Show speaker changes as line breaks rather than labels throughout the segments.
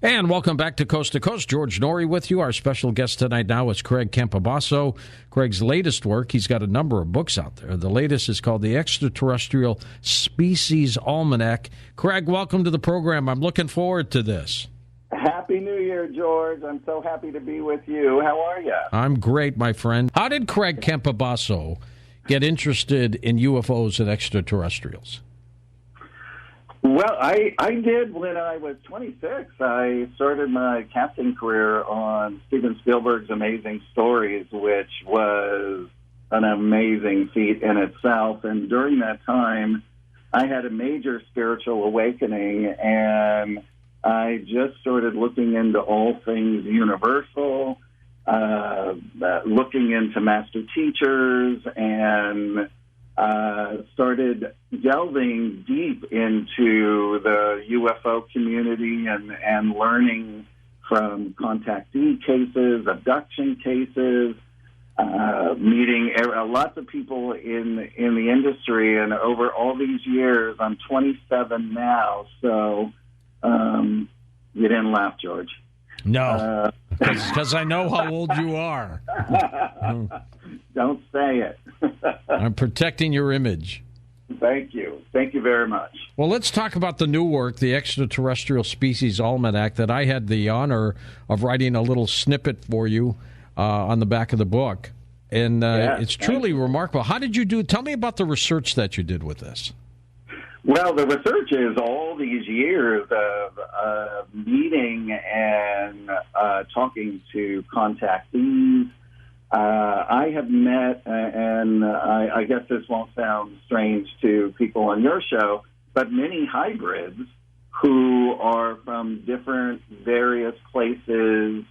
And welcome back to Coast. George Norrie with you. Our special guest tonight now is Craig Campobasso. Craig's latest work, he's got a number of books out there. The latest is called The Extraterrestrial Species Almanac. Craig, welcome to the program. I'm looking forward to this.
Happy New Year, George. I'm so happy to be with you. How are you?
I'm great, my friend. How did Craig Campobasso get interested in UFOs and extraterrestrials?
Well, I did when I was 26. I started my casting career on Steven Spielberg's Amazing Stories, which was an amazing feat in itself. And during that time, I had a major spiritual awakening, and I just started looking into all things universal, looking into master teachers, and started delving deep into the UFO community and learning from contactee cases, abduction cases, meeting lots of people in the industry. And over all these years, I'm 27 now, so you didn't laugh, George.
No, because I know how old you are.
Don't say it.
I'm protecting your image.
Thank you. Thank you very much.
Well, let's talk about the new work, the Extraterrestrial Species Almanac, that I had the honor of writing a little snippet for you on the back of the book. And it's truly remarkable. How did you do? Tell me about the research that you did with this.
Well, the research is all these years of meeting and talking to contactees. I have met, and I guess this won't sound strange to people on your show, but many hybrids who are from different various places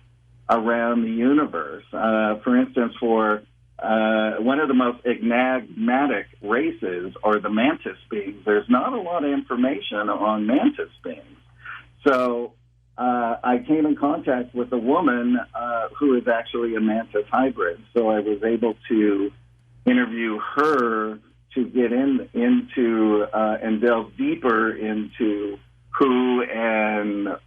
around the universe. For instance, one of the most enigmatic races are the mantis beings. There's not a lot of information on mantis beings. So I came in contact with a woman who is actually a mantis hybrid. So I was able to interview her to get into and delve deeper into who and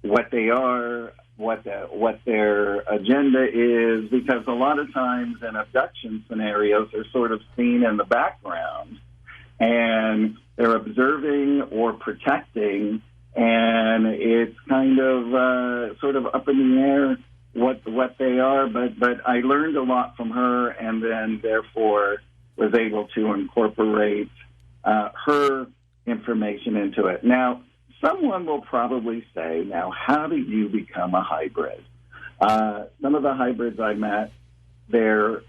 what they are, what their agenda is, because a lot of times in abduction scenarios, they're sort of seen in the background, and they're observing or protecting, and it's kind of sort of up in the air what they are. But I learned a lot from her, and then therefore was able to incorporate her information into it. Now, someone will probably say, now, how do you become a hybrid? Some of the hybrids I met, their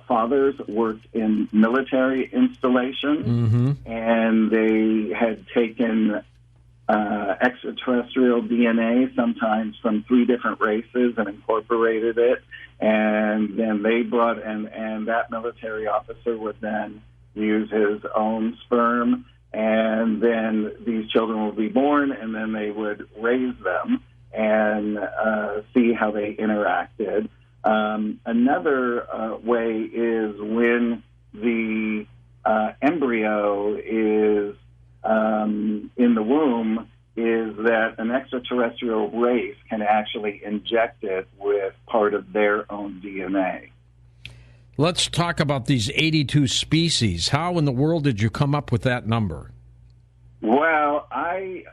fathers worked in military installations, and they had taken extraterrestrial DNA, sometimes from 3 different races, and incorporated it. And then they brought, and that military officer would then use his own sperm, and then these children would be born, and then they would raise them and see how they interacted. Another way is when the embryo is in the womb, is that an extraterrestrial race can actually inject it with part of their own DNA.
Let's talk about these 82 species. How in the world did you come up with that number?
Well, I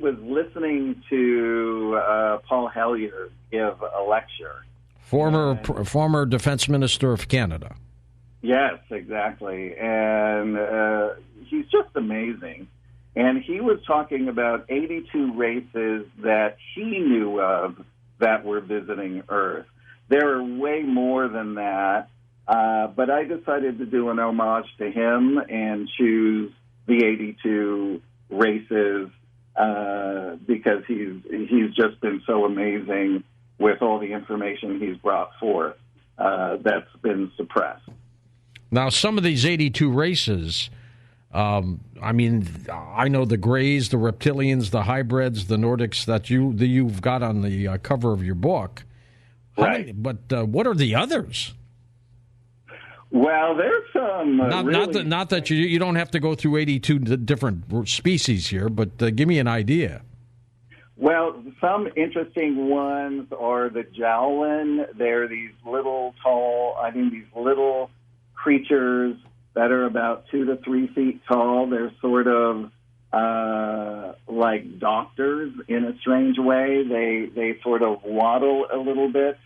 was listening to Paul Hellyer give a lecture.
Former Defense Minister of Canada.
Yes, exactly. And he's just amazing. And he was talking about 82 races that he knew of that were visiting Earth. There are way more than that. But I decided to do an homage to him and choose the 82 races because he's just been so amazing with all the information he's brought forth that's been suppressed.
Now, some of these 82 races, I mean, I know the Greys, the Reptilians, the Hybrids, the Nordics that you've got on the cover of your book.
Right.
But what are the others?
Well, there's some
not that you don't have to go through 82 different species here, but give me an idea.
Well, some interesting ones are the Jowlin. They're these little these little creatures that are about 2 to 3 feet tall. They're sort of like doctors in a strange way. They sort of waddle a little bit.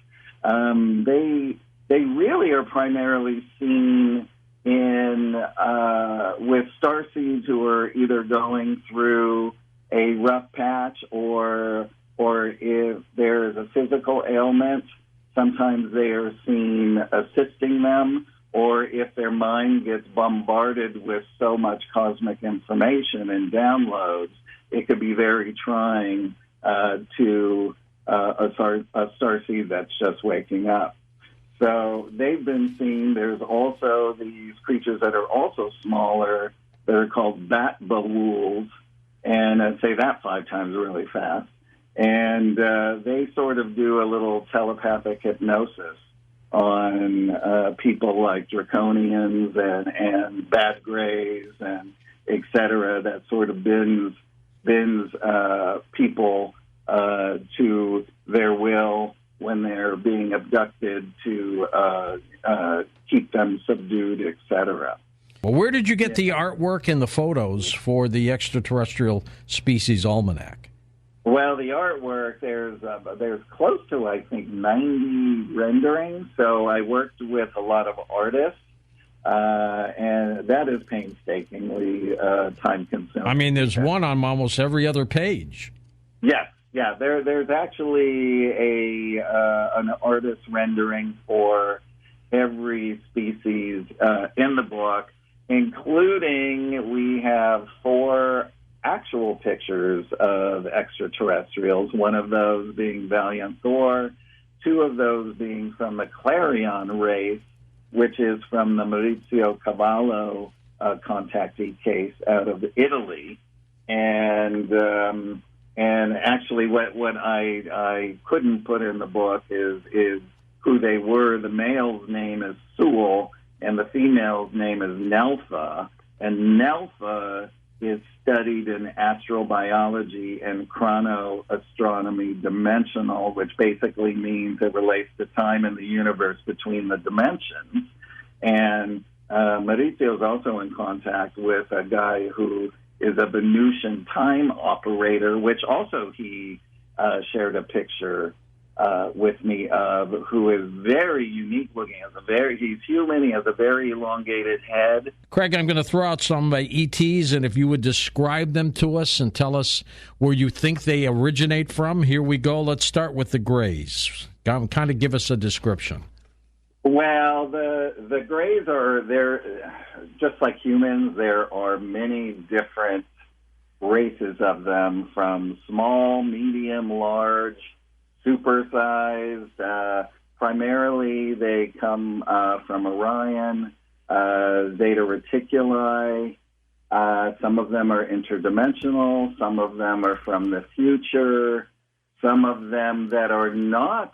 They really are primarily seen in with starseeds who are either going through a rough patch or if there's a physical ailment, sometimes they are seen assisting them, or if their mind gets bombarded with so much cosmic information and downloads, it could be very trying to a starseed that's just waking up. So they've been seen. There's also these creatures that are also smaller that are called bat-bawuls, and I'd say that 5 times really fast. And they sort of do a little telepathic hypnosis on people like draconians and bad grays and et cetera, that sort of bends people to their will when they're being abducted to keep them subdued, et cetera.
Well, where did you get the artwork and the photos for the Extraterrestrial Species Almanac?
Well, the artwork, there's close to, I think, 90 renderings. So I worked with a lot of artists, and that is painstakingly time-consuming.
I mean, there's one on almost every other page.
Yes, yeah. There's actually an artist rendering for every species in the book, including we have 4 actual pictures of extraterrestrials, one of those being Valiant Thor, 2 of those being from the Clarion race, which is from the Maurizio Cavallo contactee case out of Italy. And actually what I couldn't put in the book is who they were. The male's name is Sewell, and the female's name is Nelfa. And Nelfa is studied in astrobiology and chronoastronomy dimensional, which basically means it relates to time in the universe between the dimensions. And Maurizio is also in contact with a guy who is a Venusian time operator, which also he shared a picture with me of, who is very unique looking. He's human. He has a very elongated head.
Craig, I'm going to throw out some ETs, and if you would describe them to us and tell us where you think they originate from. Here we go. Let's start with the Greys. Kind of give us a description.
Well, the Greys they're just like humans. There are many different races of them, from small, medium, large, supersized. Primarily, they come from Orion, Zeta Reticuli. Some of them are interdimensional. Some of them are from the future. Some of them that are not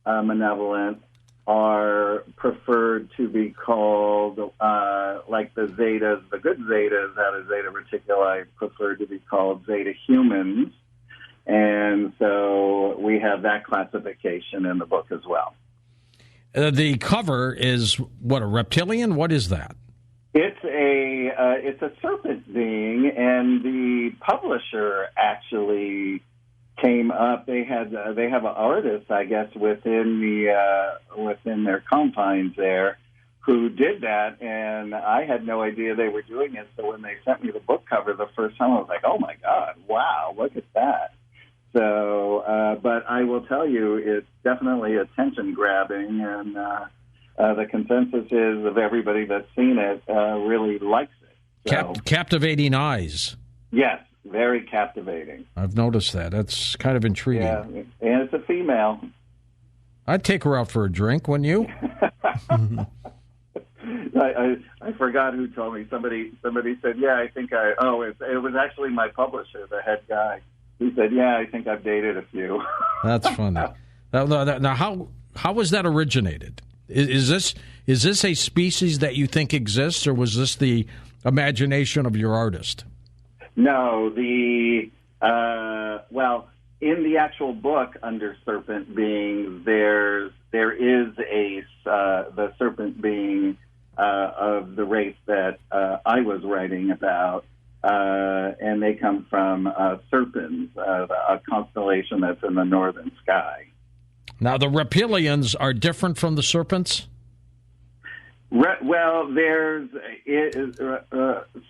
malevolent are preferred to be called, like the Zetas, the good Zetas out of Zeta Reticuli, preferred to be called Zeta humans. And so we have that classification in the book as well.
The cover is, what, a reptilian? What is that?
It's a serpent being, and the publisher actually came up. They have an artist, I guess, within their confines there, who did that, and I had no idea they were doing it. So when they sent me the book cover the first time, I was like, "Oh my God, wow, look at that!" So, but I will tell you, it's definitely attention grabbing, and the consensus is of everybody that's seen it really likes it. So,
captivating eyes.
Yes, very captivating.
I've noticed that. That's kind of intriguing.
Yeah, and it's a female.
I'd take her out for a drink, wouldn't you?
I forgot who told me. Somebody said, "Yeah, I think I." Oh, it was actually my publisher, the head guy. He said, "Yeah, I think I've dated a few."
That's funny. Now, how was that originated? Is this a species that you think exists, or was this the imagination of your artist?
No, in the actual book under serpent beings, there is the serpent being of the race that I was writing about, and they come from serpents, a constellation that's in the northern sky.
Now, the reptilians are different from the serpents?
Well,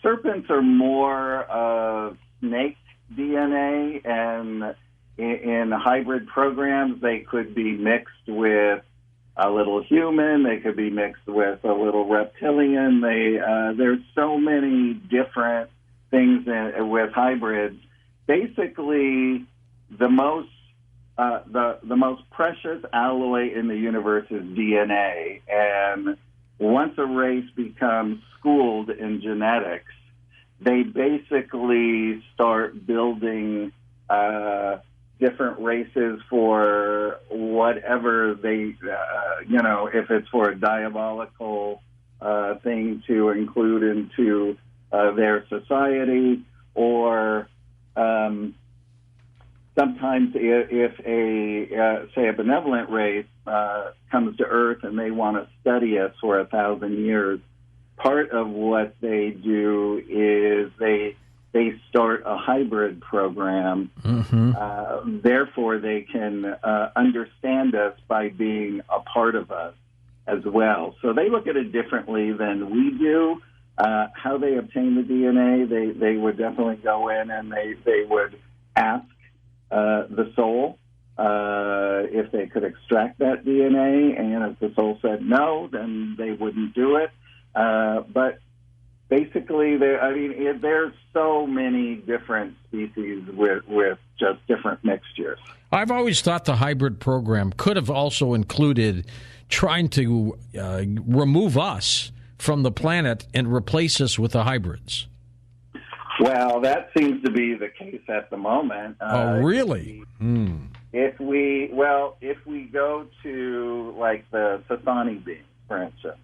serpents are more of snake DNA, and in hybrid programs, they could be mixed with a little human. They could be mixed with a little reptilian. There's so many different things with hybrids. Basically, the most precious alloy in the universe is DNA, and once a race becomes schooled in genetics, they basically start building different races for whatever they, if it's for a diabolical thing to include into their society, or sometimes if say a benevolent race comes to Earth and they want to study us for 1,000 years, part of what they do is they start a hybrid program. Mm-hmm. Therefore, they can understand us by being a part of us as well. So they look at it differently than we do. How they obtain the DNA, they would definitely go in and they would ask the soul if they could extract that DNA, and if the soul said no, then they wouldn't do it. But basically, there's so many different species with just different mixtures.
I've always thought the hybrid program could have also included trying to remove us from the planet and replace us with the hybrids.
Well, that seems to be the case at the moment.
Oh, really?
If we go to like the Sasani beings, for instance,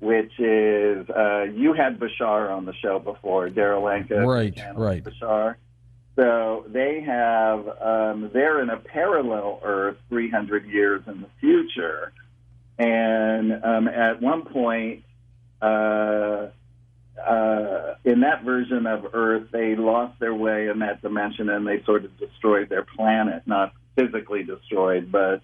which is you had Bashar on the show before, Daryl Anka,
right.
Bashar. So they have they're in a parallel Earth 300 years in the future, and at one point in that version of Earth, they lost their way in that dimension and they sort of destroyed their planet, not physically destroyed, but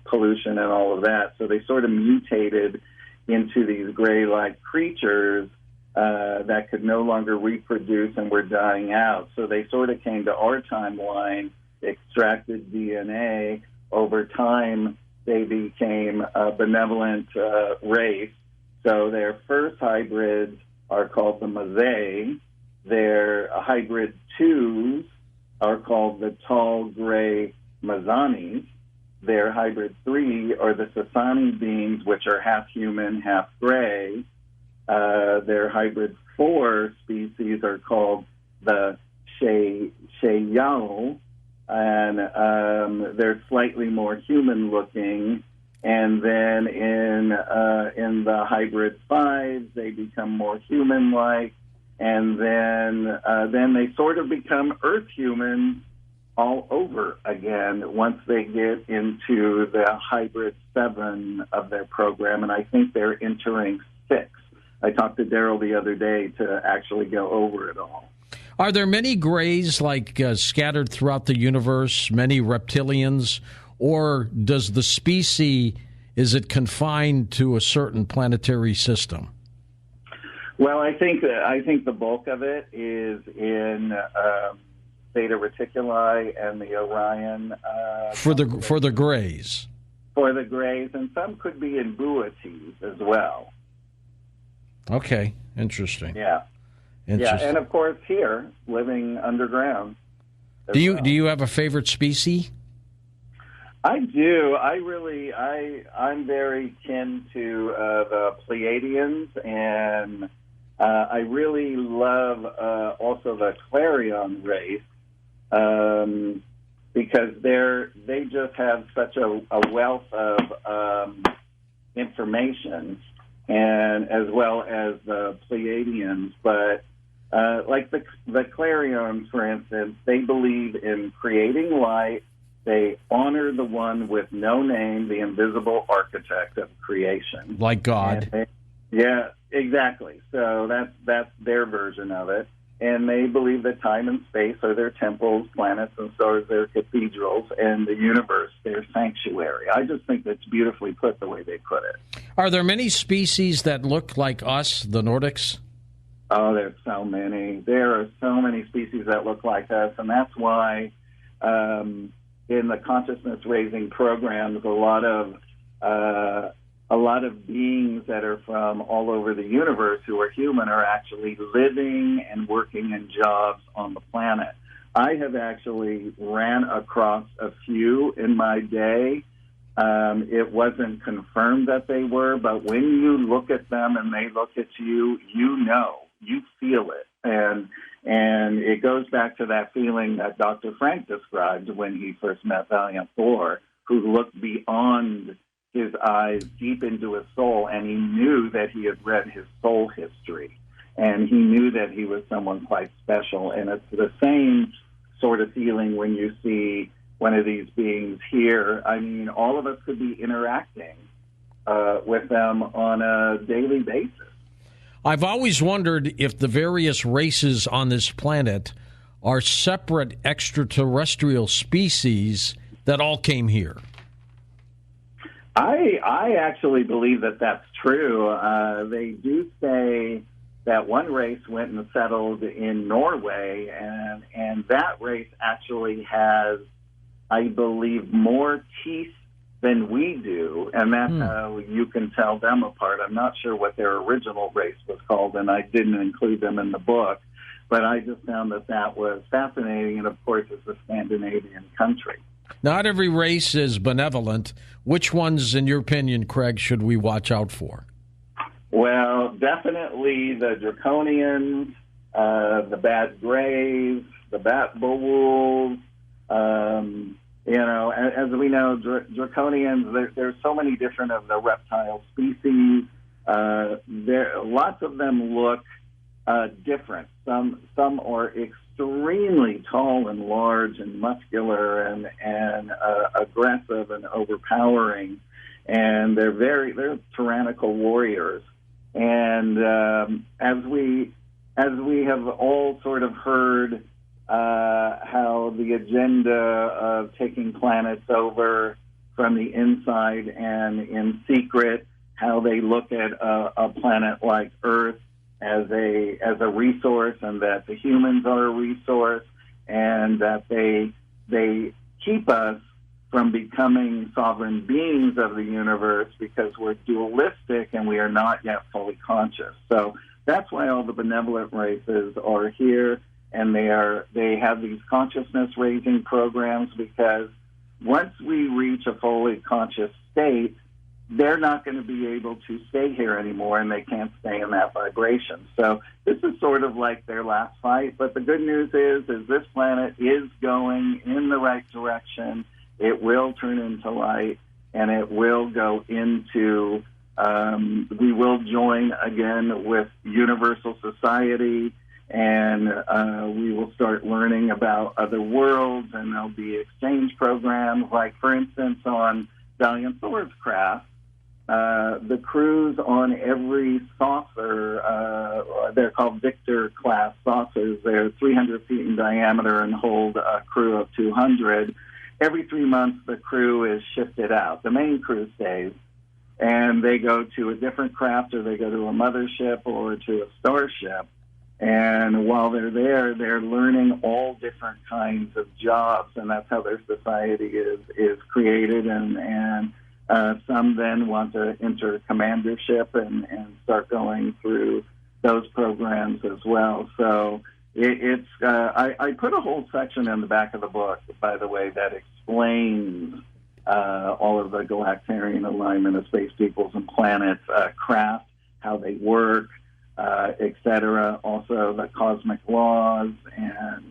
pollution and all of that. So they sort of mutated into these gray-like creatures that could no longer reproduce and were dying out. So they sort of came to our timeline, extracted DNA. Over time, they became a benevolent race. So their first hybrids are called the Mazay. Their hybrid twos are called the tall gray Mazanis. Their hybrid three are the Sasani beings, which are half human, half gray. Their hybrid four species are called the Sheyao, and they're slightly more human-looking. And then in the hybrid fives, they become more human-like, and then they sort of become Earth humans all over again once they get into the hybrid 7 of their program, and I think they're entering 6. I talked to Daryl the other day to actually go over it all.
Are there many grays scattered throughout the universe, many reptilians, or does the species, is it confined to a certain planetary system?
Well, I think the bulk of it is in Theta Reticuli and the Orion.
For the grays.
For the grays, and some could be in Boötes as well.
Okay, interesting.
Yeah, and of course here, living underground.
Do you have a favorite species?
I do. I'm very kin to the Pleiadians, and I really love also the Clarion race because they just have such a wealth of information, and as well as the Pleiadians. But like the Clarions, for instance, they believe in creating light. They honor the one with no name, the invisible architect of creation.
Like God.
Yeah, exactly. So that's their version of it. And they believe that time and space are their temples, planets and stars their cathedrals, and the universe their sanctuary. I just think that's beautifully put the way they put it.
Are there many species that look like us, the Nordics?
Oh, there's so many. There are so many species that look like us, and that's why in the consciousness-raising programs, a lot of beings that are from all over the universe who are human are actually living and working in jobs on the planet. I have actually ran across a few in my day. It wasn't confirmed that they were, but when you look at them and they look at you, you know, you feel it. And it goes back to that feeling that Dr. Frank described when he first met Valiant Thor, who looked beyond his eyes deep into his soul, and he knew that he had read his soul history, and he knew that he was someone quite special. And it's the same sort of feeling when you see one of these beings here. I mean, all of us could be interacting with them on a daily basis.
I've always wondered if the various races on this planet are separate extraterrestrial species that all came here.
I actually believe that that's true. They do say that one race went and settled in Norway, and that race actually has, I believe, more teeth than we do, and that's how you can tell them apart. I'm not sure what their original race was called, and I didn't include them in the book, but I just found that was fascinating, and of course it's a Scandinavian country.
Not every race is benevolent. Which ones, in your opinion, Craig, should we watch out for?
Well, definitely the Draconians, the Bad Grays, the Bat Bulls. As we know, Draconians, there's so many different of the reptile species. Lots of them look different. Some are extremely tall and large and muscular and aggressive and overpowering, and they're tyrannical warriors. And as we have all sort of heard how the agenda of taking planets over from the inside and in secret, how they look at a planet like Earth as a resource, and that the humans are a resource, and that they keep us from becoming sovereign beings of the universe because we're dualistic and we are not yet fully conscious. So that's why all the benevolent races are here, and they have these consciousness raising programs, because once we reach a fully conscious state, they're not going to be able to stay here anymore, and they can't stay in that vibration. So this is sort of like their last fight. But the good news is this planet is going in the right direction. It will turn into light, and it will go into, we will join again with universal society, and we will start learning about other worlds, and there'll be exchange programs, like, for instance, on Valiant Thor's craft. The crews on every saucer, they're called Victor-class saucers. They're 300 feet in diameter and hold a crew of 200. Every 3 months, the crew is shifted out. The main crew stays, and they go to a different craft, or they go to a mothership or to a starship. And while they're there, they're learning all different kinds of jobs, and that's how their society is created. And some then want to enter commandership and start going through those programs as well. So I put a whole section in the back of the book, by the way, that explains all of the Galacturian alignment of space peoples and planets, craft, how they work, etc. Also the cosmic laws and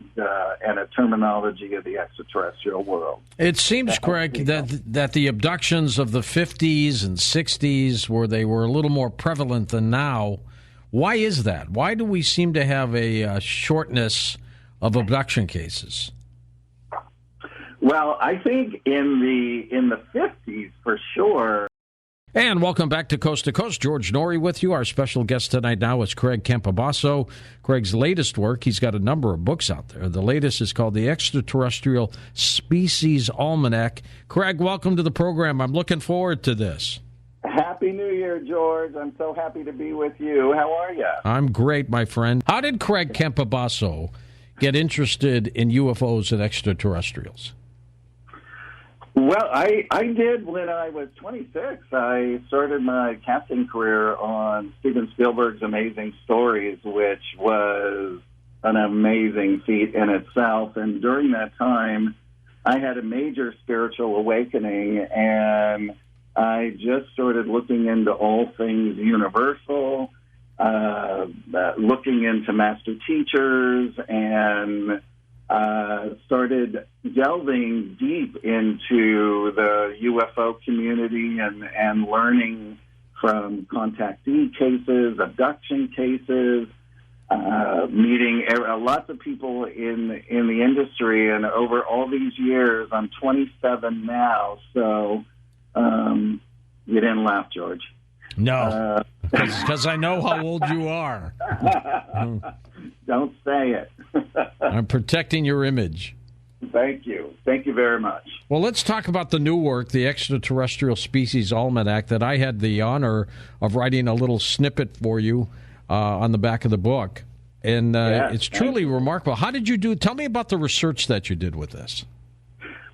a terminology of the extraterrestrial world.
It seems, Craig, that the abductions of the 50s and 60s, where they were a little more prevalent than now, Why is that? Why do we seem to have a shortness of abduction cases?
Well, I think in the 50s, for sure.
And welcome back to Coast. George Norrie with you. Our special guest tonight now is Craig Campobasso. Craig's latest work, he's got a number of books out there. The latest is called the Extraterrestrial Species Almanac. Craig, welcome to the program. I'm looking forward to this.
Happy New Year, George. I'm so happy to be with you. How are you?
I'm great, my friend. How did Craig Campobasso get interested in UFOs and extraterrestrials?
Well, I did when I was 26. I started my casting career on Steven Spielberg's Amazing Stories, which was an amazing feat in itself. And during that time, I had a major spiritual awakening, and I just started looking into all things universal, looking into master teachers, and started delving deep into the UFO community and learning from contactee cases, abduction cases, meeting lots of people in the industry. And over all these years, I'm 27 now, so you didn't laugh, George.
No, because I know how old you are.
Don't say it.
I'm protecting your image.
Thank you. Thank you very much.
Well, let's talk about the new work, the Extraterrestrial Species Almanac, that I had the honor of writing a little snippet for you on the back of the book. And it's truly remarkable. How did you do? Tell me about the research that you did with this.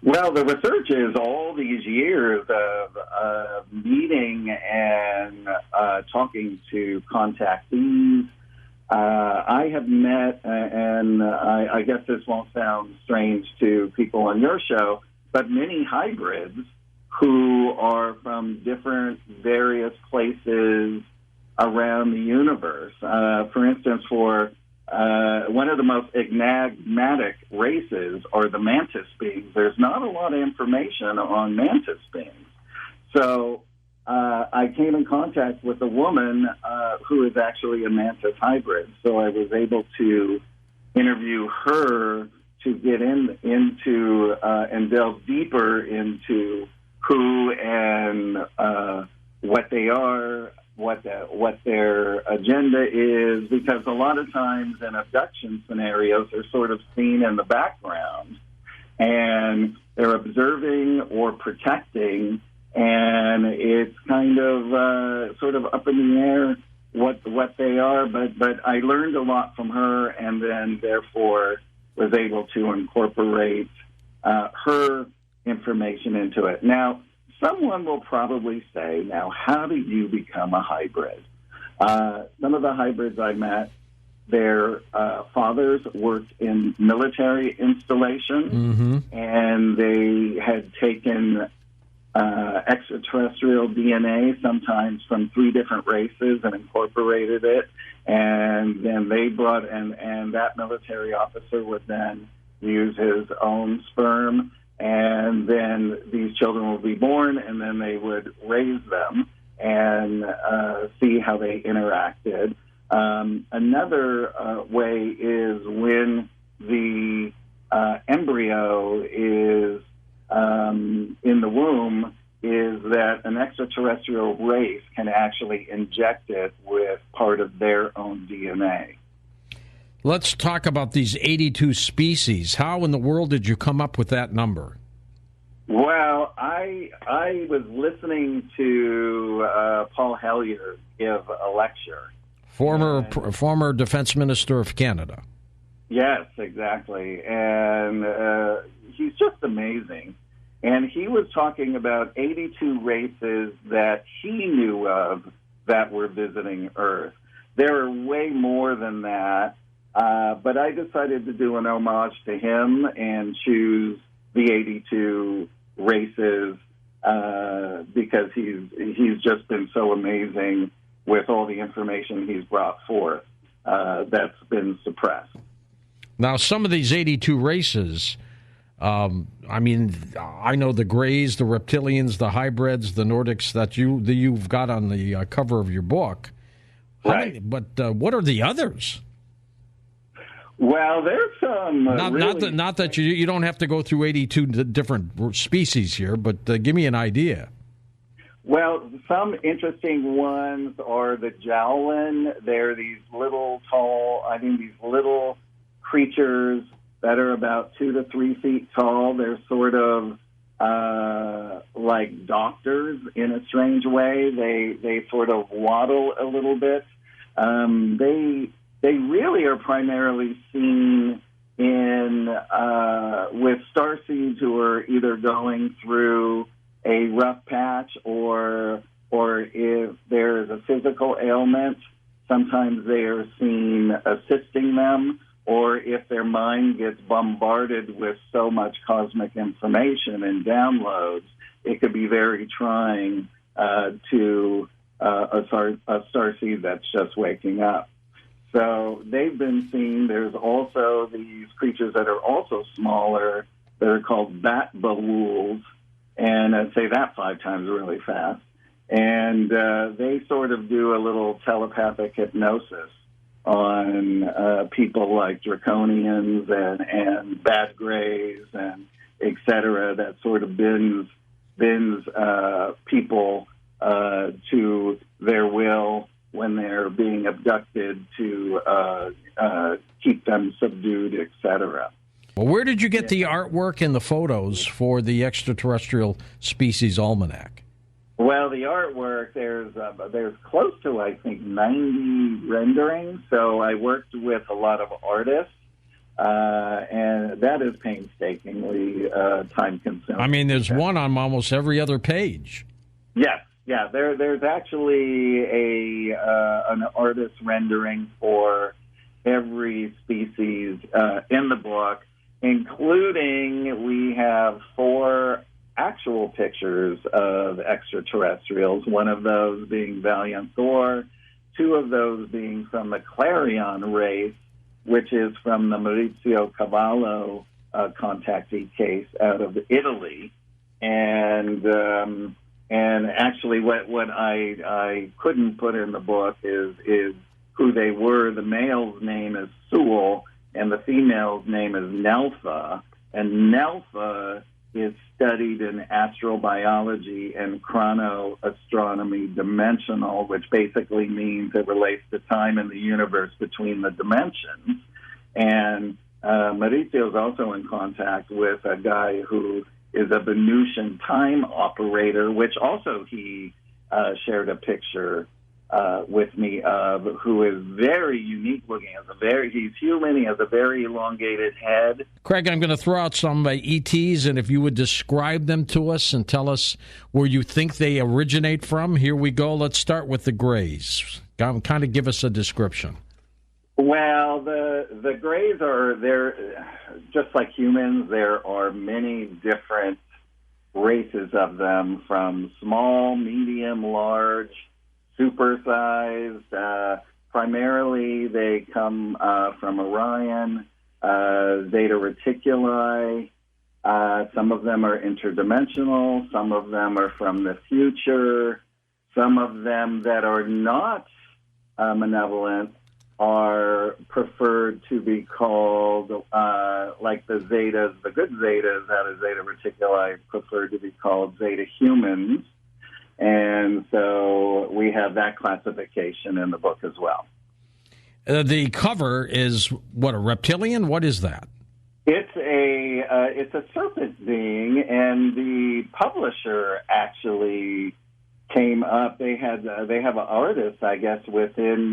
Well, the research is all these years of meeting and talking to contactees. I have met, and I guess this won't sound strange to people on your show, but many hybrids who are from different various places around the universe. For instance, one of the most enigmatic races are the mantis beings. There's not a lot of information on mantis beings. So I came in contact with a woman who is actually a mantis hybrid. So I was able to interview her to get into and delve deeper into who and what they are, what their agenda is, because a lot of times in abduction scenarios, they're sort of seen in the background, and they're observing or protecting, and it's kind of sort of up in the air what they are. But I learned a lot from her, and then therefore was able to incorporate her information into it. Now, someone will probably say, now, how do you become a hybrid? Some of the hybrids I met, their fathers worked in military installations, and they had taken extraterrestrial DNA, sometimes from 3 different races, and incorporated it. And then they brought, and that military officer would then use his own sperm, and then these children would be born, and then they would raise them and see how they interacted. Another way is when the embryo is in the womb, is that an extraterrestrial race can actually inject it with part of their own DNA.
Let's talk about these 82 species. How in the world did you come up with that number?
Well, I was listening to Paul Hellyer give a lecture.
Former Defense Minister of Canada.
Yes, exactly. And he's just amazing. And he was talking about 82 races that he knew of that were visiting Earth. There are way more than that. But I decided to do an homage to him and choose the 82 races because he's just been so amazing with all the information he's brought forth that's been suppressed.
Now, some of these 82 races, I know the Greys, the Reptilians, the Hybrids, the Nordics that you've got on the cover of your book.
Right.
But what are the others?
Well, there's some
Not that you don't have to go through 82 different species here, but give me an idea.
Well, some interesting ones are the jowlin. They're these little these little creatures that are about 2 to 3 feet tall. They're sort of like doctors in a strange way. They sort of waddle a little bit. They really are primarily seen in with starseeds who are either going through a rough patch or if there's a physical ailment, sometimes they are seen assisting them, or if their mind gets bombarded with so much cosmic information and downloads, it could be very trying to a starseed that's just waking up. So they've been seen. There's also these creatures that are also smaller that are called bat-bawuls, and I'd say that 5 times really fast. And they sort of do a little telepathic hypnosis on people like draconians and bad grays and et cetera, that sort of bends people to their will when they're being abducted to keep them subdued, et cetera.
Well, where did you get the artwork and the photos for the Extraterrestrial Species Almanac?
Well, the artwork, there's close to, I think, 90 renderings. So I worked with a lot of artists, and that is painstakingly time-consuming.
I mean, there's one on almost every other page.
Yes. Yeah, there's actually an artist rendering for every species in the book, including we have 4 actual pictures of extraterrestrials, one of those being Valiant Thor, 2 of those being from the Clarion race, which is from the Maurizio Cavallo contactee case out of Italy, and actually, what I couldn't put in the book is who they were. The male's name is Sewell, and the female's name is Nelfa. And Nelfa is studied in astrobiology and chronoastronomy dimensional, which basically means it relates to time in the universe between the dimensions. And Maurizio is also in contact with a guy who is a Venusian time operator, which also he shared a picture with me of, who is very unique looking. He's human. He has a very elongated head.
Craig, I'm going to throw out some ETs, and if you would describe them to us and tell us where you think they originate from. Here we go. Let's start with the Greys. Kind of give us a description.
Well, the Greys they're just like humans. There are many different races of them, from small, medium, large, supersized. Primarily, they come from Orion, Zeta Reticuli. Some of them are interdimensional. Some of them are from the future. Some of them that are not malevolent are preferred to be called, like the Zetas, the good Zetas out of Zeta Reticuli, preferred to be called Zeta humans. And so we have that classification in the book as well.
The cover is, what, a reptilian? What is that?
It's a serpent being, and the publisher actually came up. They have an artist, I guess, within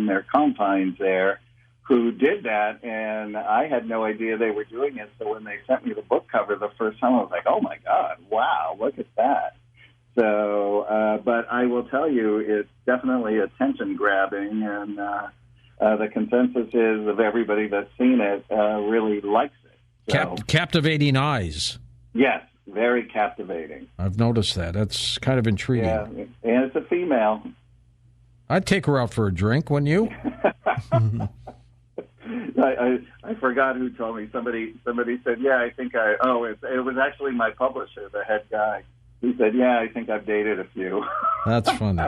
their confines there, who did that, and I had no idea they were doing it. So when they sent me the book cover the first time, I was like, "Oh my God, wow, look at that!" So, but I will tell you, it's definitely attention grabbing, and the consensus is of everybody that's seen it really likes it. So,
captivating eyes.
Yes. Very captivating.
I've noticed that. That's kind of intriguing.
Yeah, and it's a female.
I'd take her out for a drink, wouldn't you?
I forgot who told me. Somebody said, yeah, I think it was actually my publisher, the head guy. He said, yeah, I think I've dated a few.
That's funny.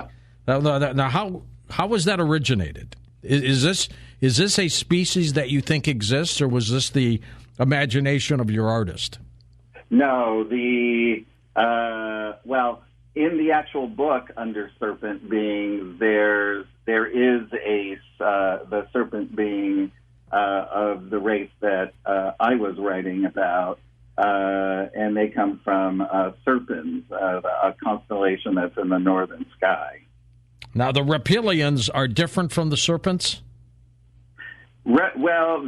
Now, how was that originated? Is this a species that you think exists, or was this the imagination of your artist?
No, well, in the actual book under serpent beings, there is the serpent being of the race that I was writing about, and they come from serpents, a constellation that's in the northern sky.
Now, the reptilians are different from the serpents?
Well,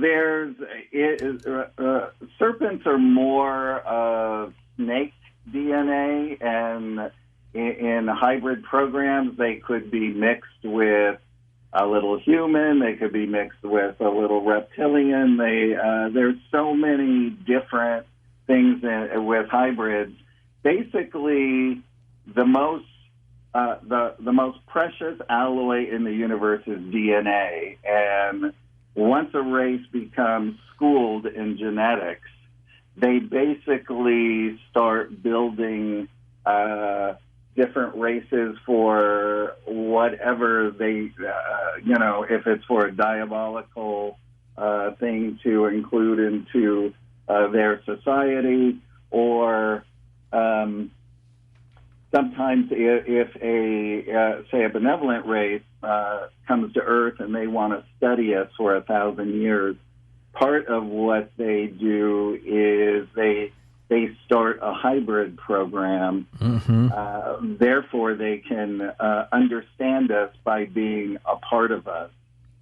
serpents are more of snake DNA, and in hybrid programs, they could be mixed with a little human. They could be mixed with a little reptilian. There's so many different things with hybrids. Basically, the most precious alloy in the universe is DNA, and once a race becomes schooled in genetics, they basically start building different races for whatever they, if it's for a diabolical thing to include into their society, or sometimes if say a benevolent race comes to Earth and they want to study us for 1,000 years, part of what they do is they start a hybrid program. Mm-hmm. Therefore, they can understand us by being a part of us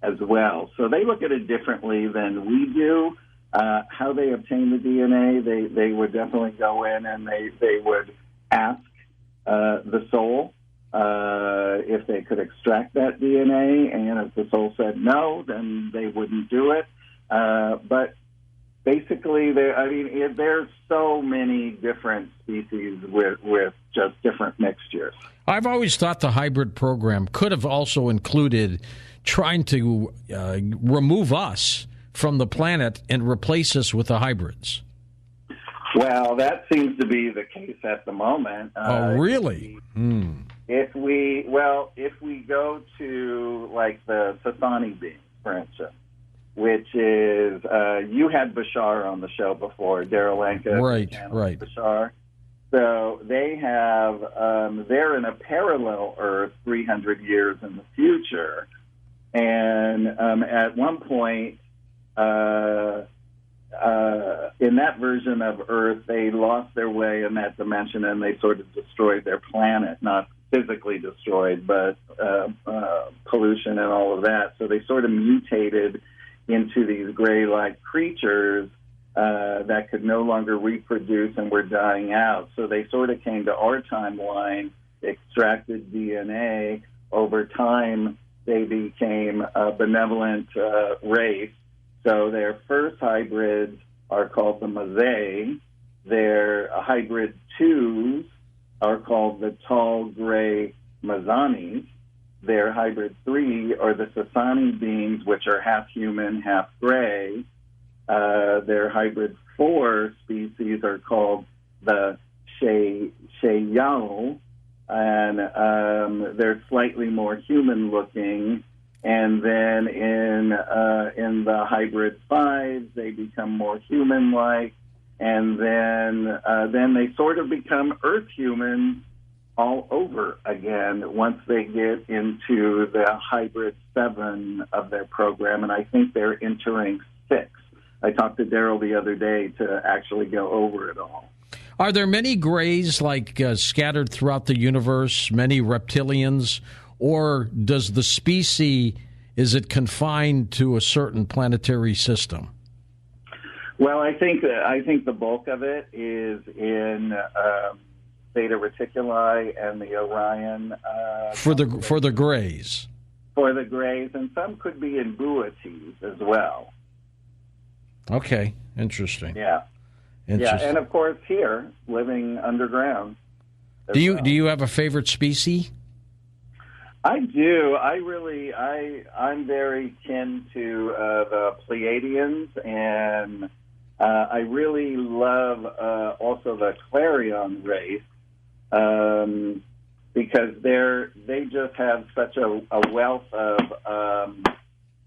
as well. So they look at it differently than we do. How they obtain the DNA, they would definitely go in and they would ask the soul if they could extract that DNA, and if the soul said no, then they wouldn't do it. But basically, there's so many different species with just different mixtures.
I've always thought the hybrid program could have also included trying to remove us from the planet and replace us with the hybrids.
Well, that seems to be the case at the moment.
Oh, really?
If we go to like the Sasani beings, for instance, which is you had Bashar on the show before, Daryl Lanka,
right,
Bashar. So they have they're in a parallel Earth 300 years in the future, and at one point. In that version of Earth, they lost their way in that dimension, and they sort of destroyed their planet. Not physically destroyed, but pollution and all of that. So they sort of mutated into these gray-like creatures that could no longer reproduce and were dying out. So they sort of came to our timeline, extracted DNA. Over time, they became a benevolent race. So their first hybrids are called the Mazay. Their hybrid twos are called the tall gray Mazanis. Their hybrid three are the Sasani beings, which are half human, half gray. Their hybrid four species are called the Sheyao, and they're slightly more human-looking. And then in the hybrid fives, they become more human-like, and then they sort of become Earth humans all over again once they get into the hybrid 7 of their program, and I think they're entering 6. I talked to Daryl the other day to actually go over it all.
Are there many grays scattered throughout the universe, many reptilians? Or does the species, is it confined to a certain planetary system?
Well, I think the bulk of it is in Beta Reticuli and the Orion.
For the grays.
For the grays, and some could be in Boötes as well.
Okay, interesting.
Yeah, and of course here, living underground.
Do you have a favorite species?
I do. I'm very kin to the Pleiadians, and I really love also the Clarion race. because they just have such a wealth of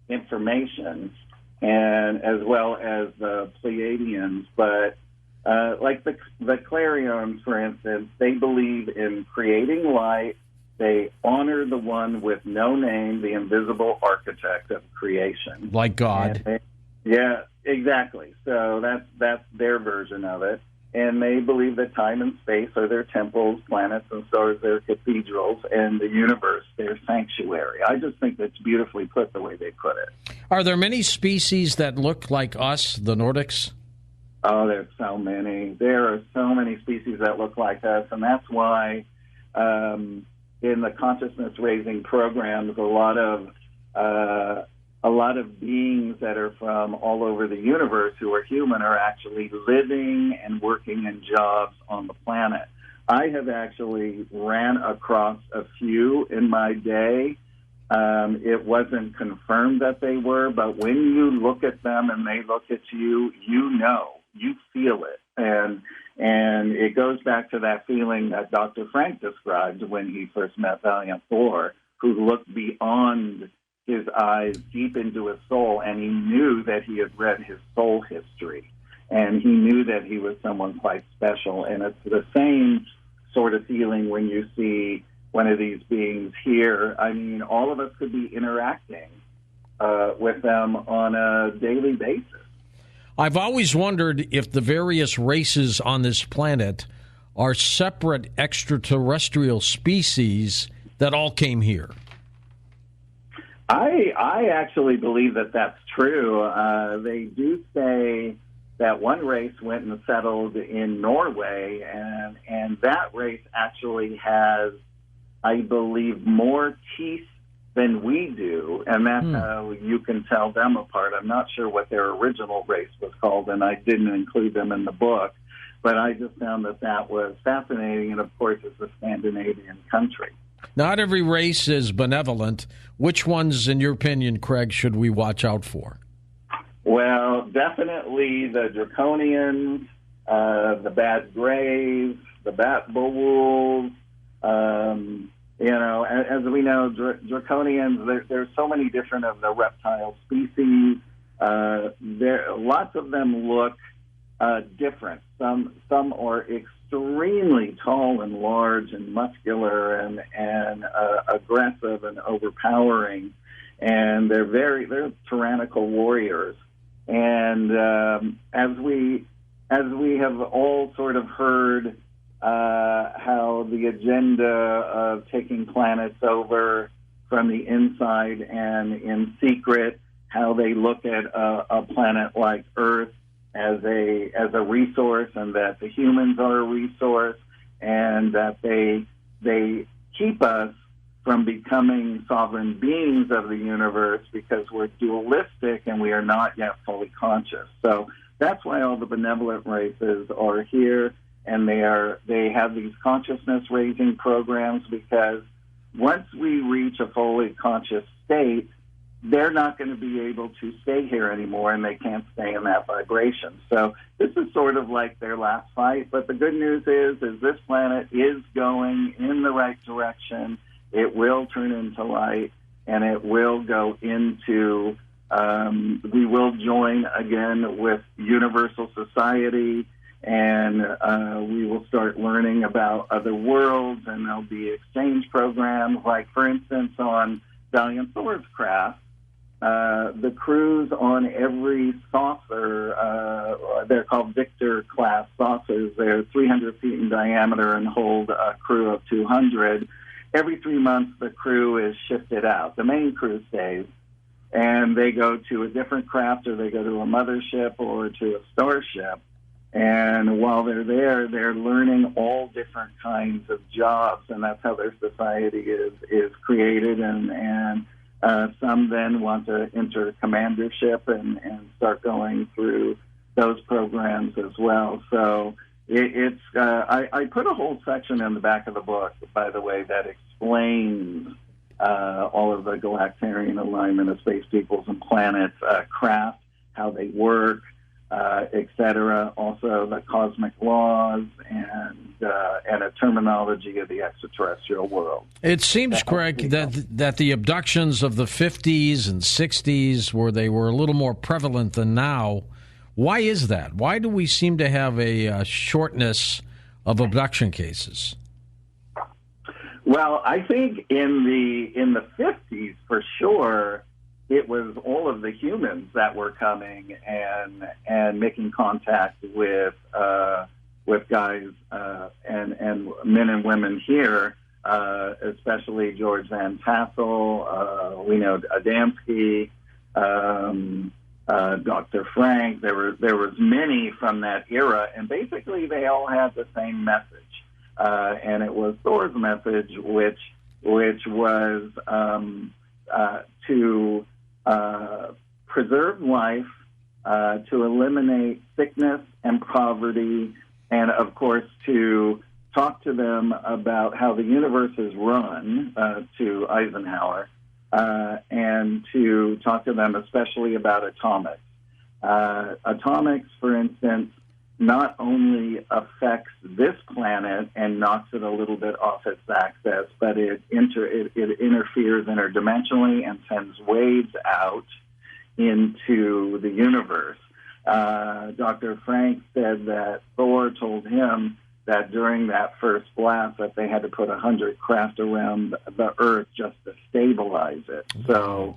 information, and as well as the Pleiadians. But like the Clarions, for instance, they believe in creating light. They honor the one with no name, the invisible architect of creation.
Like God.
Yeah, exactly. So that's their version of it. And they believe that time and space are their temples, planets and stars their cathedrals, and the universe their sanctuary. I just think that's beautifully put the way they put it.
Are there many species that look like us, the Nordics?
Oh, there's so many. There are so many species that look like us, and that's why in the consciousness-raising programs, a lot of beings that are from all over the universe who are human are actually living and working in jobs on the planet. I have actually ran across a few in my day. It wasn't confirmed that they were, but when you look at them and they look at you, you know, you feel it. And it goes back to that feeling that Dr. Frank described when he first met Valiant Thor, who looked beyond his eyes deep into his soul, and he knew that he had read his soul history, and he knew that he was someone quite special. And it's the same sort of feeling when you see one of these beings here. I mean, all of us could be interacting with them on a daily basis.
I've always wondered if the various races on this planet are separate extraterrestrial species that all came here.
I actually believe that that's true. They do say that one race went and settled in Norway, and that race actually has, I believe, more teeth than we do, and that's how you can tell them apart. I'm not sure what their original race was called, and I didn't include them in the book, but I just found that was fascinating, and of course it's a Scandinavian country.
Not every race is benevolent. Which ones, in your opinion, Craig, should we watch out for?
Well, definitely the Draconians, the Bad Graves, the Bat Bulls. As we know, Draconians, there's so many different of the reptile species. Lots of them look different. Some are extremely tall and large and muscular and aggressive and overpowering, and they're tyrannical warriors. And as we have all sort of heard how the agenda of taking planets over from the inside and in secret, how they look at a planet like Earth as a resource, and that the humans are a resource, and that they keep us from becoming sovereign beings of the universe because we're dualistic and we are not yet fully conscious. So that's why all the benevolent races are here, and they have these consciousness raising programs, because once we reach a fully conscious state, they're not going to be able to stay here anymore, and they can't stay in that vibration. So this is sort of like their last fight. But the good news is this planet is going in the right direction. It will turn into light, and it will go into, we will join again with universal society, and we will start learning about other worlds, and there'll be exchange programs. Like, for instance, on Valiant Thor's craft, the crews on every saucer, they're called Victor-class saucers. They're 300 feet in diameter and hold a crew of 200. Every 3 months, the crew is shifted out. The main crew stays, and they go to a different craft, or they go to a mothership or to a starship. And while they're there, they're learning all different kinds of jobs, and that's how their society is created. And some then want to enter commandership and start going through those programs as well. So I put a whole section in the back of the book, by the way, that explains all of the Galactarian alignment of space peoples and planets, craft, how they work, etc. Also the cosmic laws, and and a terminology of the extraterrestrial world.
It seems, Craig, that the abductions of the 50s and 60s, where they were a little more prevalent than now, why is that? Why do we seem to have a shortness of abduction cases?
Well, I think in the 50s, for sure, it was all of the humans that were coming and making contact with guys and men and women here, especially George Van Tassel. We know Adamski, Dr. Frank. There was many from that era, and basically they all had the same message, and it was Thor's message, which was to preserve life, to eliminate sickness and poverty, and, of course, to talk to them about how the universe is run, to Eisenhower, and to talk to them especially about atomics. Atomics, for instance, not only affects this planet and knocks it a little bit off its axis, but it interferes interdimensionally and sends waves out into the universe. Dr. Frank said that Thor told him that during that first blast that they had to put 100 craft around the Earth just to stabilize it. So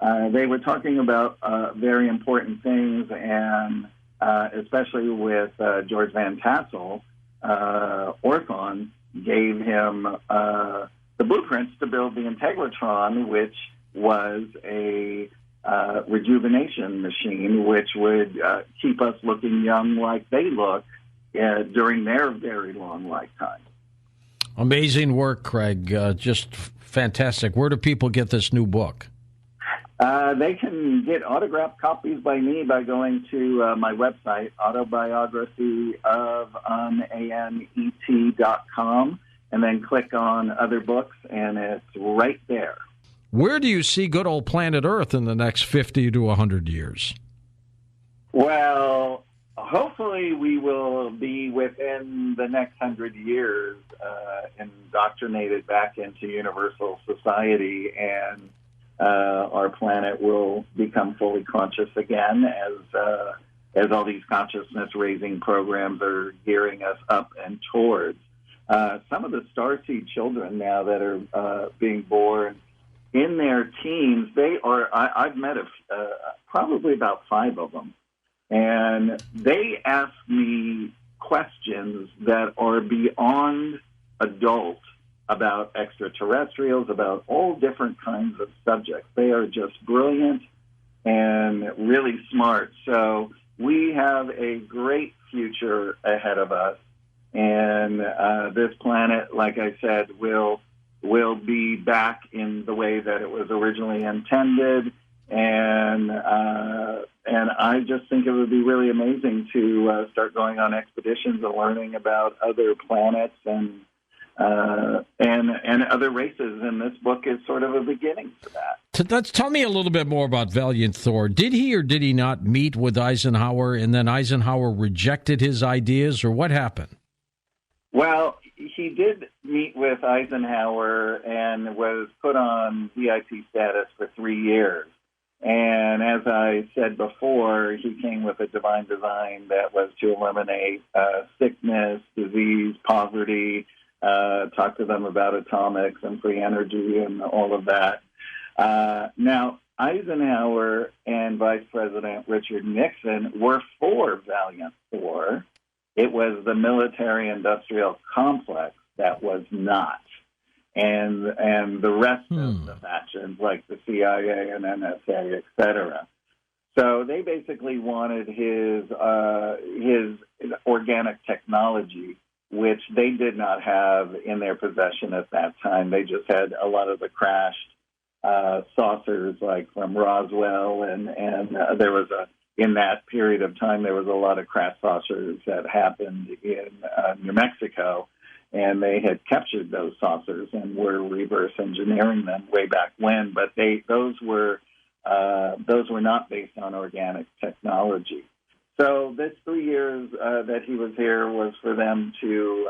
they were talking about very important things, and especially with George Van Tassel, Orthon gave him the blueprints to build the Integratron, which was a rejuvenation machine, which would keep us looking young like they look during their very long lifetime.
Amazing work, Craig. Just fantastic. Where do people get this new book?
They can get autographed copies by me by going to my website, autobiography.com, and then click on other books, and it's right there.
Where do you see good old planet Earth in the next 50 to 100 years?
Well, hopefully we will be within the next 100 years indoctrinated back into universal society, and our planet will become fully conscious again as all these consciousness-raising programs are gearing us up and towards. Some of the starseed children now that are being born in their teens, I've met probably about 5 of them, and they ask me questions that are beyond adult about extraterrestrials, about all different kinds of subjects. They are just brilliant and really smart. So we have a great future ahead of us, and this planet, like I said, will be back in the way that it was originally intended, and I just think it would be really amazing to start going on expeditions and learning about other planets and other races, and this book is sort of a beginning for that.
Tell me a little bit more about Valiant Thor. Did he or did he not meet with Eisenhower, and then Eisenhower rejected his ideas, or what happened?
Well, he did meet with Eisenhower and was put on VIP status for 3 years. And as I said before, he came with a divine design that was to eliminate sickness, disease, poverty, talk to them about atomics and free energy and all of that. Now, Eisenhower and Vice President Richard Nixon were for Valiant Thor. It was the military-industrial complex that was not. And the rest of the factions, like the CIA and NSA, et cetera. So they basically wanted his organic technology, which they did not have in their possession at that time. They just had a lot of the crashed saucers, like from Roswell, and there was in that period of time, there was a lot of crash saucers that happened in New Mexico, and they had captured those saucers and were reverse engineering them way back when. But those were not based on organic technology. So this 3 years that he was here was for them to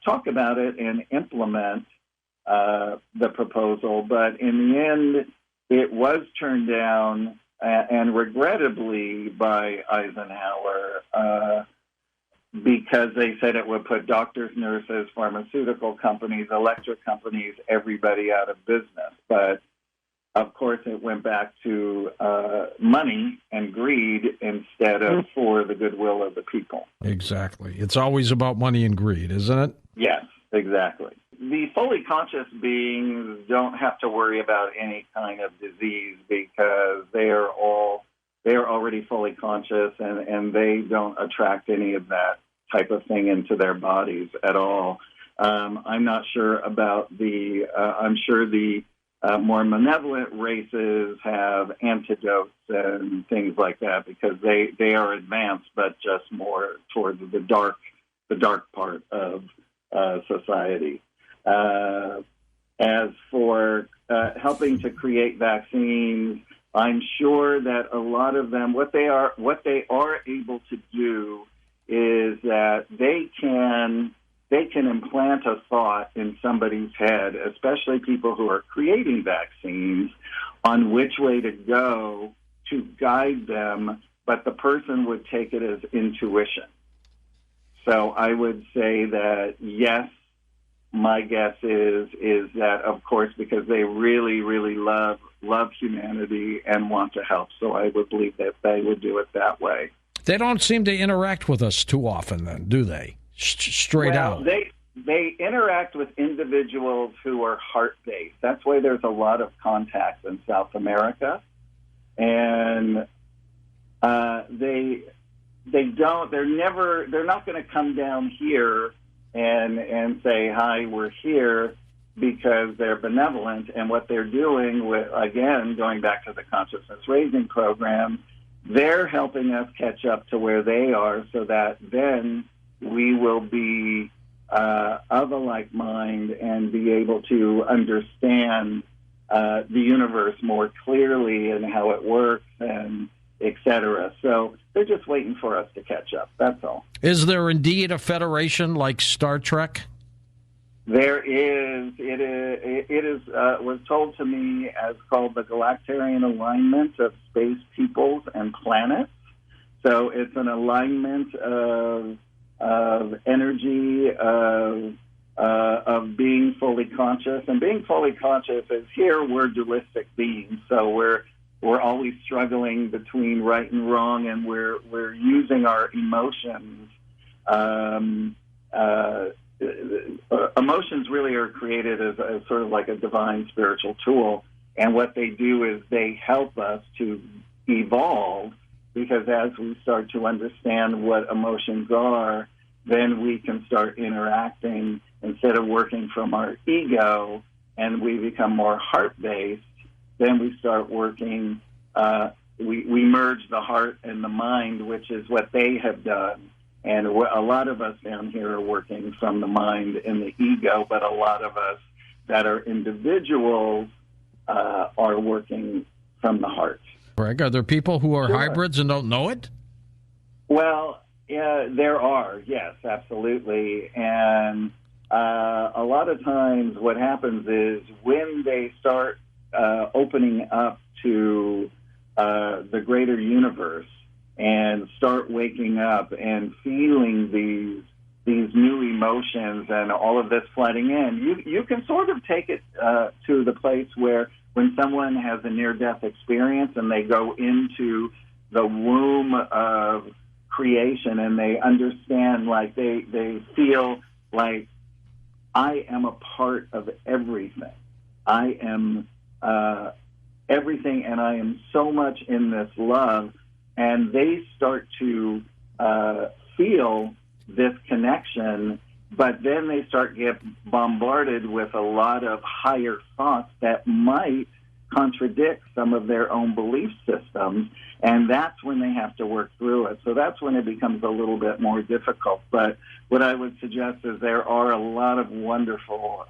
talk about it and implement the proposal. But in the end, it was turned down, and regrettably, by Eisenhower, because they said it would put doctors, nurses, pharmaceutical companies, electric companies, everybody out of business. But of course, it went back to money and greed instead of for the goodwill of the people.
Exactly. It's always about money and greed, isn't it?
Yes, exactly. The fully conscious beings don't have to worry about any kind of disease because they are already fully conscious, and they don't attract any of that type of thing into their bodies at all. I'm not sure about I'm sure the more malevolent races have antidotes and things like that because they are advanced, but just more towards the dark part of society. As for helping to create vaccines, I'm sure that a lot of them, what they are able to do is that they can implant a thought in somebody's head, especially people who are creating vaccines, on which way to go to guide them, but the person would take it as intuition. So I would say that, yes, my guess is that, of course, because they really, really love humanity and want to help. So I would believe that they would do it that way.
They don't seem to interact with us too often, then, do they? Straight out.
They interact with individuals who are heart-based. That's why there's a lot of contacts in South America, and they're not going to come down here and say, hi, we're here, because they're benevolent. And what they're doing with, again, going back to the consciousness raising program, they're helping us catch up to where they are so that then we will be of a like mind and be able to understand the universe more clearly and how it works and et cetera. So they're just waiting for us to catch up. That's all.
Is there indeed a federation like Star Trek?
There is. It was told to me as called the Galactarian Alignment of Space Peoples and Planets. So it's an alignment of energy, of being fully conscious. And being fully conscious is here we're dualistic beings, so we're always struggling between right and wrong, and we're using our emotions. Emotions really are created as sort of like a divine spiritual tool, and what they do is they help us to evolve, because as we start to understand what emotions are, then we can start interacting instead of working from our ego, and we become more heart-based. Then we start working, we merge the heart and the mind, which is what they have done. And a lot of us down here are working from the mind and the ego, but a lot of us that are individuals are working from the heart.
Greg, are there people who are hybrids and don't know it?
Well, yeah, there are, yes, absolutely. And a lot of times what happens is when they start opening up to the greater universe and start waking up and feeling these new emotions and all of this flooding in, you can sort of take it to the place where when someone has a near-death experience and they go into the womb of creation and they understand, like they feel like, I am a part of everything. I am everything, and I am so much in this love. And they start to feel this connection, but then they start get bombarded with a lot of higher thoughts that might contradict some of their own belief systems, and that's when they have to work through it. So that's when it becomes a little bit more difficult. But what I would suggest is there are a lot of wonderful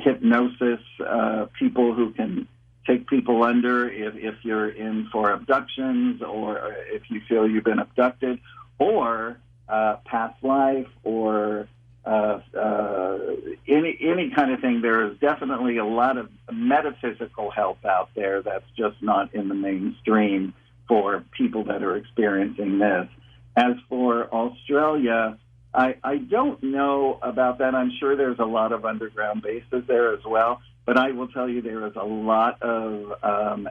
hypnosis people who can take people under if you're in for abductions, or if you feel you've been abducted, or past life or any kind of thing. There is definitely a lot of metaphysical help out there that's just not in the mainstream for people that are experiencing this. As for Australia, I don't know about that. I'm sure there's a lot of underground bases there as well, but I will tell you there is a lot of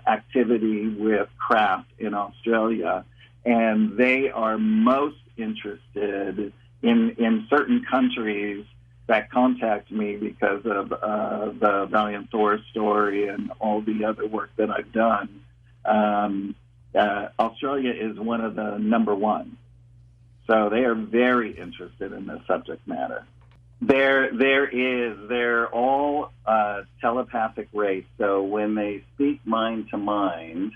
activity with craft in Australia, and they are most interested in certain countries that contact me because of the Valiant Thor story and all the other work that I've done. Australia is one of the number one. So they are very interested in this subject matter. They're all telepathic race. So when they speak mind to mind,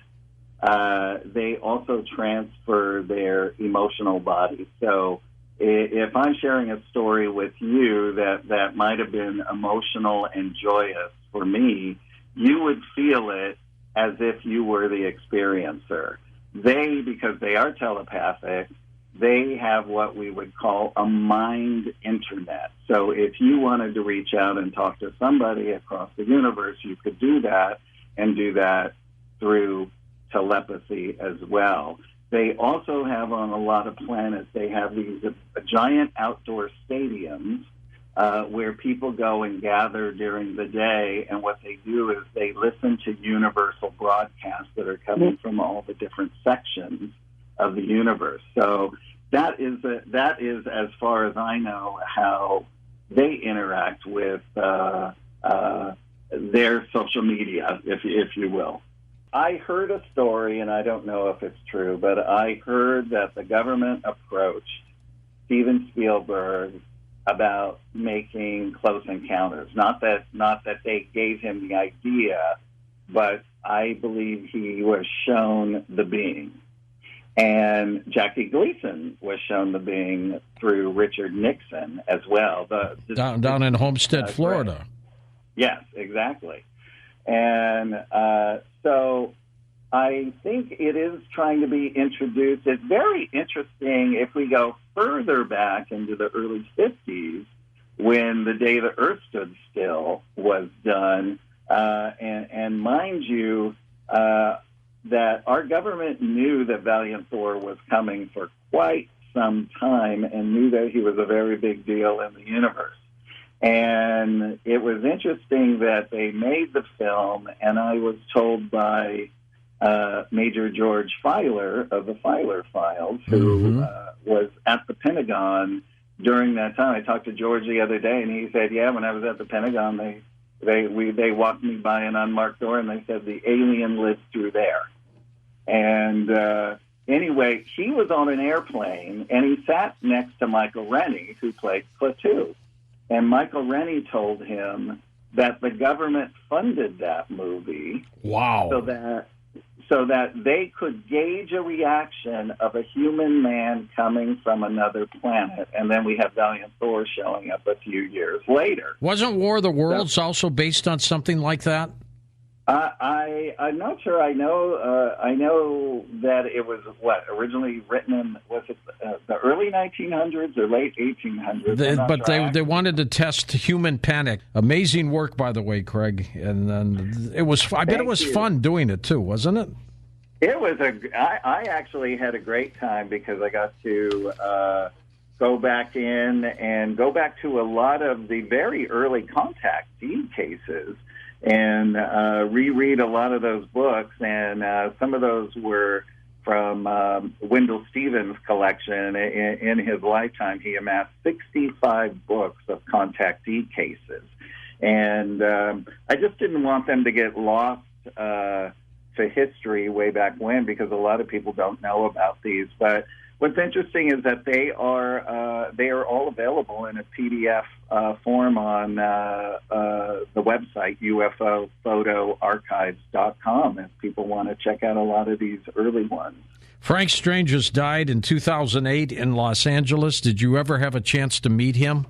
they also transfer their emotional body. So if I'm sharing a story with you that might have been emotional and joyous for me, you would feel it as if you were the experiencer. Because they are telepathic, they have what we would call a mind internet. So if you wanted to reach out and talk to somebody across the universe, you could do that, and do that through telepathy as well. They also have on a lot of planets, they have these giant outdoor stadiums where people go and gather during the day, and what they do is they listen to universal broadcasts that are coming from all the different sections of the universe. So that is as far as I know how they interact with their social media, if you will. I heard a story, and I don't know if it's true, but I heard that the government approached Steven Spielberg about making Close Encounters. Not that they gave him the idea, but I believe he was shown the being. And Jackie Gleason was shown the being through Richard Nixon as well.
Down in Homestead, Florida.
Yes, exactly. And so I think it is trying to be introduced. It's very interesting if we go further back into the early 50s when The Day the Earth Stood Still was done. And mind you, that our government knew that Valiant Thor was coming for quite some time and knew that he was a very big deal in the universe. And it was interesting that they made the film, and I was told by Major George Filer of the Filer Files, who was at the Pentagon during that time. I talked to George the other day, and he said, yeah, when I was at the Pentagon, they walked me by an unmarked door, and they said the alien lived through there. And anyway, he was on an airplane, and he sat next to Michael Rennie, who played Klaatu. And Michael Rennie told him that the government funded that movie.
Wow.
So that they could gauge a reaction of a human man coming from another planet. And then we have Valiant Thor showing up a few years later.
Wasn't War of the Worlds also based on something like that?
I'm not sure. I know that it was originally written in, was it the early 1900s or late 1800s?
They wanted to test human panic. Amazing work, by the way, Craig. And it was. I bet it was fun doing it too, wasn't it?
It was I actually had a great time because I got to go back in and go back to a lot of the very early Contactee cases. And reread a lot of those books, and some of those were from Wendell Stevens' collection. In his lifetime, he amassed 65 books of Contactee cases. And I just didn't want them to get lost to history way back when, because a lot of people don't know about these. But what's interesting is that they are all available in a PDF form on the website UFOphotoarchives.com if people want to check out a lot of these early ones.
Frank Strange died in 2008 in Los Angeles. Did you ever have a chance to meet him?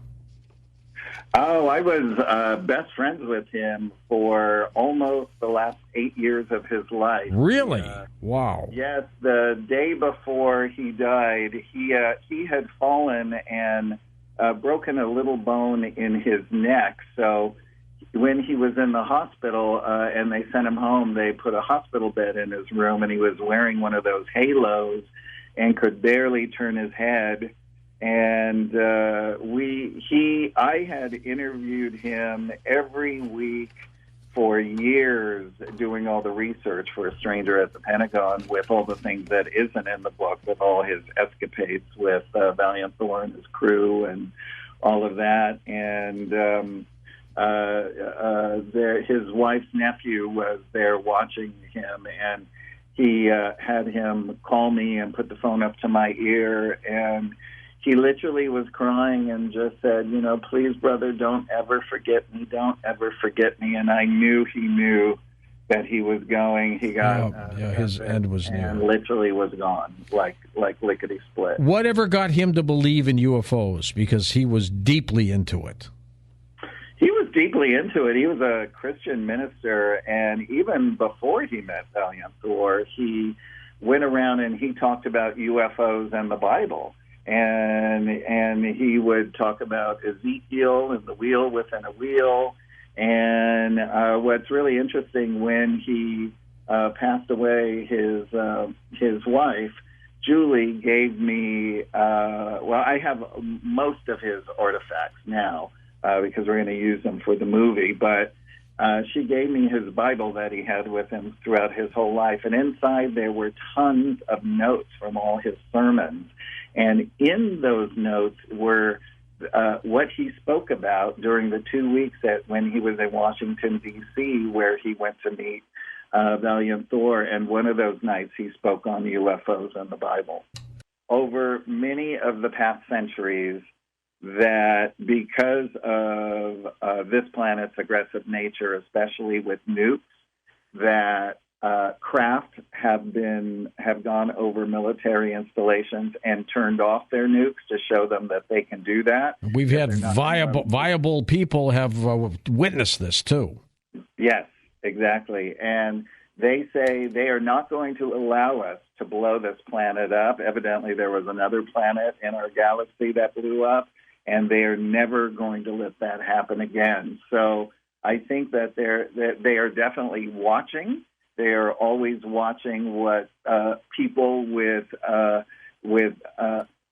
Oh, I was best friends with him for almost the last 8 years of his life.
Really? Wow.
Yes, the day before he died, he had fallen and broken a little bone in his neck. So when he was in the hospital and they sent him home, they put a hospital bed in his room, and he was wearing one of those halos and could barely turn his head. And I had interviewed him every week for years, doing all the research for A Stranger at the Pentagon, with all the things that isn't in the book, with all his escapades with Valiant Thor and his crew and all of that. And his wife's nephew was there watching him, and he had him call me and put the phone up to my ear, and he literally was crying and just said, please, brother, don't ever forget me. Don't ever forget me. And I knew he knew that he was going. He got
his end was near.
And literally was gone, like lickety split.
Whatever got him to believe in UFOs? Because he was deeply into it.
He was deeply into it. He was a Christian minister, and even before he met Valiant Thor, he went around and he talked about UFOs and the Bible. And he would talk about Ezekiel and the wheel within a wheel. And what's really interesting, when he passed away, his wife, Julie, gave me, I have most of his artifacts now because we're going to use them for the movie, but she gave me his Bible that he had with him throughout his whole life. And inside there were tons of notes from all his sermons. And in those notes were what he spoke about during the 2 weeks when he was in Washington, D.C., where he went to meet Valiant Thor. And one of those nights he spoke on UFOs and the Bible. Over many of the past centuries, that because of this planet's aggressive nature, especially with nukes, that craft have gone over military installations and turned off their nukes to show them that they can do that.
We've had viable people have witnessed this too.
Yes, exactly. And they say they are not going to allow us to blow this planet up. Evidently, there was another planet in our galaxy that blew up, and they are never going to let that happen again. So I think that they are definitely watching. They are always watching what people with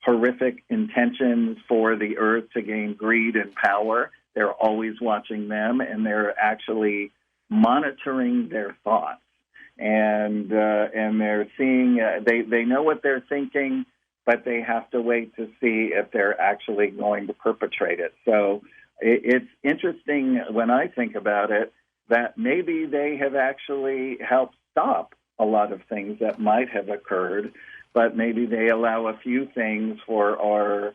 horrific intentions for the earth to gain greed and power. They're always watching them, and they're actually monitoring their thoughts. And they're seeing. They know what they're thinking, but they have to wait to see if they're actually going to perpetrate it. So it's interesting when I think about it, that maybe they have actually helped stop a lot of things that might have occurred, but maybe they allow a few things for our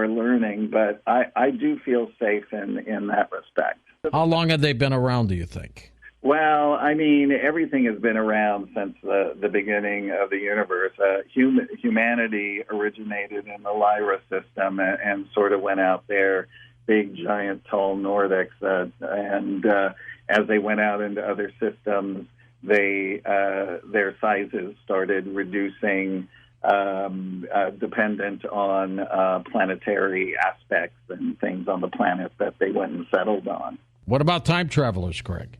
learning. But I do feel safe in that respect.
How long have they been around, do you think?
Well, I mean, everything has been around since the beginning of the universe. Humanity originated in the Lyra system and sort of went out there, big, giant, tall Nordics, and as they went out into other systems, their sizes started reducing, dependent on planetary aspects and things on the planet that they went and settled on.
What about time travelers, Craig?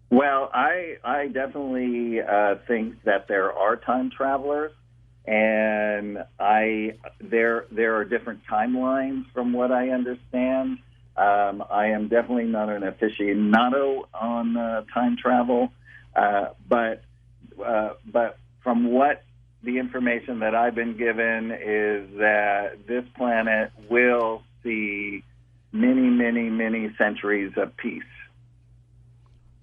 Well, I definitely think that there are time travelers, and there are different timelines from what I understand. I am definitely not an aficionado on time travel, but from what the information that I've been given is that this planet will see many, many, many centuries of peace.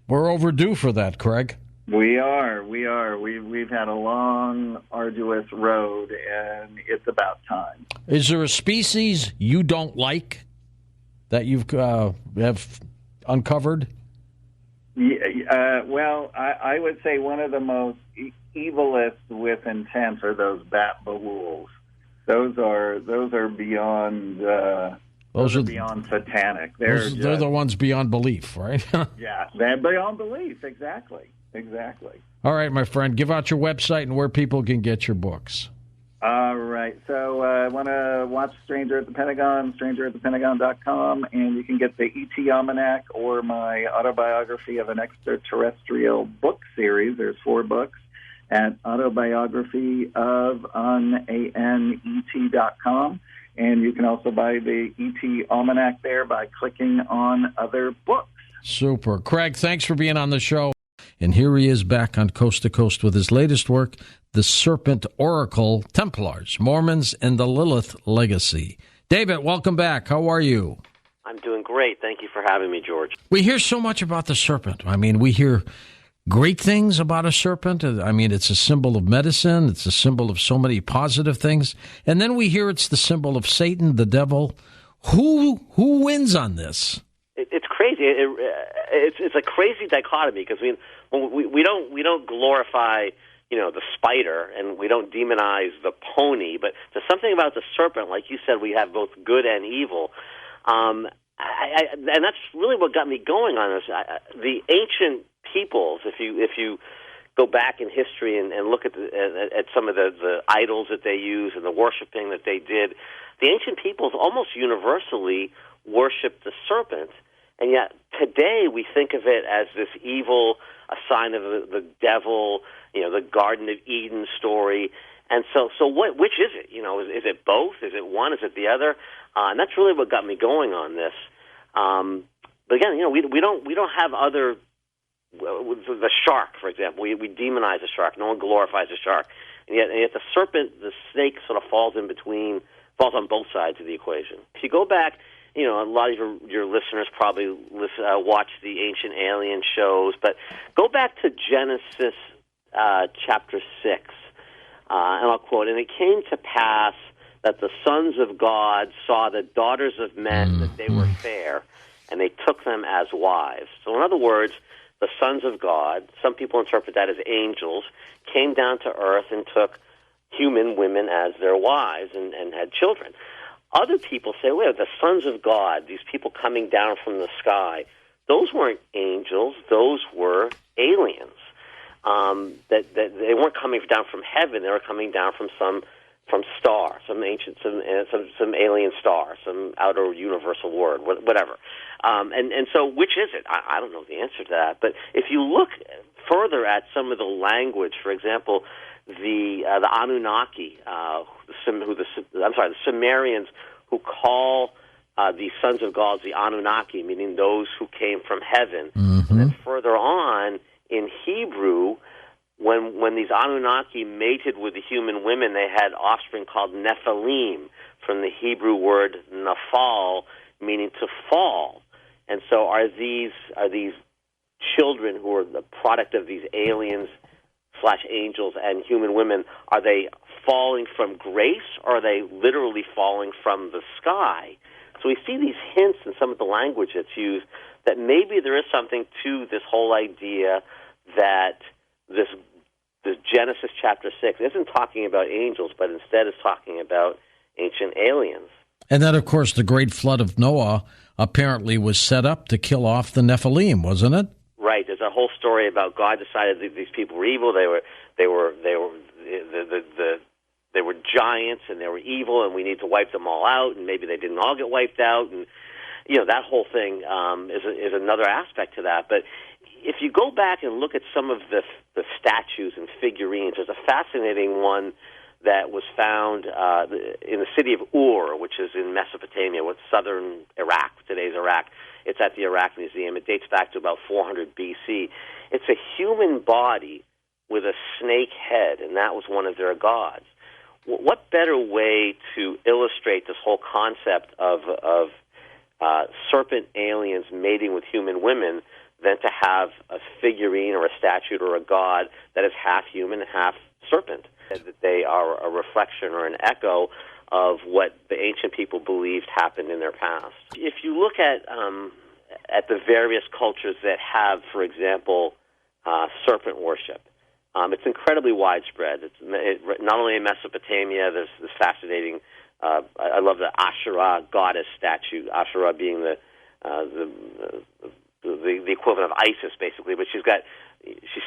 We're overdue for that, Craig.
We are. We've had a long, arduous road, and it's about time.
Is there a species you don't like that you've have uncovered?
Well, I would say one of the most evilest with intent are those bat bawuls. Those are beyond Those are beyond satanic. They're
the ones beyond belief, right?
Yeah, they're beyond belief. Exactly.
All right, my friend, give out your website and where people can get your books.
All right. So I want to watch Stranger at the Pentagon, strangeratthepentagon.com, and you can get the E.T. Almanac or my autobiography of an extraterrestrial book series. There's 4 books at autobiographyofANET.com. And you can also buy the E.T. Almanac there by clicking on other books.
Super. Craig, thanks for being on the show. And here he is back on Coast to Coast with his latest work, The Serpent Oracle, Templars, Mormons, and the Lilith Legacy. David, welcome back. How are you?
I'm doing great. Thank you for having me, George.
We hear so much about the serpent. I mean, we hear great things about a serpent. I mean, it's a symbol of medicine. It's a symbol of so many positive things. And then we hear it's the symbol of Satan, the devil. Who wins on this?
It's crazy. It's a crazy dichotomy because we don't glorify the spider and we don't demonize the pony, but there's something about the serpent, like you said, we have both good and evil. And that's really what got me going on this. The ancient peoples, if you go back in history and look at some of the idols that they use and the worshiping that they did, the ancient peoples almost universally worshipped the serpent, and yet today we think of it as this evil, a sign of the devil, the Garden of Eden story. And so which is it? Is it both? Is it one? Is it the other? And that's really what got me going on this. But again, we don't have other. The shark, for example, we demonize the shark. No one glorifies the shark, and yet the serpent, the snake, sort of falls in between, falls on both sides of the equation. If you go back, a lot of your listeners probably watch the Ancient Alien shows, but go back to Genesis chapter 6, and I'll quote: "And it came to pass that the sons of God saw the daughters of men that they were fair, and they took them as wives." So, in other words, the sons of God, some people interpret that as angels, came down to earth and took human women as their wives and had children. Other people say, wait, the sons of God, these people coming down from the sky, those weren't angels, those were aliens. That they weren't coming down from heaven, they were coming down from some star, some alien star, some outer universal word, whatever. And so which is it? I don't know the answer to that. But if you look further at some of the language, for example, the Anunnaki, the Sumerians, who call the sons of God the Anunnaki, meaning those who came from heaven. Mm-hmm. And then further on in Hebrew, when these Anunnaki mated with the human women, they had offspring called Nephilim, from the Hebrew word nafal, meaning to fall. And so are these children who are the product of these aliens / angels and human women, are they falling from grace, or are they literally falling from the sky? So we see these hints in some of the language that's used that maybe there is something to this whole idea that this Genesis chapter 6 isn't talking about angels, but instead is talking about ancient aliens.
And then, of course, the great flood of Noah apparently was set up to kill off the Nephilim, wasn't it?
Right. There's a whole story about God decided that these people were evil. They were giants and they were evil, and we need to wipe them all out. And maybe they didn't all get wiped out, and that whole thing is another aspect to that. But if you go back and look at some of the statues and figurines, there's a fascinating one that was found in the city of Ur, which is in Mesopotamia, with southern Iraq, today's Iraq. It's at the Iraq Museum. It dates back to about 400 BC. It's a human body with a snake head, and that was one of their gods. What better way to illustrate this whole concept of serpent aliens mating with human women than to have a figurine or a statue or a god that is half human and half serpent? That they are a reflection or an echo of what the ancient people believed happened in their past. If you look at the various cultures that have, for example, serpent worship, it's incredibly widespread. Not only in Mesopotamia, there's this fascinating I love the Asherah goddess statue. Asherah being the equivalent of Isis, basically. But she's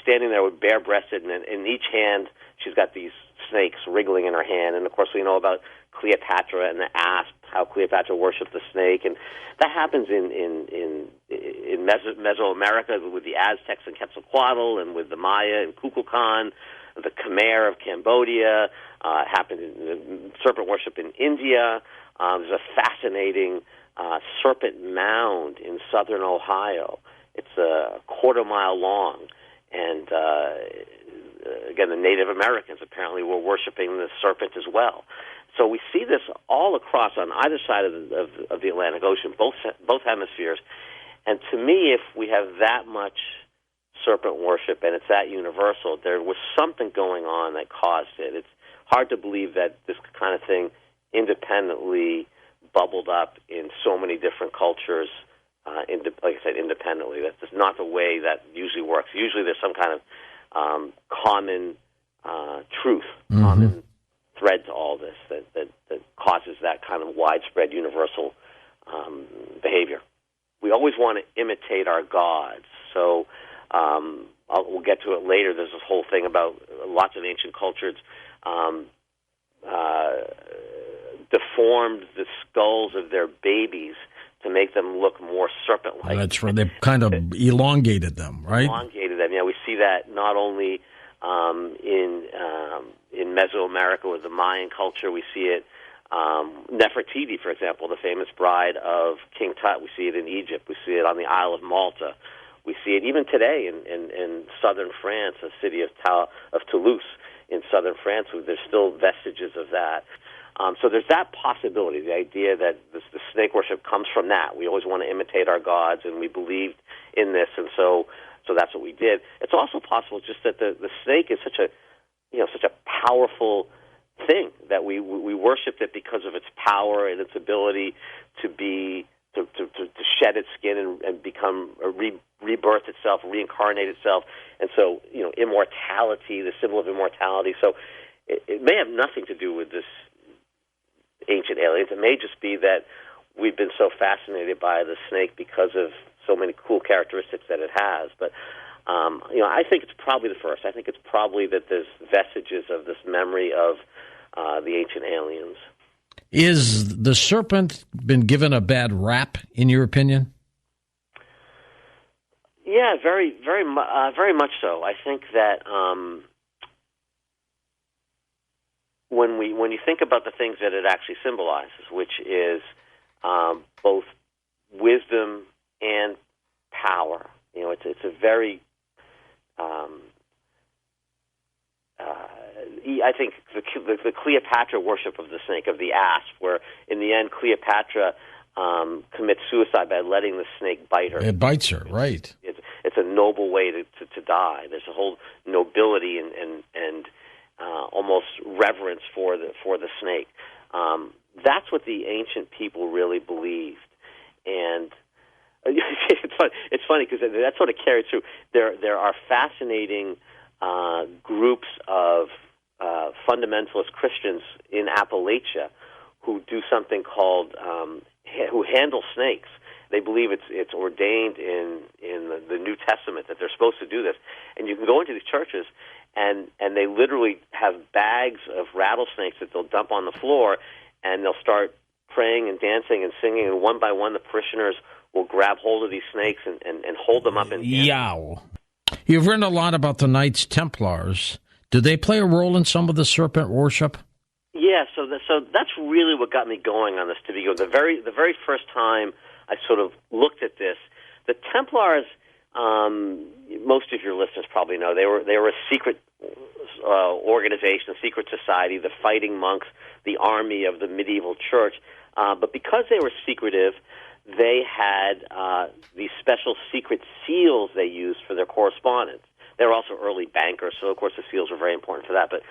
standing there with bare-breasted, and in each hand she's got these snakes wriggling in her hand. And of course, we know about Cleopatra and the asp, how Cleopatra worshipped the snake, and that happens in Mesoamerica with the Aztecs and Quetzalcoatl, and with the Maya and Kukulkan, the Khmer of Cambodia. Happened in serpent worship in India. There's a fascinating serpent mound in southern Ohio. It's a quarter-mile long, and again, the Native Americans apparently were worshiping the serpent as well. So we see this all across on either side of the Atlantic Ocean, both hemispheres. And to me, if we have that much serpent worship and it's that universal, there was something going on that caused it. It's hard to believe that this kind of thing independently bubbled up in so many different cultures, like I said, independently. That's just not the way that usually works. Usually there's some kind of common truth, common thread to all this that causes that kind of widespread universal behavior. We always want to imitate our gods. So we'll get to it later. There's this whole thing about lots of ancient cultures deformed the skulls of their babies to make them look more serpent-like.
That's right. They kind of elongated them, right?
Elongated them. Yeah, we see that not only in Mesoamerica with the Mayan culture. We see it Nefertiti, for example, the famous bride of King Tut. We see it in Egypt. We see it on the Isle of Malta. We see it even today in southern France, the city of Toulouse in southern France. There's still vestiges of that. So there's that possibility, the idea that the snake worship comes from that. We always want to imitate our gods, and we believed in this, and so that's what we did. It's also possible just that the snake is such a powerful thing that we worshipped it because of its power and its ability to shed its skin and become rebirth itself, reincarnate itself, and so immortality, the symbol of immortality. So it may have nothing to do with this ancient aliens. It may just be that we've been so fascinated by the snake because of so many cool characteristics that it has. But I think it's probably the first. I think it's probably that there's vestiges of this memory of the ancient aliens.
Is the serpent been given a bad rap, in your opinion?
Yeah, very, very, very much so. I think that when you think about the things that it actually symbolizes, which is both wisdom and power, it's a very I think the Cleopatra worship of the snake, of the asp, where in the end Cleopatra commits suicide by letting the snake bite her.
It bites her, right?
It's a noble way to die. There's a whole nobility and almost reverence for the snake. That's what the ancient people really believed, and it's funny because that sort of carried through. There are fascinating groups of fundamentalist Christians in Appalachia who do something called who handle snakes. They believe it's ordained in the New Testament that they're supposed to do this. And you can go into these churches, and they literally have bags of rattlesnakes that they'll dump on the floor, and they'll start praying and dancing and singing, and one by one the parishioners will grab hold of these snakes and hold them up.
Yow. You've written a lot about the Knights Templars. Do they play a role in some of the serpent worship?
Yeah, so that's really what got me going on this to begin with. The very first time I sort of looked at this, the Templars, most of your listeners probably know, they were a secret organization, a secret society, the fighting monks, the army of the medieval church. But because they were secretive, they had these special secret seals they used for their correspondence. They were also early bankers, so of course the seals were very important for that. But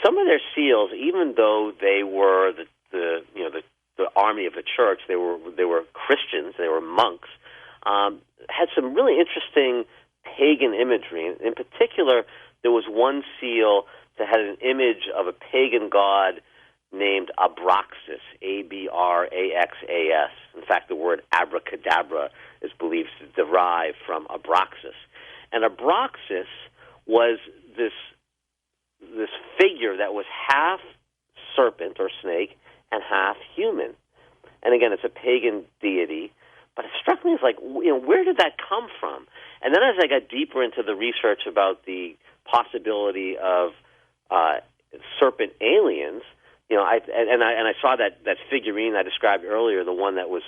some of their seals, even though they were the army of the church, they were Christians, they were monks, had some really interesting pagan imagery. In particular, there was one seal that had an image of a pagan god named Abraxas, Abraxas. In fact, the word abracadabra is believed to derive from Abraxas. And Abraxas was this figure that was half serpent or snake and half human. And again, it's a pagan deity. But it struck me as like, where did that come from? And then as I got deeper into the research about the possibility of serpent aliens, I saw that figurine I described earlier, the one that was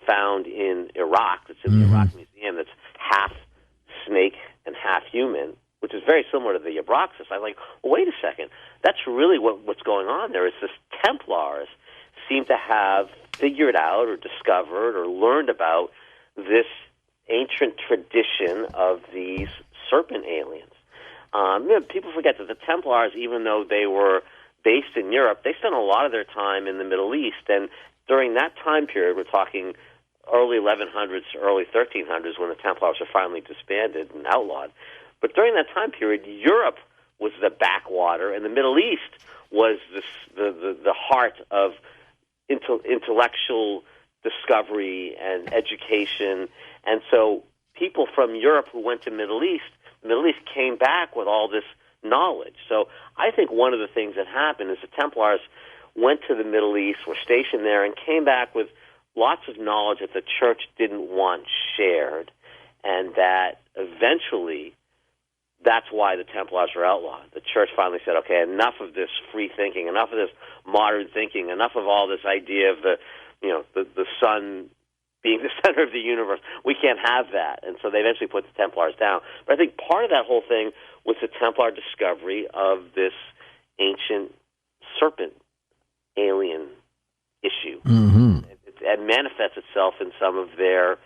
found in Iraq, that's in the Iraq Museum, that's half snake and half human, which is very similar to the Abraxas. I'm like, well, wait a second. That's really what's going on there. Is this Templars seem to have figured out or discovered or learned about this ancient tradition of these serpent aliens. People forget that the Templars, even though they were based in Europe, they spent a lot of their time in the Middle East. And during that time period, we're talking early 1100s, early 1300s, when the Templars were finally disbanded and outlawed. But during that time period, Europe was the backwater, and the Middle East was the heart of intellectual discovery and education. And so people from Europe who went to the Middle East came back with all this knowledge. So I think one of the things that happened is the Templars went to the Middle East, were stationed there, and came back with lots of knowledge that the church didn't want shared, and that eventually that's why the Templars were outlawed. The church finally said, okay, enough of this free thinking, enough of this modern thinking, enough of all this idea of the sun being the center of the universe. We can't have that. And so they eventually put the Templars down. But I think part of that whole thing was the Templar discovery of this ancient serpent alien issue.
Mm-hmm.
It manifests itself in some of their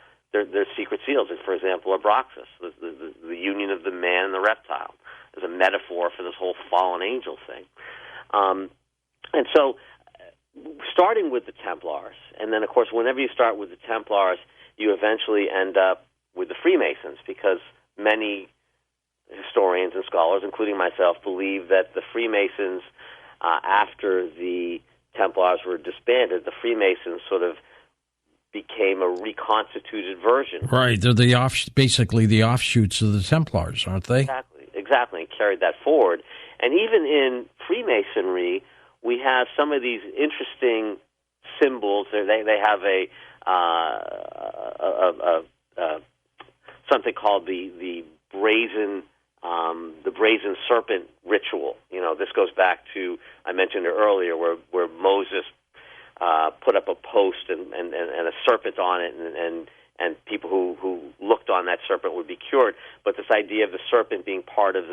secret seals. For example, Abraxas, the union of the man and the reptile, is a metaphor for this whole fallen angel thing. And so, starting with the Templars, and then, of course, whenever you start with the Templars, you eventually end up with the Freemasons, because many historians and scholars, including myself, believe that the Freemasons, after the Templars were disbanded, the Freemasons sort of became a reconstituted version.
Right, they're basically the offshoots of the Templars, aren't they?
Exactly, and carried that forward. And even in Freemasonry, we have some of these interesting symbols. They have something called the brazen serpent ritual. This goes back to, I mentioned it earlier, where Moses put up a post and a serpent on it, and people who looked on that serpent would be cured. But this idea of the serpent being part of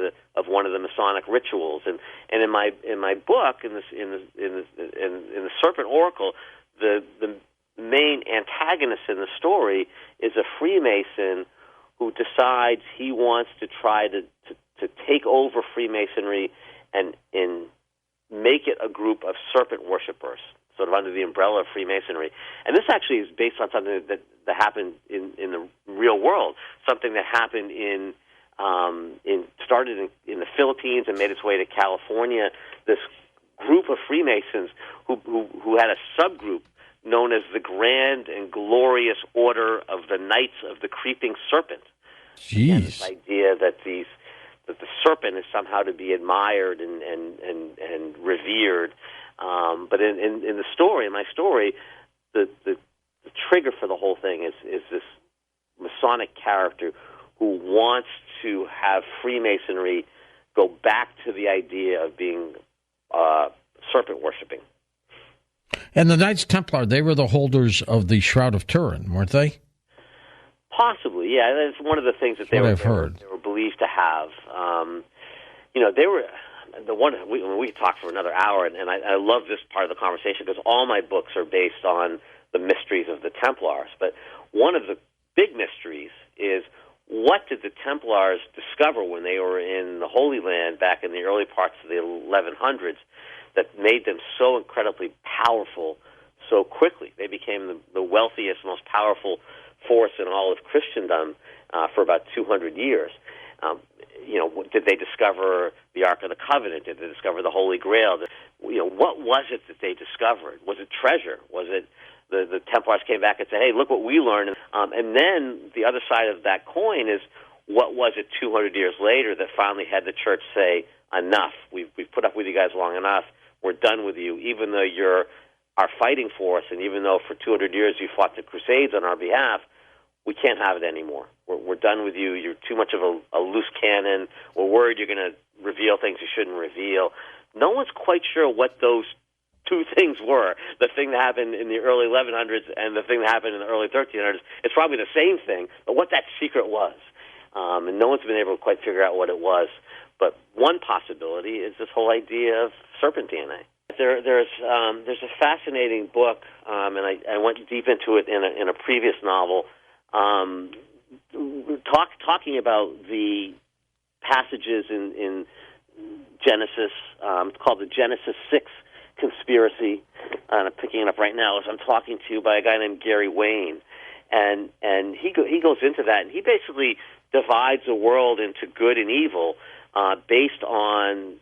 one of the Masonic rituals, and in my book, in the Serpent Oracle, the main antagonist in the story is a Freemason who decides he wants to try to take over Freemasonry and make it a group of serpent worshipers, sort of under the umbrella of Freemasonry. And this actually is based on something that happened in the real world, something that happened started in the Philippines and made its way to California. This group of Freemasons who had a subgroup known as the Grand and Glorious Order of the Knights of the Creeping Serpent.
Jeez.
And this idea that the serpent is somehow to be admired and revered. But in my story, the trigger for the whole thing is this Masonic character who wants to have Freemasonry go back to the idea of being serpent worshiping.
And the Knights Templar, they were the holders of the Shroud of Turin, weren't they?
Possibly, yeah. That's one of the things that they were believed to have. They were the one. We could talk for another hour, and I love this part of the conversation because all my books are based on the mysteries of the Templars. But one of the big mysteries is, what did the Templars discover when they were in the Holy Land back in the early parts of the 1100s that made them so incredibly powerful so quickly? They became the wealthiest, most powerful force in all of Christendom for about 200 years. Did they discover the Ark of the Covenant? Did they discover the Holy Grail? what was it that they discovered? Was it treasure? Was it the Templars came back and said, hey, look what we learned? And then the other side of that coin is, what was it 200 years later that finally had the church say, enough, we've put up with you guys long enough, we're done with you, even though you're our fighting force, and even though for 200 years you fought the Crusades on our behalf, we can't have it anymore. We're done with you. You're too much of a loose cannon. We're worried you're going to reveal things you shouldn't reveal. No one's quite sure what those two things were. The thing that happened in the early 1100s and the thing that happened in the early 1300s. It's probably the same thing, but what that secret was. And no one's been able to quite figure out what it was. But one possibility is this whole idea of serpent DNA. There's a fascinating book, and I went deep into it in a previous novel, talking about the passages in Genesis. It's called the Genesis 6 Conspiracy, and I'm picking it up right now as I'm talking to you, by a guy named Gary Wayne, and he goes into that, and he basically divides the world into good and evil based on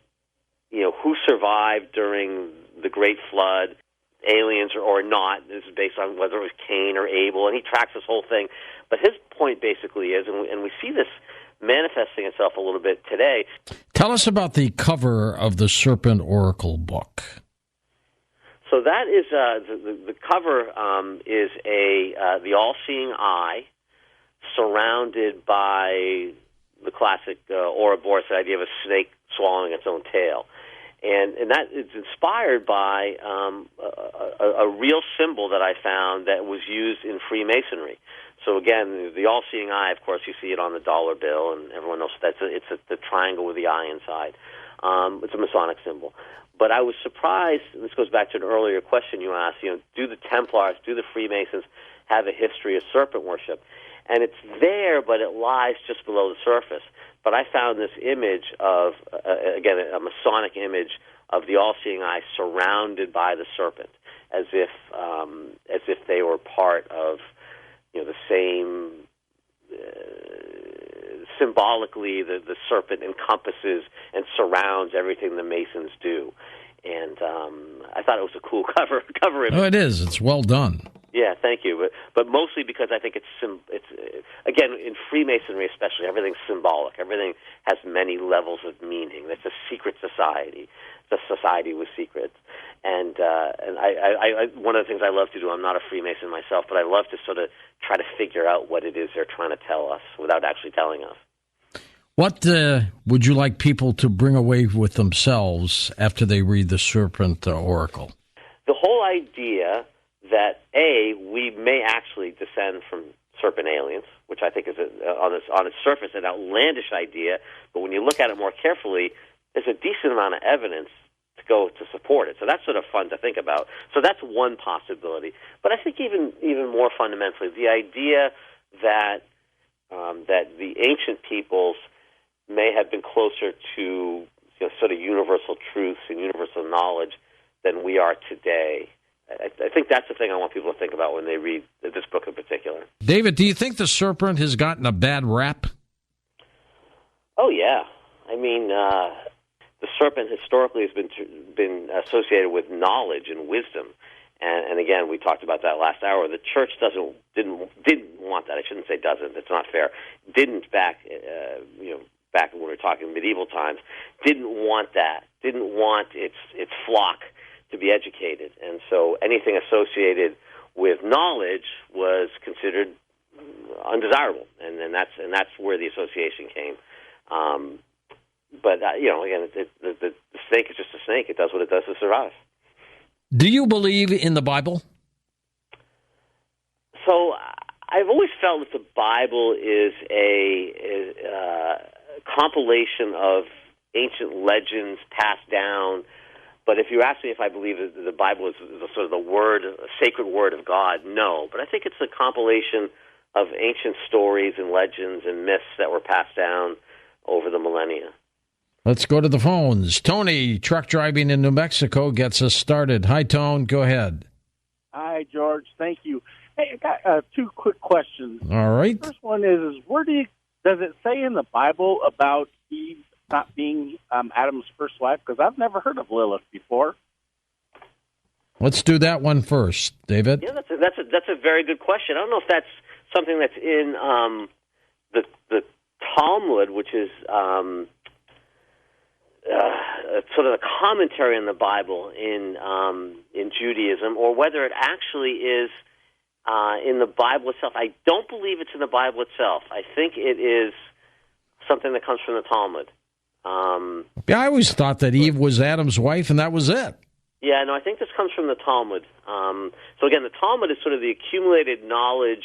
who survived during the Great Flood, aliens or not. This is based on whether it was Cain or Abel, and he tracks this whole thing. But his point basically is, and we see this manifesting itself a little bit today.
Tell us about the cover of the Serpent Oracle book.
So that is the cover is the all-seeing eye surrounded by the classic Ouroboros idea of a snake swallowing its own tail. And that is inspired by a real symbol that I found that was used in Freemasonry. So again, the all-seeing eye, of course, you see it on the dollar bill, and everyone knows it's the triangle with the eye inside. It's a Masonic symbol. But I was surprised, and this goes back to an earlier question you asked, do the Templars, do the Freemasons have a history of serpent worship? And it's there, but it lies just below the surface. But I found this image of, again, a Masonic image of the all-seeing eye surrounded by the serpent, as if they were part of, the same. Symbolically, the serpent encompasses and surrounds everything the Masons do, and I thought it was a cool cover image.
Oh, it is. It's well done.
Yeah, thank you. But mostly because I think it's again, in Freemasonry especially, everything's symbolic. Everything has many levels of meaning. It's a secret society. It's a society with secrets. And I one of the things I love to do, I'm not a Freemason myself, but I love to sort of try to figure out what it is they're trying to tell us without actually telling us.
What would you like people to bring away with themselves after they read the Serpent Oracle? The
whole idea that, A, we may actually descend from serpent aliens, which I think is, on its surface, an outlandish idea, but when you look at it more carefully, there's a decent amount of evidence to go to support it. So that's sort of fun to think about. So that's one possibility. But I think even more fundamentally, the idea that the ancient peoples may have been closer to sort of universal truths and universal knowledge than we are today. I think that's the thing I want people to think about when they read this book in particular. David, do you think the serpent has gotten a bad rap? Oh, yeah. I mean, the serpent historically has been associated with knowledge and wisdom. And again, we talked about that last hour. The church didn't want that. I shouldn't say doesn't. It's not fair. Didn't back when we were talking medieval times, didn't want that. Didn't want its flock to be educated. And so anything associated with knowledge was considered undesirable. And that's where the association came. But again, the snake is just a snake. It does what it does to survive. Do you believe in the Bible? So I've always felt that the Bible is a compilation of ancient legends passed down. But if you ask me if I believe that the Bible is sort of a sacred word of God, no. But I think it's a compilation of ancient stories and legends and myths that were passed down over the millennia. Let's go to the phones. Tony, truck driving in New Mexico, gets us started. Hi, Tone. Go ahead.
Hi, George. Thank you. Hey, I got two quick questions.
All right.
The first one is where does it say in the Bible about Eve not being Adam's first wife? Because I've never heard of Lilith before.
Let's do that one first, David.
Yeah, that's a very good question. I don't know if that's something that's in the Talmud, which is sort of a commentary on the Bible in Judaism, or whether it actually is in the Bible itself. I don't believe it's in the Bible itself. I think it is something that comes from the Talmud.
I always thought that Eve was Adam's wife, and that was it.
Yeah, no, I think this comes from the Talmud. So again, the Talmud is sort of the accumulated knowledge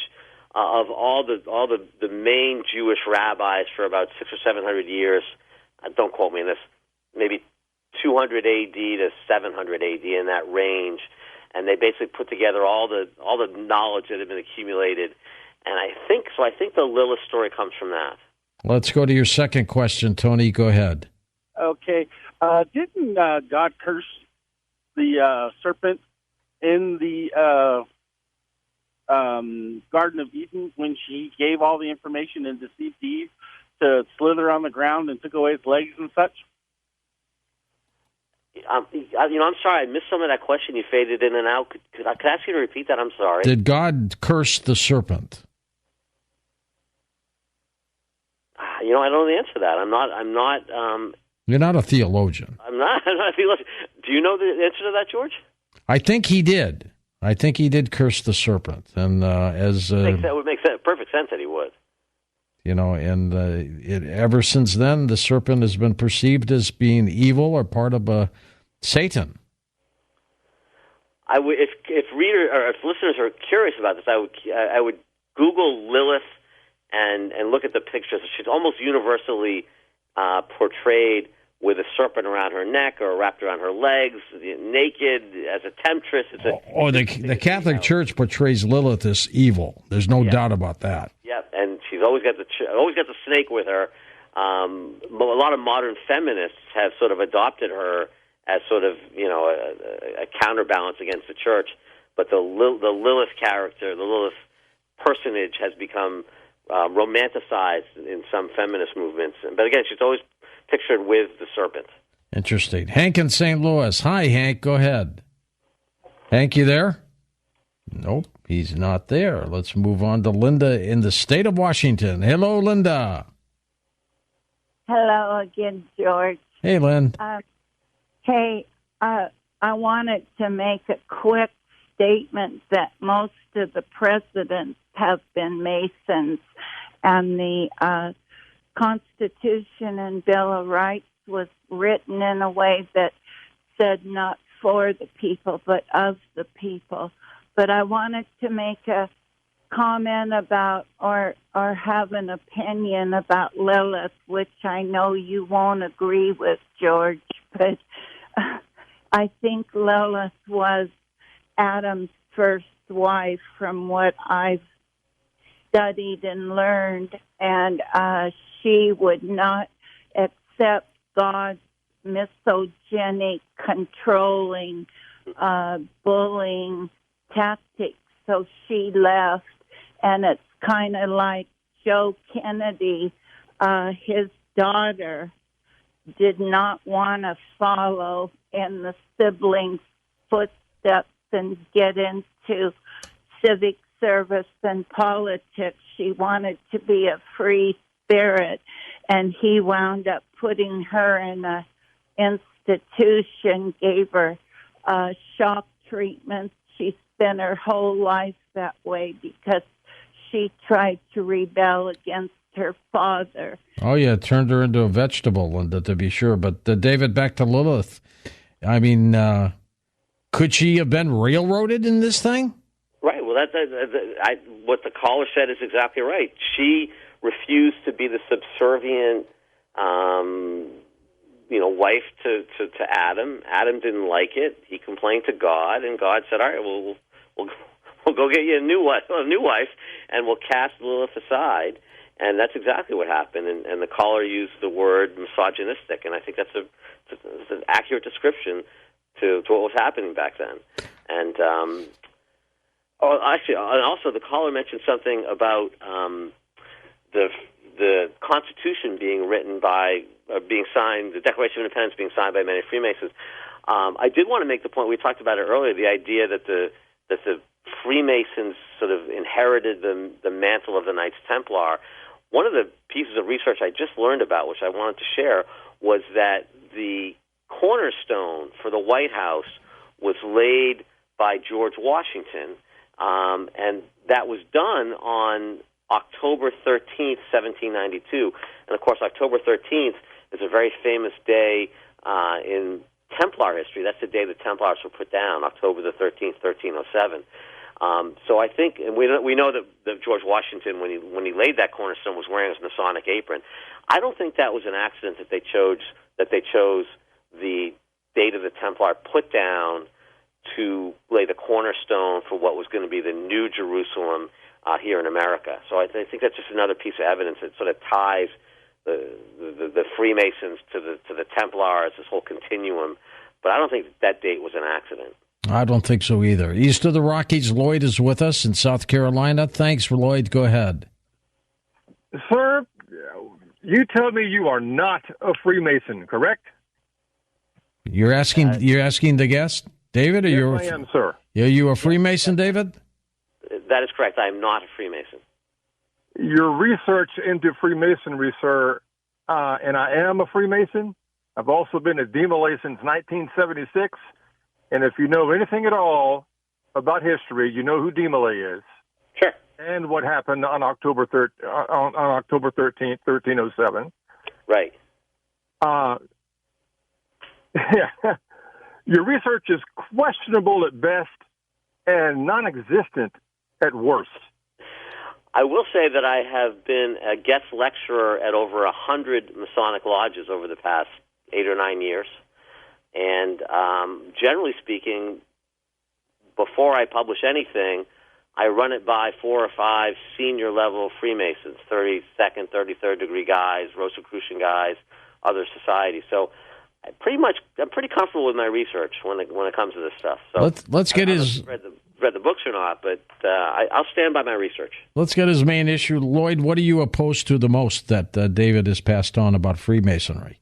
of all the main Jewish rabbis for about 600 or 700 years. Don't quote me on this. Maybe 200 AD to 700 AD, in that range, and they basically put together all the knowledge that had been accumulated. And I think the Lilith story comes from that.
Let's go to your second question, Tony. Go ahead.
Okay. Didn't God curse the serpent in the Garden of Eden when she gave all the information and deceived Eve to slither on the ground and took away his legs and such?
I'm sorry, I missed some of that question. You faded in and out. Could I ask you to repeat that? I'm sorry.
Did God curse the serpent?
I don't know the answer to that. I'm not.
You're not a theologian.
I'm not a theologian. Do you know the answer to that, George?
I think he did. I think he did curse the serpent, and
that would make perfect sense that he would.
Ever since then, the serpent has been perceived as being evil or part of Satan.
If readers or if listeners are curious about this, I would Google Lilith and look at the pictures. She's almost universally portrayed with a serpent around her neck or wrapped around her legs, naked as a temptress.
The Catholic Church portrays Lilith as evil. There's no doubt about that.
Yep, and she's always got the snake with her. A lot of modern feminists have sort of adopted her as sort of a counterbalance against the church. But the Lilith character, the Lilith personage, has become romanticized in some feminist movements. But again, she's always pictured with the serpent.
Interesting. Hank in St. Louis. Hi, Hank. Go ahead. Hank, you there? Nope, he's not there. Let's move on to Linda in the state of Washington. Hello, Linda.
Hello again, George.
Hey, Lynn.
Hey, I wanted to make a quick statement that most of the presidents have been Masons, and the Constitution and Bill of Rights was written in a way that said not for the people, but of the people. But I wanted to make a comment about or have an opinion about Lilith, which I know you won't agree with, George, but I think Lilith was Adam's first wife from what I've studied and learned, and she would not accept God's misogynic, controlling, bullying tactics, so she left. And it's kind of like Joe Kennedy, his daughter did not want to follow in the siblings' footsteps and get into civic service and politics. She wanted to be a free spirit, and he wound up putting her in an institution, gave her shock treatments. She spent her whole life that way because she tried to rebel against her father.
Oh, yeah, turned her into a vegetable, Linda, to be sure. But, David, back to Lilith. I mean, could she have been railroaded in this thing?
Right. Well, what the caller said is exactly right. She refused to be the subservient, wife to Adam. Adam didn't like it. He complained to God, and God said, "All right, we'll go get you a new wife, and we'll cast Lilith aside." And that's exactly what happened. And the caller used the word misogynistic, and I think that's an accurate description to what was happening back then. And also the caller mentioned something about the Constitution being written being signed, the Declaration of Independence being signed by many Freemasons. I did want to make the point, we talked about it earlier, the idea that the Freemasons sort of inherited the mantle of the Knights Templar. One of the pieces of research I just learned about, which I wanted to share, was that the cornerstone for the White House was laid by George Washington, and that was done on October 13th, 1792. And, of course, October 13th is a very famous day in Templar history. That's the day the Templars were put down, October the 13th, 1307. So I think, and we know that George Washington, when he laid that cornerstone, was wearing his Masonic apron. I don't think that was an accident that they chose the date of the Templar put down to lay the cornerstone for what was going to be the New Jerusalem here in America. So I think that's just another piece of evidence that sort of ties the Freemasons to the Templars, this whole continuum. But I don't think that date was an accident.
I don't think so either. East of the Rockies, Lloyd is with us in South Carolina. Thanks, Lloyd. Go ahead.
Sir, you tell me you are not a Freemason, correct?
You're asking the guest, David?
Yes, I am, sir.
Are you a Freemason, David?
That is correct. I am not a Freemason.
Your research into Freemasonry, sir, and I am a Freemason. I've also been a Demolay since 1976. And if you know anything at all about history, you know who Demolay is.
Sure.
And what happened on October 13th, 1307.
Right.
Your research is questionable at best and non-existent at worst.
I will say that I have been a guest lecturer at over 100 Masonic lodges over the past 8 or 9 years. And generally speaking, before I publish anything, I run it by 4 or 5 senior-level Freemasons, 32nd, 33rd degree guys, Rosicrucian guys, other societies. So I'm pretty comfortable with my research when it comes to this stuff. So
let's get his
read the books or not, but I'll stand by my research.
Let's get his main issue. Lloyd, what are you opposed to the most that David has passed on about Freemasonry?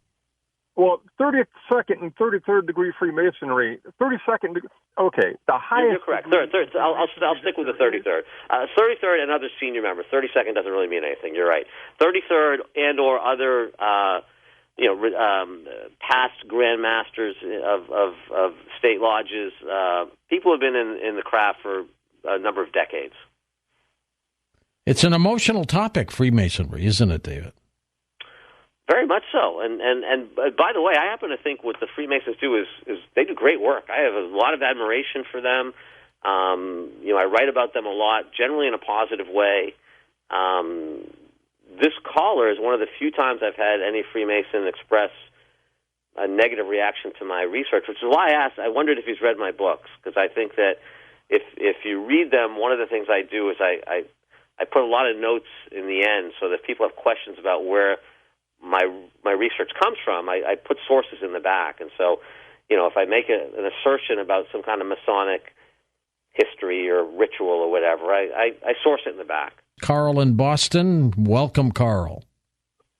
Well, 32nd and 33rd degree Freemasonry, 32nd, okay, the highest...
You're correct. Third, I'll stick with the 33rd. 33rd and other senior members. 32nd doesn't really mean anything. You're right. 33rd and or other, past Grand Masters of state lodges. People have been in the craft for a number of decades.
It's an emotional topic, Freemasonry, isn't it, David?
Very much so, and by the way, I happen to think what the Freemasons do is they do great work. I have a lot of admiration for them. I write about them a lot, generally in a positive way. This caller is one of the few times I've had any Freemason express a negative reaction to my research, which is why I asked. I wondered if he's read my books, because I think that if you read them, one of the things I do is I put a lot of notes in the end, so that if people have questions about where my research comes from, I put sources in the back. And so, if I make an assertion about some kind of Masonic history or ritual or whatever, I source it in the back.
Carl in Boston. Welcome, Carl.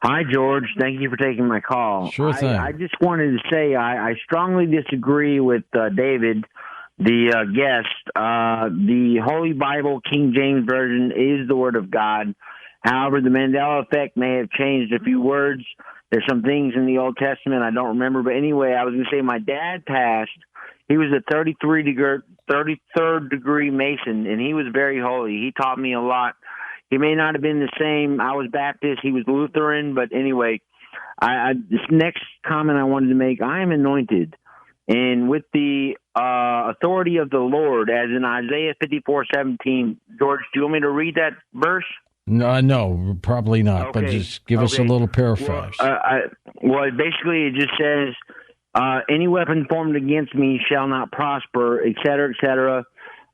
Hi, George. Thank you for taking my call.
Sure thing.
I just wanted to say I strongly disagree with David, the guest. The Holy Bible, King James Version, is the Word of God. However, the Mandela effect may have changed a few words. There's some things in the Old Testament I don't remember. But anyway, I was going to say my dad passed. He was a 33rd degree Mason, and he was very holy. He taught me a lot. He may not have been the same. I was Baptist. He was Lutheran. But anyway, this next comment I wanted to make, I am anointed. And with the authority of the Lord, as in Isaiah 54:17, George, do you want me to read that verse?
No, probably not. Okay. But just give us a little paraphrase.
Well, basically it just says, any weapon formed against me shall not prosper, et cetera,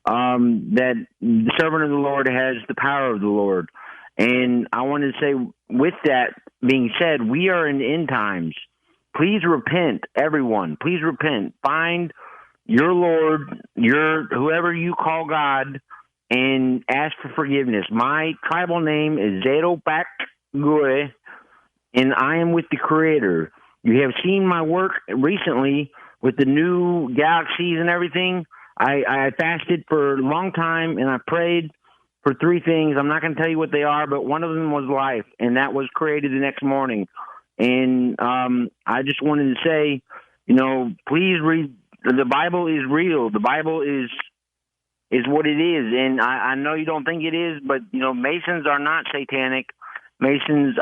that the servant of the Lord has the power of the Lord. And I wanted to say, with that being said, we are in end times. Please repent, everyone. Please repent. Find your Lord, whoever you call God, and ask for forgiveness. My tribal name is Zero Bakgure, and I am with the Creator. You have seen my work recently with the new galaxies and everything, I fasted for a long time, and I prayed for three things. I'm not going to tell you what they are, but one of them was life, and that was created the next morning. And I just wanted to say, please read. The Bible is real. The Bible is what it is. And I know you don't think it is, but, Masons are not satanic. Masons,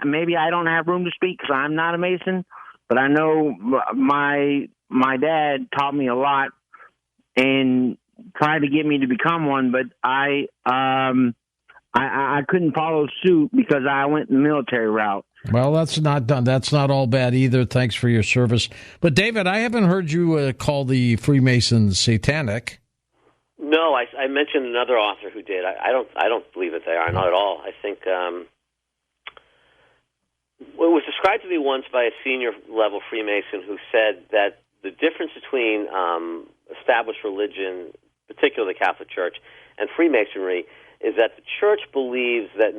maybe I don't have room to speak because I'm not a Mason, but I know my dad taught me a lot and tried to get me to become one, but I couldn't follow suit because I went the military route.
Well, that's not done. That's not all bad either. Thanks for your service. But, David, I haven't heard you call the Freemasons satanic.
No, I mentioned another author who did. I don't believe that they are, not at all. I think it was described to me once by a senior-level Freemason who said that the difference between established religion, particularly the Catholic Church, and Freemasonry is that the Church believes that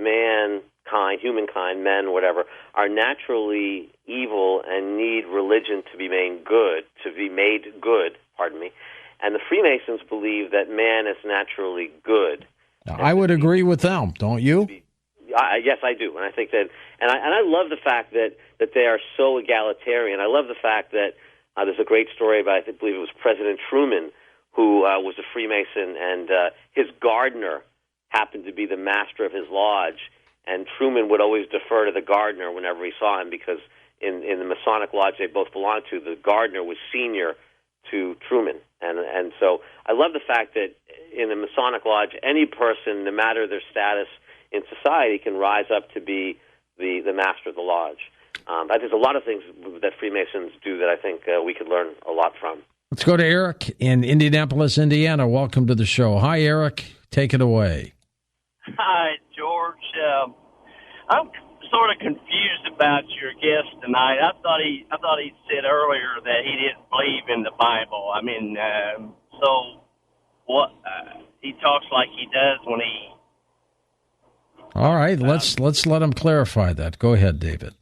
humankind, men, whatever, are naturally evil and need religion to be made good, and the Freemasons believe that man is naturally good.
Now, I would agree with them, don't you?
Yes, I do, and I think that, and I love the fact that they are so egalitarian. I love the fact that there's a great story about, I believe it was President Truman, who was a Freemason, and his gardener happened to be the master of his lodge, and Truman would always defer to the gardener whenever he saw him because in the Masonic lodge they both belonged to, the gardener was senior to Truman. And so I love the fact that in the Masonic lodge, any person, no matter their status in society, can rise up to be the master of the lodge. There's a lot of things that Freemasons do that I think we could learn a lot from.
Let's go to Eric in Indianapolis, Indiana. Welcome to the show. Hi, Eric. Take it away.
Hi, George. I'm sort of confused about your guest tonight. I thought he said earlier that he didn't believe in the Bible. I mean, so what? He talks like he does when he.
All right, let's let him clarify that. Go ahead, David.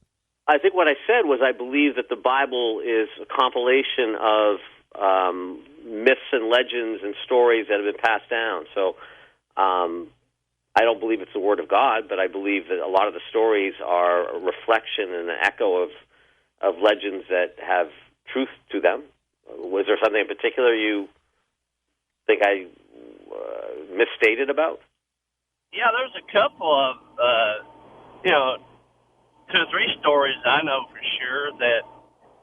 I think what I said was I believe that the Bible is a compilation of myths and legends and stories that have been passed down. So. I don't believe it's the Word of God, but I believe that a lot of the stories are a reflection and an echo of legends that have truth to them. Was there something in particular you think I misstated about?
Yeah, there's a couple of, 2 or 3 stories I know for sure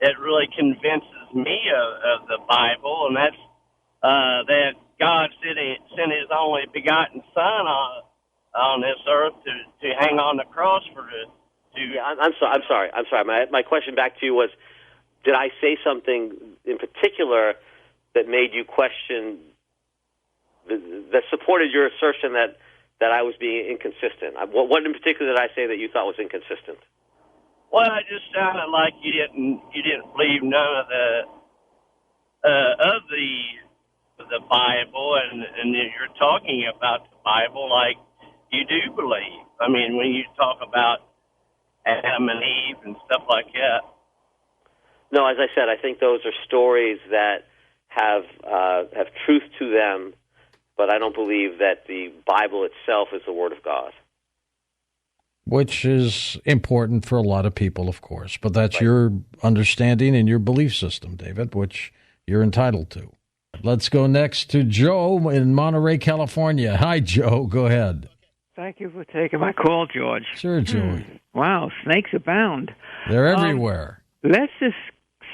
that really convinces me of the Bible, and that's that God sent His only begotten Son on this earth to hang on the cross for
Yeah, I'm sorry. My question back to you was, did I say something in particular that made you question, that supported your assertion that I was being inconsistent? What in particular did I say that you thought was inconsistent?
Well, it just sounded like you didn't believe none of the Bible, and you're talking about the Bible like you do believe. I mean, when you talk about Adam and Eve and stuff like that.
No, as I said, I think those are stories that have truth to them, but I don't believe that the Bible itself is the Word of God.
Which is important for a lot of people, of course. But that's right. Your understanding and your belief system, David, which you're entitled to. Let's go next to Joe in Monterey, California. Hi, Joe. Go ahead.
Thank you for taking my call, George.
Sure, Joey.
Wow, snakes abound.
They're everywhere.
Let's just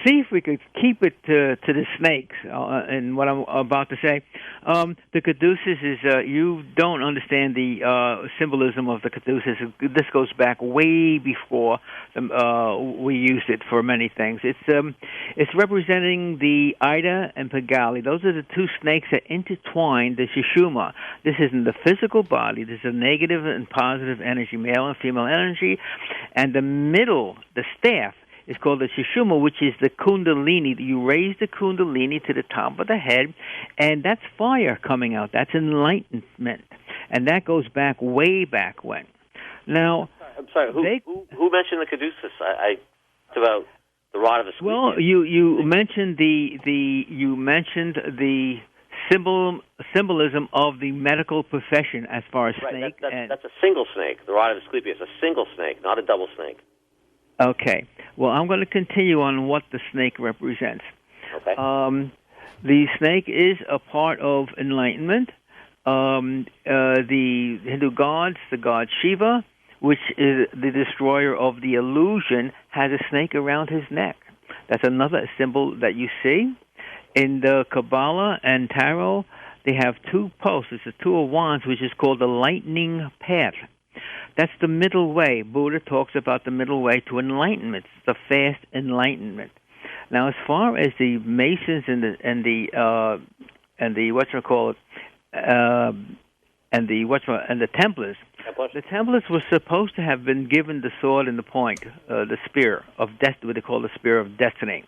see if we could keep it to the snakes and what I'm about to say. The caduceus is, you don't understand the symbolism of the caduceus. This goes back way before we used it for many things. It's representing the Ida and Pagali. Those are the 2 snakes that intertwine the Sushumna. This is in the physical body. This is a negative and positive energy, male and female energy. And the middle, the staff, is called the Sushumna, which is the Kundalini. You raise the Kundalini to the top of the head, and that's fire coming out. That's enlightenment. And that goes back way back when. Now,
I'm sorry, who mentioned the caduceus? It's about The rod of Asclepius.
Well, you mentioned the symbolism of the medical profession as far as snake.
That's a single snake. The rod of Asclepius, a single snake, not a double snake.
Okay. Well, I'm going to continue on what the snake represents.
Okay.
The snake is a part of enlightenment. The Hindu gods, the god Shiva, which is the destroyer of the illusion, has a snake around his neck. That's another symbol that you see. In the Kabbalah and Tarot, they have two posts. It's the Two of Wands, which is called the lightning path. That's the middle way. Buddha talks about the middle way to enlightenment, the fast enlightenment. Now, as far as the Masons and the Templars, the Templars were supposed to have been given the sword and the point, the spear of what they call the spear of destiny.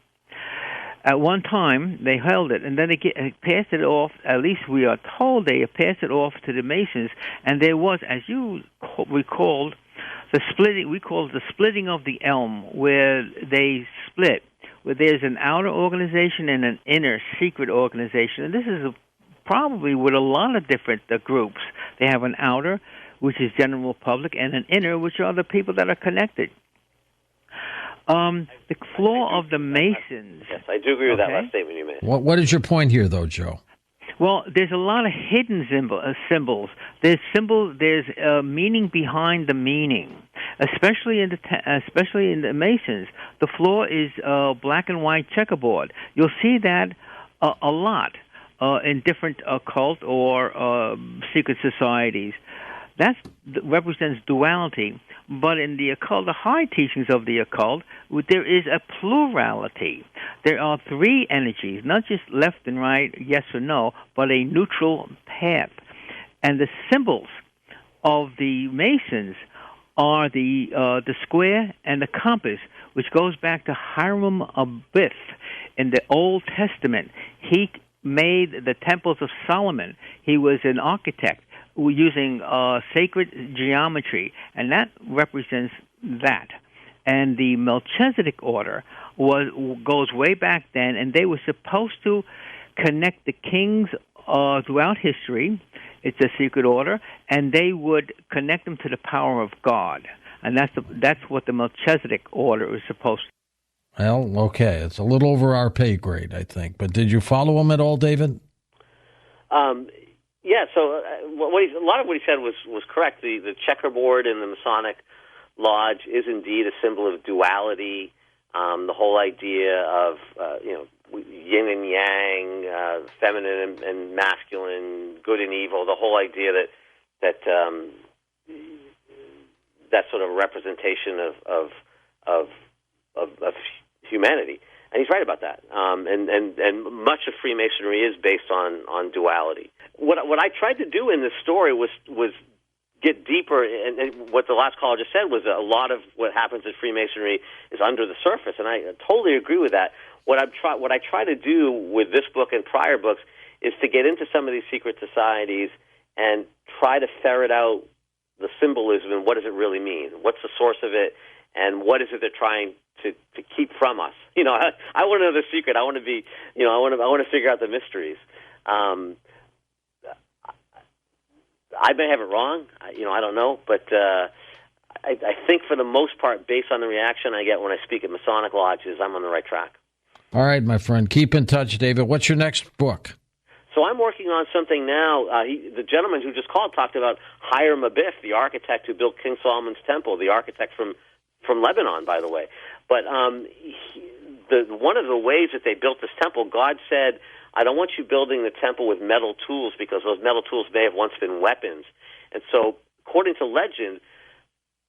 At one time, they held it, and then they passed it off. At least we are told they passed it off to the Masons, and there was, as you recalled, the splitting. We call it the splitting of the elm, where they split, where there's an outer organization and an inner secret organization. And this is probably with a lot of different groups. They have an outer, which is general public, and an inner, which are the people that are connected. The flaw of the Masons...
Yes, I do agree with that last statement you made.
What is your point here, though, Joe?
Well, there's a lot of hidden symbols. There's meaning behind the meaning, especially in the Masons. The flaw is black and white checkerboard. You'll see that a lot in different occult or secret societies. That represents duality. But in the occult, the high teachings of the occult, there is a plurality. There are three energies, not just left and right, yes or no, but a neutral path. And the symbols of the Masons are the square and the compass, which goes back to Hiram Abiff in the Old Testament. He made the temples of Solomon. He was an architect using sacred geometry, and that represents that. And the Melchizedek order goes way back then, and they were supposed to connect the kings throughout history. It's a secret order, and they would connect them to the power of God, and that's what the Melchizedek order is supposed to.
Well, okay, it's a little over our pay grade, I think. But did you follow him at all, David?
Yeah, so a lot of what he said was correct. The checkerboard in the Masonic Lodge is indeed a symbol of duality. The whole idea of yin and yang, feminine and masculine, good and evil. The whole idea that sort of representation of humanity. And he's right about that. And much of Freemasonry is based on duality. What I tried to do in this story was get deeper, and what the last caller just said was a lot of what happens in Freemasonry is under the surface, and I totally agree with that. What I try to do with this book and prior books is to get into some of these secret societies and try to ferret out the symbolism and what does it really mean? What's the source of it, and what is it they're trying to keep from us? I want to know the secret. I want to be, I want to figure out the mysteries. I may have it wrong. I don't know, but I think for the most part, based on the reaction I get when I speak at Masonic lodges, I'm on the right track.
All right, my friend. Keep in touch, David. What's your next book?
So I'm working on something now. The gentleman who just called talked about Hiram Abiff, the architect who built King Solomon's Temple, the architect from Lebanon, by the way. But one of the ways that they built this temple, God said, I don't want you building the temple with metal tools because those metal tools may have once been weapons. And so, according to legend,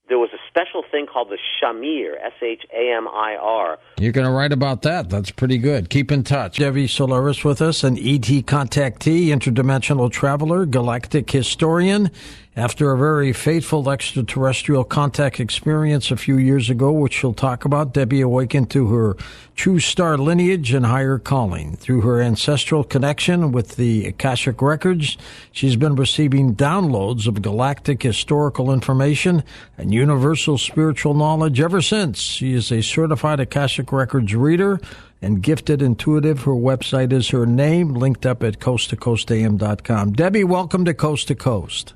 there was a special thing called the Shamir, Shamir.
You're going to write about that. That's pretty good. Keep in touch. Devi Solaris with us, an ET contactee, interdimensional traveler, galactic historian, After a very fateful extraterrestrial contact experience a few years ago, which she'll talk about, Debbie awakened to her true star lineage and higher calling. Through her ancestral connection with the Akashic records, she's been receiving downloads of galactic historical information and universal spiritual knowledge ever since. She is a certified Akashic records reader and gifted intuitive. Her website is her name, linked up at coasttocoastam.com. Debbie, welcome to Coast to Coast.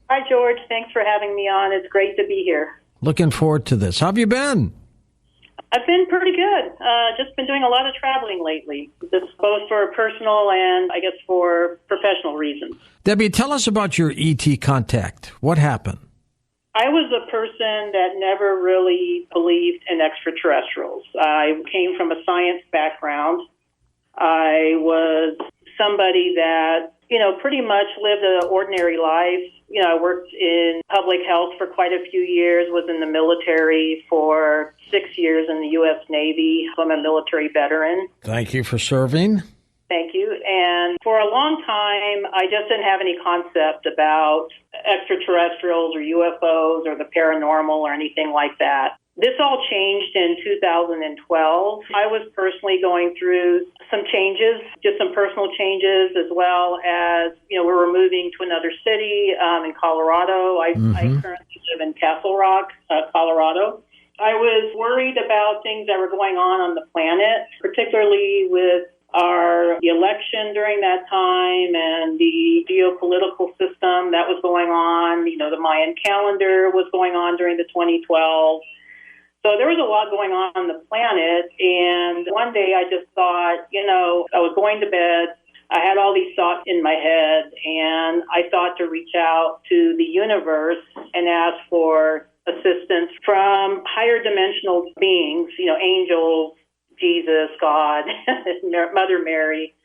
Hi, George. Thanks for having me on. It's great to be here.
Looking forward to this. How have you been?
I've been pretty good. Just been doing a lot of traveling lately, just both for personal and, I guess, for professional reasons.
Debbie, tell us about your ET contact. What happened?
I was a person that never really believed in extraterrestrials. I came from a science background. I was somebody that, pretty much lived an ordinary life. I worked in public health for quite a few years, was in the military for 6 years in the U.S. Navy. So I'm a military veteran.
Thank you for serving.
Thank you. And for a long time, I just didn't have any concept about extraterrestrials or UFOs or the paranormal or anything like that. This all changed in 2012. I was personally going through some changes, just some personal changes, as well as, we were moving to another city in Colorado. I currently live in Castle Rock, Colorado. I was worried about things that were going on the planet, particularly with the election during that time and the geopolitical system that was going on. The Mayan calendar was going on during the 2012. So there was a lot going on the planet, and one day I just thought, I was going to bed, I had all these thoughts in my head, and I thought to reach out to the universe and ask for assistance from higher dimensional beings, angels, Jesus, God, Mother Mary.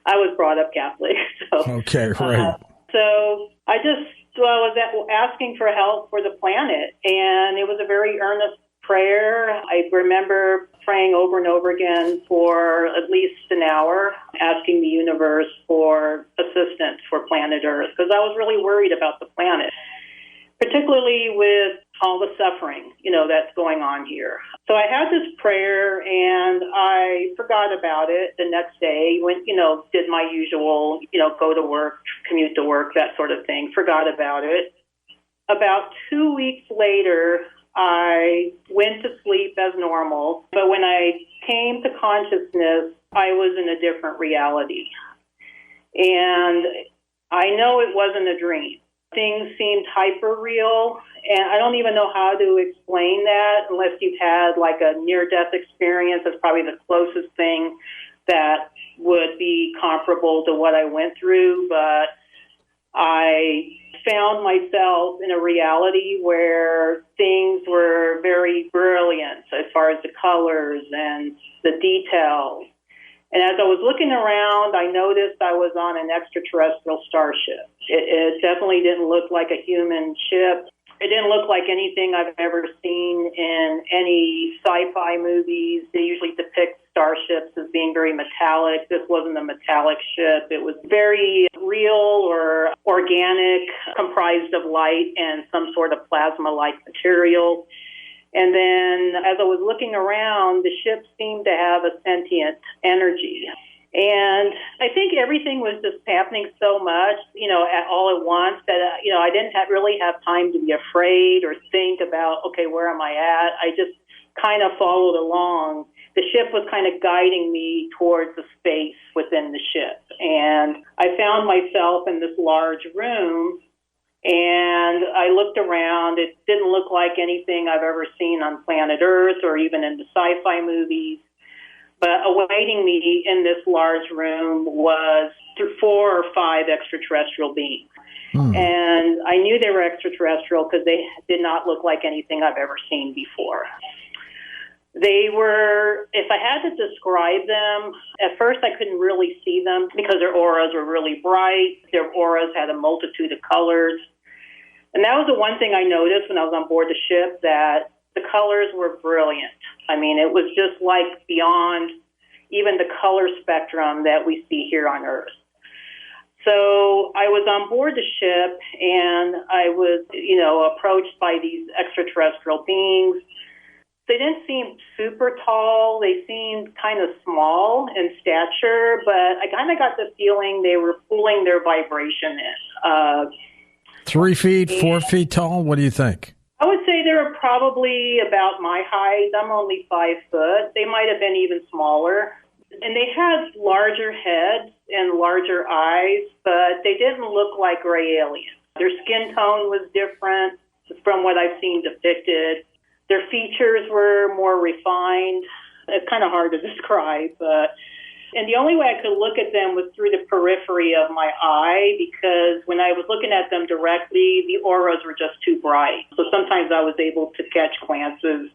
I was brought up Catholic. So,
okay, right.
So I was asking for help for the planet, and it was a very earnest prayer. I remember praying over and over again for at least an hour, asking the universe for assistance for planet Earth, because I was really worried about the planet, particularly with all the suffering, that's going on here. So I had this prayer, and I forgot about it the next day. Went, did my usual, go to work, commute to work, that sort of thing. Forgot about it. About 2 weeks later, I went to sleep as normal, but when I came to consciousness, I was in a different reality. And I know it wasn't a dream. Things seemed hyper real, and I don't even know how to explain that unless you've had like a near-death experience. That's probably the closest thing that would be comparable to what I went through, but I found myself in a reality where things were very brilliant as far as the colors and the details. And as I was looking around, I noticed I was on an extraterrestrial starship. It definitely didn't look like a human ship. It didn't look like anything I've ever seen in any sci-fi movies. They usually depict starships as being very metallic. This wasn't a metallic ship. It was very real or organic, comprised of light and some sort of plasma-like material. And then as I was looking around, the ship seemed to have a sentient energy. And I think everything was just happening so much, all at once that, I didn't really have time to be afraid or think about, okay, where am I at? I just kind of followed along. The ship was kind of guiding me towards the space within the ship. And I found myself in this large room, and I looked around. It didn't look like anything I've ever seen on planet Earth or even in the sci-fi movies. But awaiting me in this large room was 4 or 5 extraterrestrial beings. And I knew they were extraterrestrial because they did not look like anything I've ever seen before. They were, if I had to describe them, at first I couldn't really see them because their auras were really bright. Their auras had a multitude of colors. And that was the one thing I noticed when I was on board the ship, that the colors were brilliant. I mean, it was just like beyond even the color spectrum that we see here on Earth. So I was on board the ship, and I was, approached by these extraterrestrial beings. They didn't seem super tall. They seemed kind of small in stature, but I kind of got the feeling they were pulling their vibration in.
3 feet, 4 feet tall? What do you think?
I would say they were probably about my height. I'm only 5 foot. They might have been even smaller. And they had larger heads and larger eyes, but they didn't look like gray aliens. Their skin tone was different from what I've seen depicted. Their features were more refined. It's kind of hard to describe. And the only way I could look at them was through the periphery of my eye, because when I was looking at them directly, the auras were just too bright. So sometimes I was able to catch glances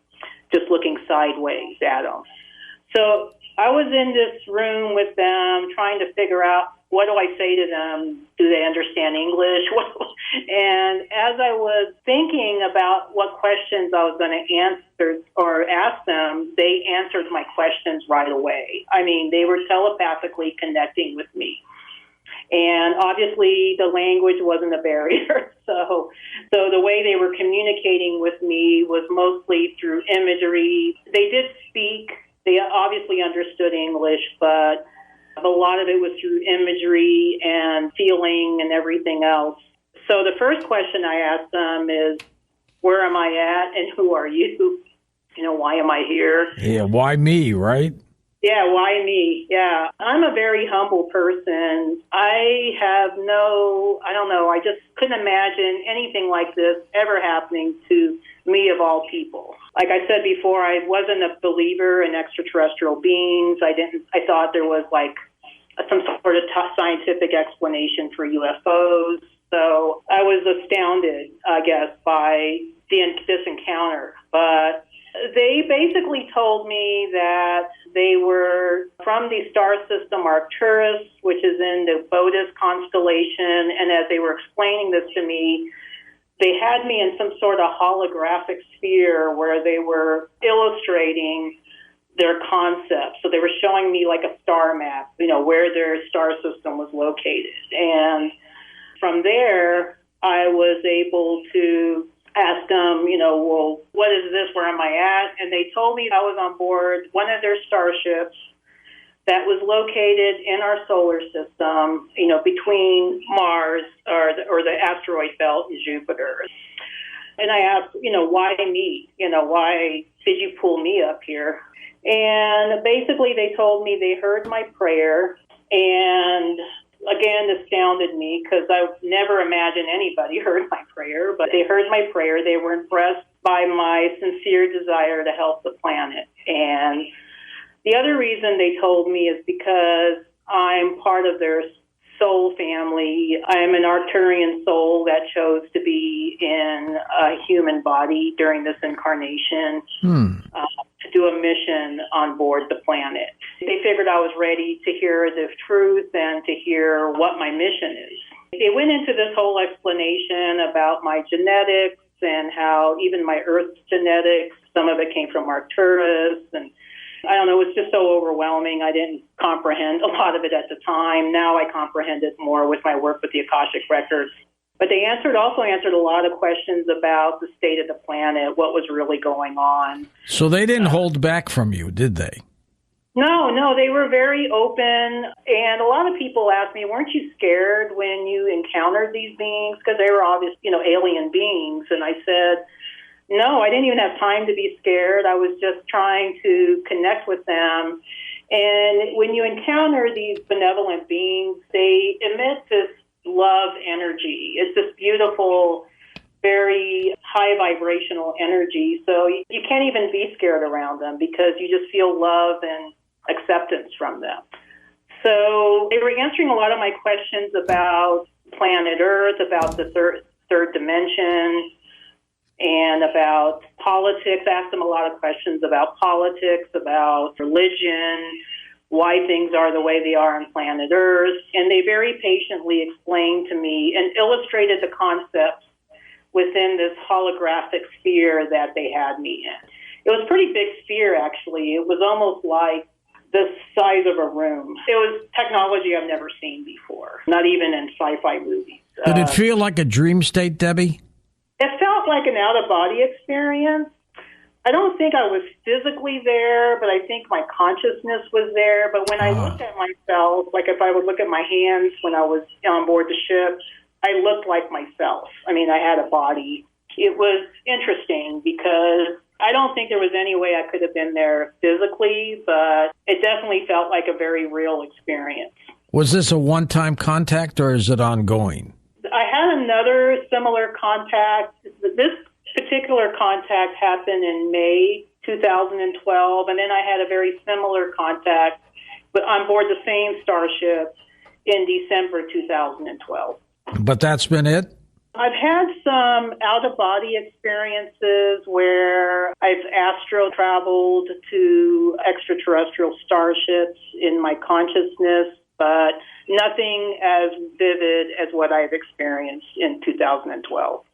just looking sideways at them. So I was in this room with them trying to figure out, what do I say to them? Do they understand English? And as I was thinking about what questions I was going to answer or ask them, they answered my questions right away. I mean, they were telepathically connecting with me. And obviously the language wasn't a barrier. So the way they were communicating with me was mostly through imagery. They did speak. They obviously understood English, but a lot of it was through imagery and feeling and everything else. So the first question I asked them is, where am I at and who are you? Why am I here?
Yeah, why me, right?
Yeah, why me? Yeah. I'm a very humble person. I just couldn't imagine anything like this ever happening to me of all people. Like I said before, I wasn't a believer in extraterrestrial beings. I thought there was like some sort of scientific explanation for UFOs. So I was astounded, I guess, by this encounter. But they basically told me that they were from the star system Arcturus, which is in the Bodas constellation. And as they were explaining this to me, they had me in some sort of holographic sphere where they were illustrating their concepts. So they were showing me like a star map, where their star system was located. And from there, I was able to ask them, well, what is this? Where am I at? And they told me I was on board one of their starships that was located in our solar system, between Mars or the asteroid belt and Jupiter. And I asked, why me? Why did you pull me up here? And basically they told me they heard my prayer, and again, astounded me because I never imagined anybody heard my prayer, but they heard my prayer. They were impressed by my sincere desire to help the planet. And the other reason they told me is because I'm part of their soul family. I'm an Arcturian soul that chose to be in a human body during this incarnation to do a mission on board the planet. They figured I was ready to hear the truth and to hear what my mission is. They went into this whole explanation about my genetics and how even my Earth genetics, some of it came from Arcturus, and I don't know, it was just so overwhelming. I didn't comprehend a lot of it at the time. Now I comprehend it more with my work with the Akashic records. But they also answered a lot of questions about the state of the planet, what was really going on.
So they didn't hold back from you, did they?
No, they were very open. And a lot of people asked me, weren't you scared when you encountered these beings? Because they were obvious, alien beings. And I said, no, I didn't even have time to be scared. I was just trying to connect with them. And when you encounter these benevolent beings, they emit this love energy. It's this beautiful, very high vibrational energy. So you can't even be scared around them because you just feel love and acceptance from them. So they were answering a lot of my questions about planet Earth, about the third dimension, and about politics. I asked them a lot of questions about politics, about religion, why things are the way they are on planet Earth. And they very patiently explained to me and illustrated the concepts within this holographic sphere that they had me in. It was a pretty big sphere, actually. It was almost like the size of a room. It was technology I've never seen before, not even in sci-fi movies.
Did it feel like a dream state, Debbie?
It felt like an out-of-body experience. I don't think I was physically there, but I think my consciousness was there. But when I looked at myself, like if I would look at my hands when I was on board the ship, I looked like myself. I mean, I had a body. It was interesting because I don't think there was any way I could have been there physically, but it definitely felt like a very real experience.
Was this a one-time contact or is it ongoing?
I had another similar contact. This particular contact happened in May 2012, and then I had a very similar contact but on board the same starship in December 2012.
But that's been it?
I've had some out-of-body experiences where I've astral traveled to extraterrestrial starships in my consciousness, but nothing as vivid as what I've experienced in 2012.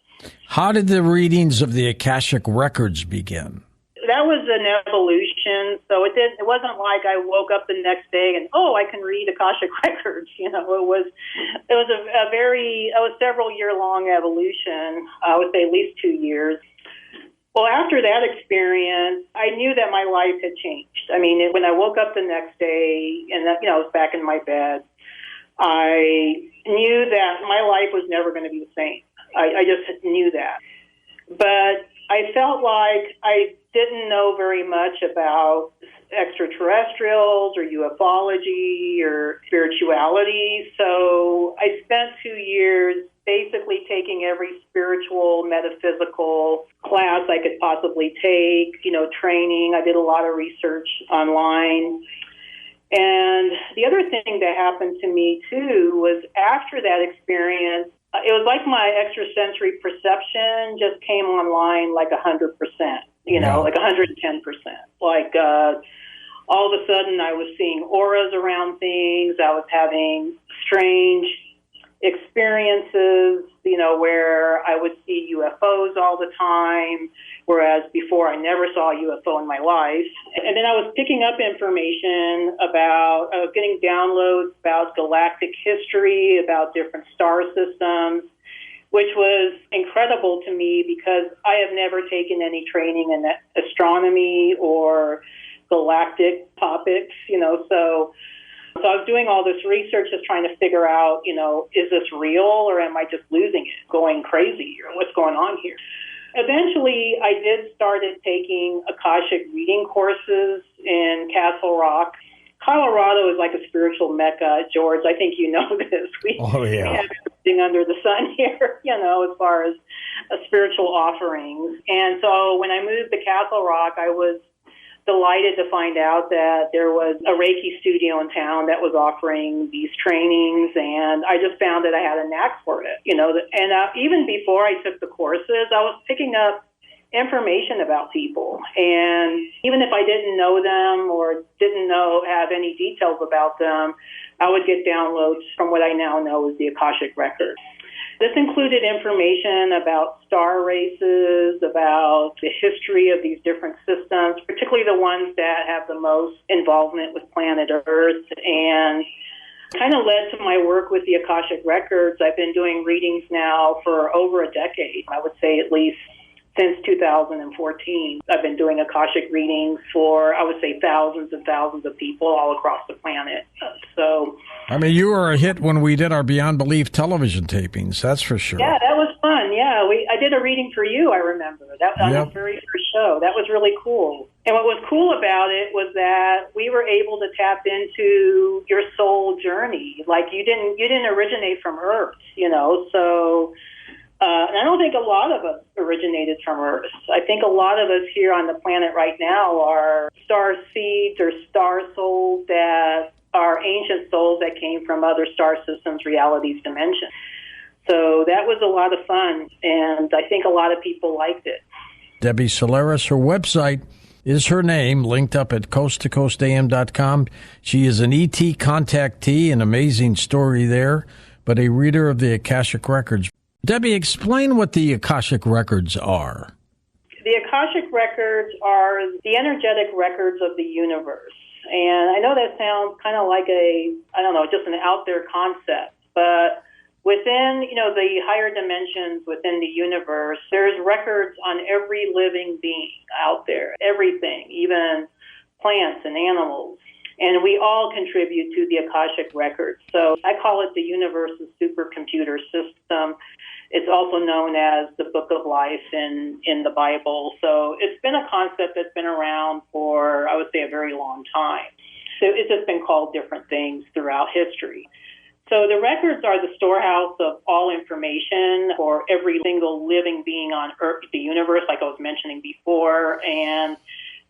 How did the readings of the Akashic records begin?
That was an evolution, so it wasn't like I woke up the next day and I can read Akashic records. It was a several year long evolution. I would say at least 2 years. Well, after that experience, I knew that my life had changed. I mean, when I woke up the next day and I was back in my bed, I knew that my life was never going to be the same. I just knew that. But I felt like I didn't know very much about extraterrestrials or ufology or spirituality. So I spent 2 years basically taking every spiritual, metaphysical class I could possibly take, training. I did a lot of research online. And the other thing that happened to me, too, was after that experience, it was like my extrasensory perception just came online like 100%, like 110%. Like all of a sudden I was seeing auras around things. I was having strange experiences, where I would see UFOs all the time, whereas before I never saw a UFO in my life. And then I was picking up information I was getting downloads about galactic history, about different star systems, which was incredible to me because I have never taken any training in astronomy or galactic topics, So I was doing all this research just trying to figure out, is this real or am I just losing it, going crazy, or what's going on here? Eventually, I did started taking Akashic reading courses in Castle Rock. Colorado is like a spiritual mecca, George. I think you know this. We have everything under the sun here, as far as spiritual offerings. And so when I moved to Castle Rock, I was delighted to find out that there was a Reiki studio in town that was offering these trainings, and I just found that I had a knack for it, And even before I took the courses, I was picking up information about people, and even if I didn't know them or didn't have any details about them, I would get downloads from what I now know is the Akashic record. This included information about star races, about the history of these different systems, particularly the ones that have the most involvement with planet Earth, and kind of led to my work with the Akashic records. I've been doing readings now for over a decade. I would say at least since 2014. I've been doing Akashic readings for, I would say, thousands and thousands of people all across the planet.
You were a hit when we did our Beyond Belief television tapings, that's for sure.
Yeah, that was fun. Yeah, I did a reading for you, I remember. That was on the very first show. That was really cool. And what was cool about it was that we were able to tap into your soul journey. Like you didn't originate from Earth, so... and I don't think a lot of us originated from Earth. I think a lot of us here on the planet right now are star seeds or star souls that are ancient souls that came from other star systems, realities, dimensions. So that was a lot of fun, and I think a lot of people liked it.
Debbie Solaris, her website is her name, linked up at coasttocoastam.com. She is an ET contactee, an amazing story there, but a reader of the Akashic records. Debbie, explain what the Akashic records are.
The Akashic records are the energetic records of the universe. And I know that sounds kind of like just an out there concept, but within, the higher dimensions within the universe, there's records on every living being out there, everything, even plants and animals. And we all contribute to the Akashic records. So I call it the universe's supercomputer system. It's also known as the Book of Life in the Bible. So it's been a concept that's been around for, I would say, a very long time. So it's just been called different things throughout history. So the records are the storehouse of all information for every single living being on Earth, the universe, like I was mentioning before. And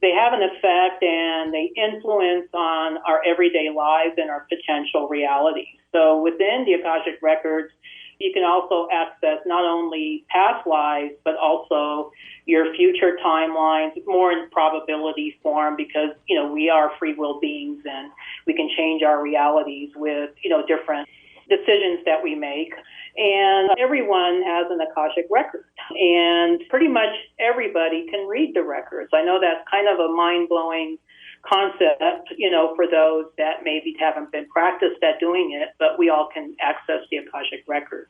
they have an effect and they influence on our everyday lives and our potential reality. So within the Akashic records, you can also access not only past lives, but also your future timelines, more in probability form, because, we are free will beings and we can change our realities with, different decisions that we make. And everyone has an Akashic record. And pretty much everybody can read the records. I know that's kind of a mind-blowing concept, for those that maybe haven't been practiced at doing it, but we all can access the Akashic record.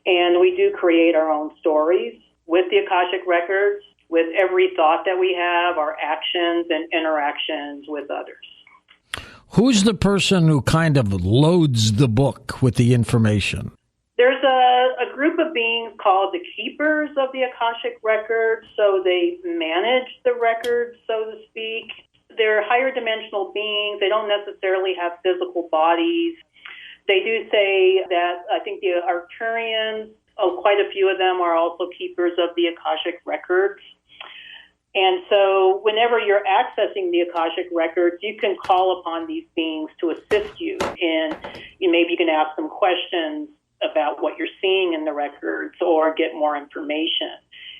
And we do create our own stories with the Akashic records, with every thought that we have, our actions and interactions with others.
Who's the person who kind of loads the book with the information?
There's a group of beings called the keepers of the Akashic records, so they manage the records, so to speak. They're higher dimensional beings. They don't necessarily have physical bodies. They do say that, I think the Arcturians, quite a few of them are also keepers of the Akashic records. And so whenever you're accessing the Akashic records, you can call upon these beings to assist you. And maybe you can ask them questions about what you're seeing in the records or get more information.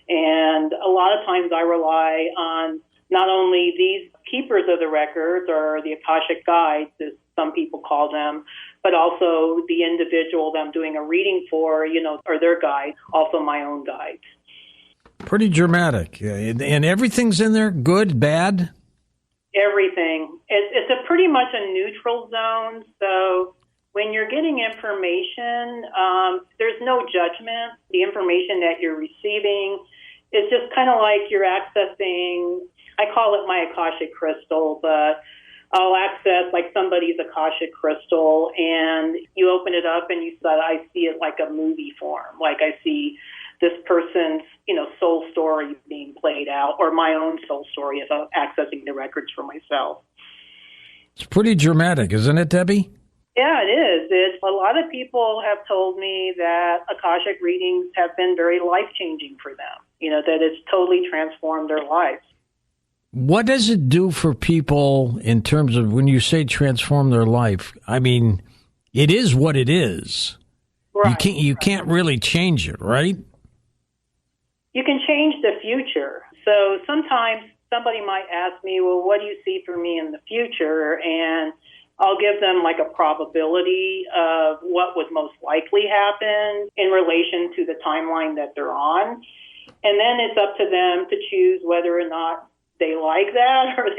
And a lot of times I rely on not only these keepers of the records or the Akashic guides, as some people call them, but also the individual that I'm doing a reading for, or their guides, also my own guides.
Pretty dramatic. And everything's in there, good, bad?
Everything. It's a pretty much a neutral zone. So when you're getting information, there's no judgment. The information that you're receiving is just kind of like you're accessing, I call it my Akashic crystal, but I'll access like somebody's Akashic crystal and you open it up and I see it like a movie form. Like I see this person's, soul story being played out, or my own soul story if I'm accessing the records for myself.
It's pretty dramatic, isn't it, Debbie?
Yeah, it is. A lot of people have told me that Akashic readings have been very life-changing for them, that it's totally transformed their lives.
What does it do for people in terms of when you say transform their life? I mean, it is what it is.
Right.
You can't really change it, right?
You can change the future. So sometimes somebody might ask me, well, what do you see for me in the future? And I'll give them like a probability of what would most likely happen in relation to the timeline that they're on. And then it's up to them to choose whether or not they like that or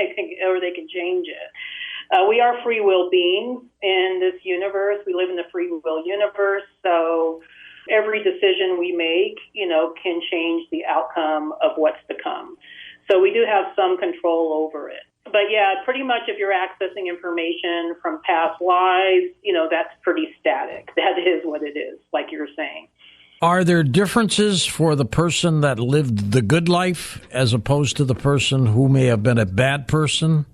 they can change it. We are free will beings in this universe. We live in the free will universe. So every decision we make, can change the outcome of what's to come. So we do have some control over it. But yeah, pretty much if you're accessing information from past lives, that's pretty static. That is what it is, like you're saying.
Are there differences for the person that lived the good life as opposed to the person who may have been a bad person?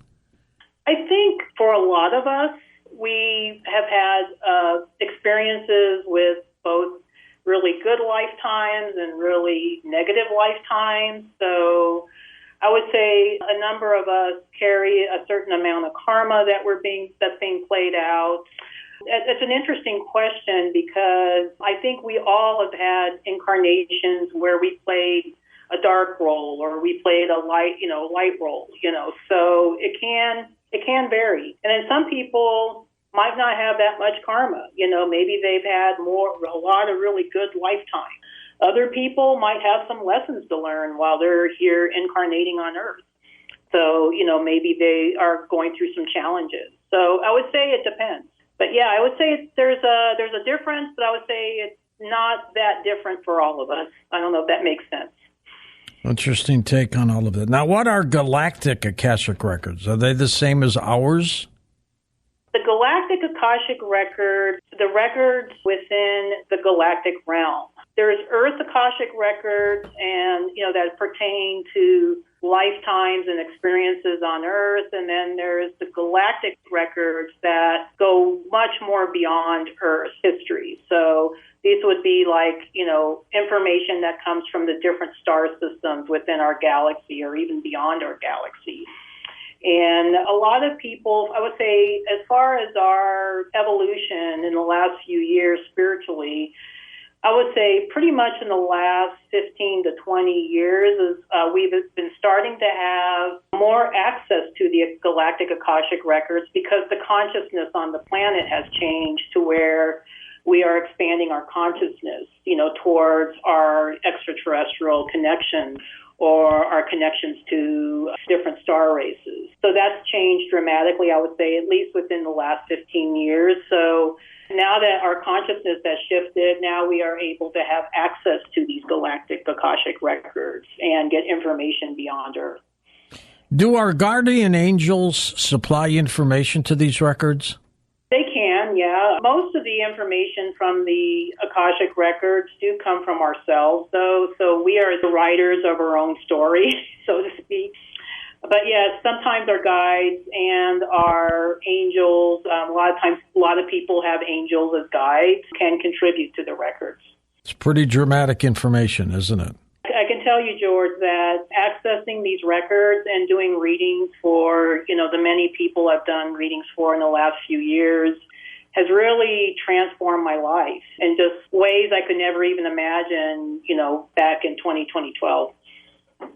I think for a lot of us, we have had experiences with both really good lifetimes and really negative lifetimes. So I would say a number of us carry a certain amount of karma that's being played out. It's an interesting question because I think we all have had incarnations where we played a dark role or we played a light role, so it can vary. And then some people might not have that much karma, maybe they've had a lot of really good lifetimes. Other people might have some lessons to learn while they're here incarnating on Earth. So, maybe they are going through some challenges. So I would say it depends. But yeah, I would say there's a difference, but I would say it's not that different for all of us. I don't know if that makes sense.
Interesting take on all of that. Now, what are galactic Akashic records? Are they the same as ours?
The Galactic Akashic records, the records within the galactic realm. There's Earth Akashic records, and that pertain to lifetimes and experiences on Earth, and then there's the galactic records that go much more beyond Earth history. So these would be like, information that comes from the different star systems within our galaxy or even beyond our galaxy. And a lot of people, I would say, as far as our evolution in the last few years spiritually, I would say pretty much in the last 15 to 20 years, we've been starting to have more access to the Galactic Akashic records because the consciousness on the planet has changed to where we are expanding our consciousness, towards our extraterrestrial connection or our connections to different star races. So that's changed dramatically, I would say, at least within the last 15 years. So now that our consciousness has shifted, now we are able to have access to these Galactic Akashic records and get information beyond Earth.
Do our guardian angels supply information to these records?
They can, yeah. Most of the information from the Akashic records do come from ourselves, though. So we are the writers of our own story, so to speak. But yes, sometimes our guides and our angels, a lot of people have angels as guides, can contribute to the records.
It's pretty dramatic information, isn't it?
I can tell you, George, that accessing these records and doing readings for, the many people I've done readings for in the last few years has really transformed my life in just ways I could never even imagine, back in 2012.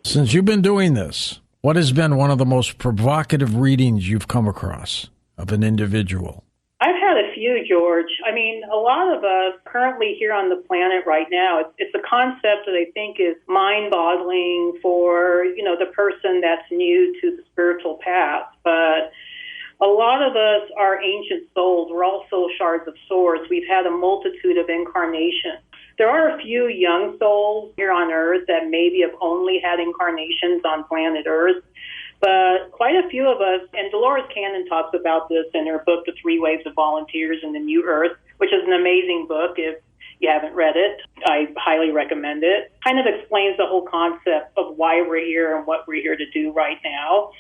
Since you've been doing this, what has been one of the most provocative readings you've come across of an individual?
I've had a few, George. I mean, a lot of us currently here on the planet right now, it's a concept that I think is mind-boggling for, the person that's new to the spiritual path. But a lot of us are ancient souls. We're also shards of swords. We've had a multitude of incarnations. There are a few young souls here on Earth that maybe have only had incarnations on planet Earth. But quite a few of us, and Dolores Cannon talks about this in her book, The Three Waves of Volunteers in the New Earth, which is an amazing book. If you haven't read it, I highly recommend it. Kind of explains the whole concept of why we're here and what we're here to do right now.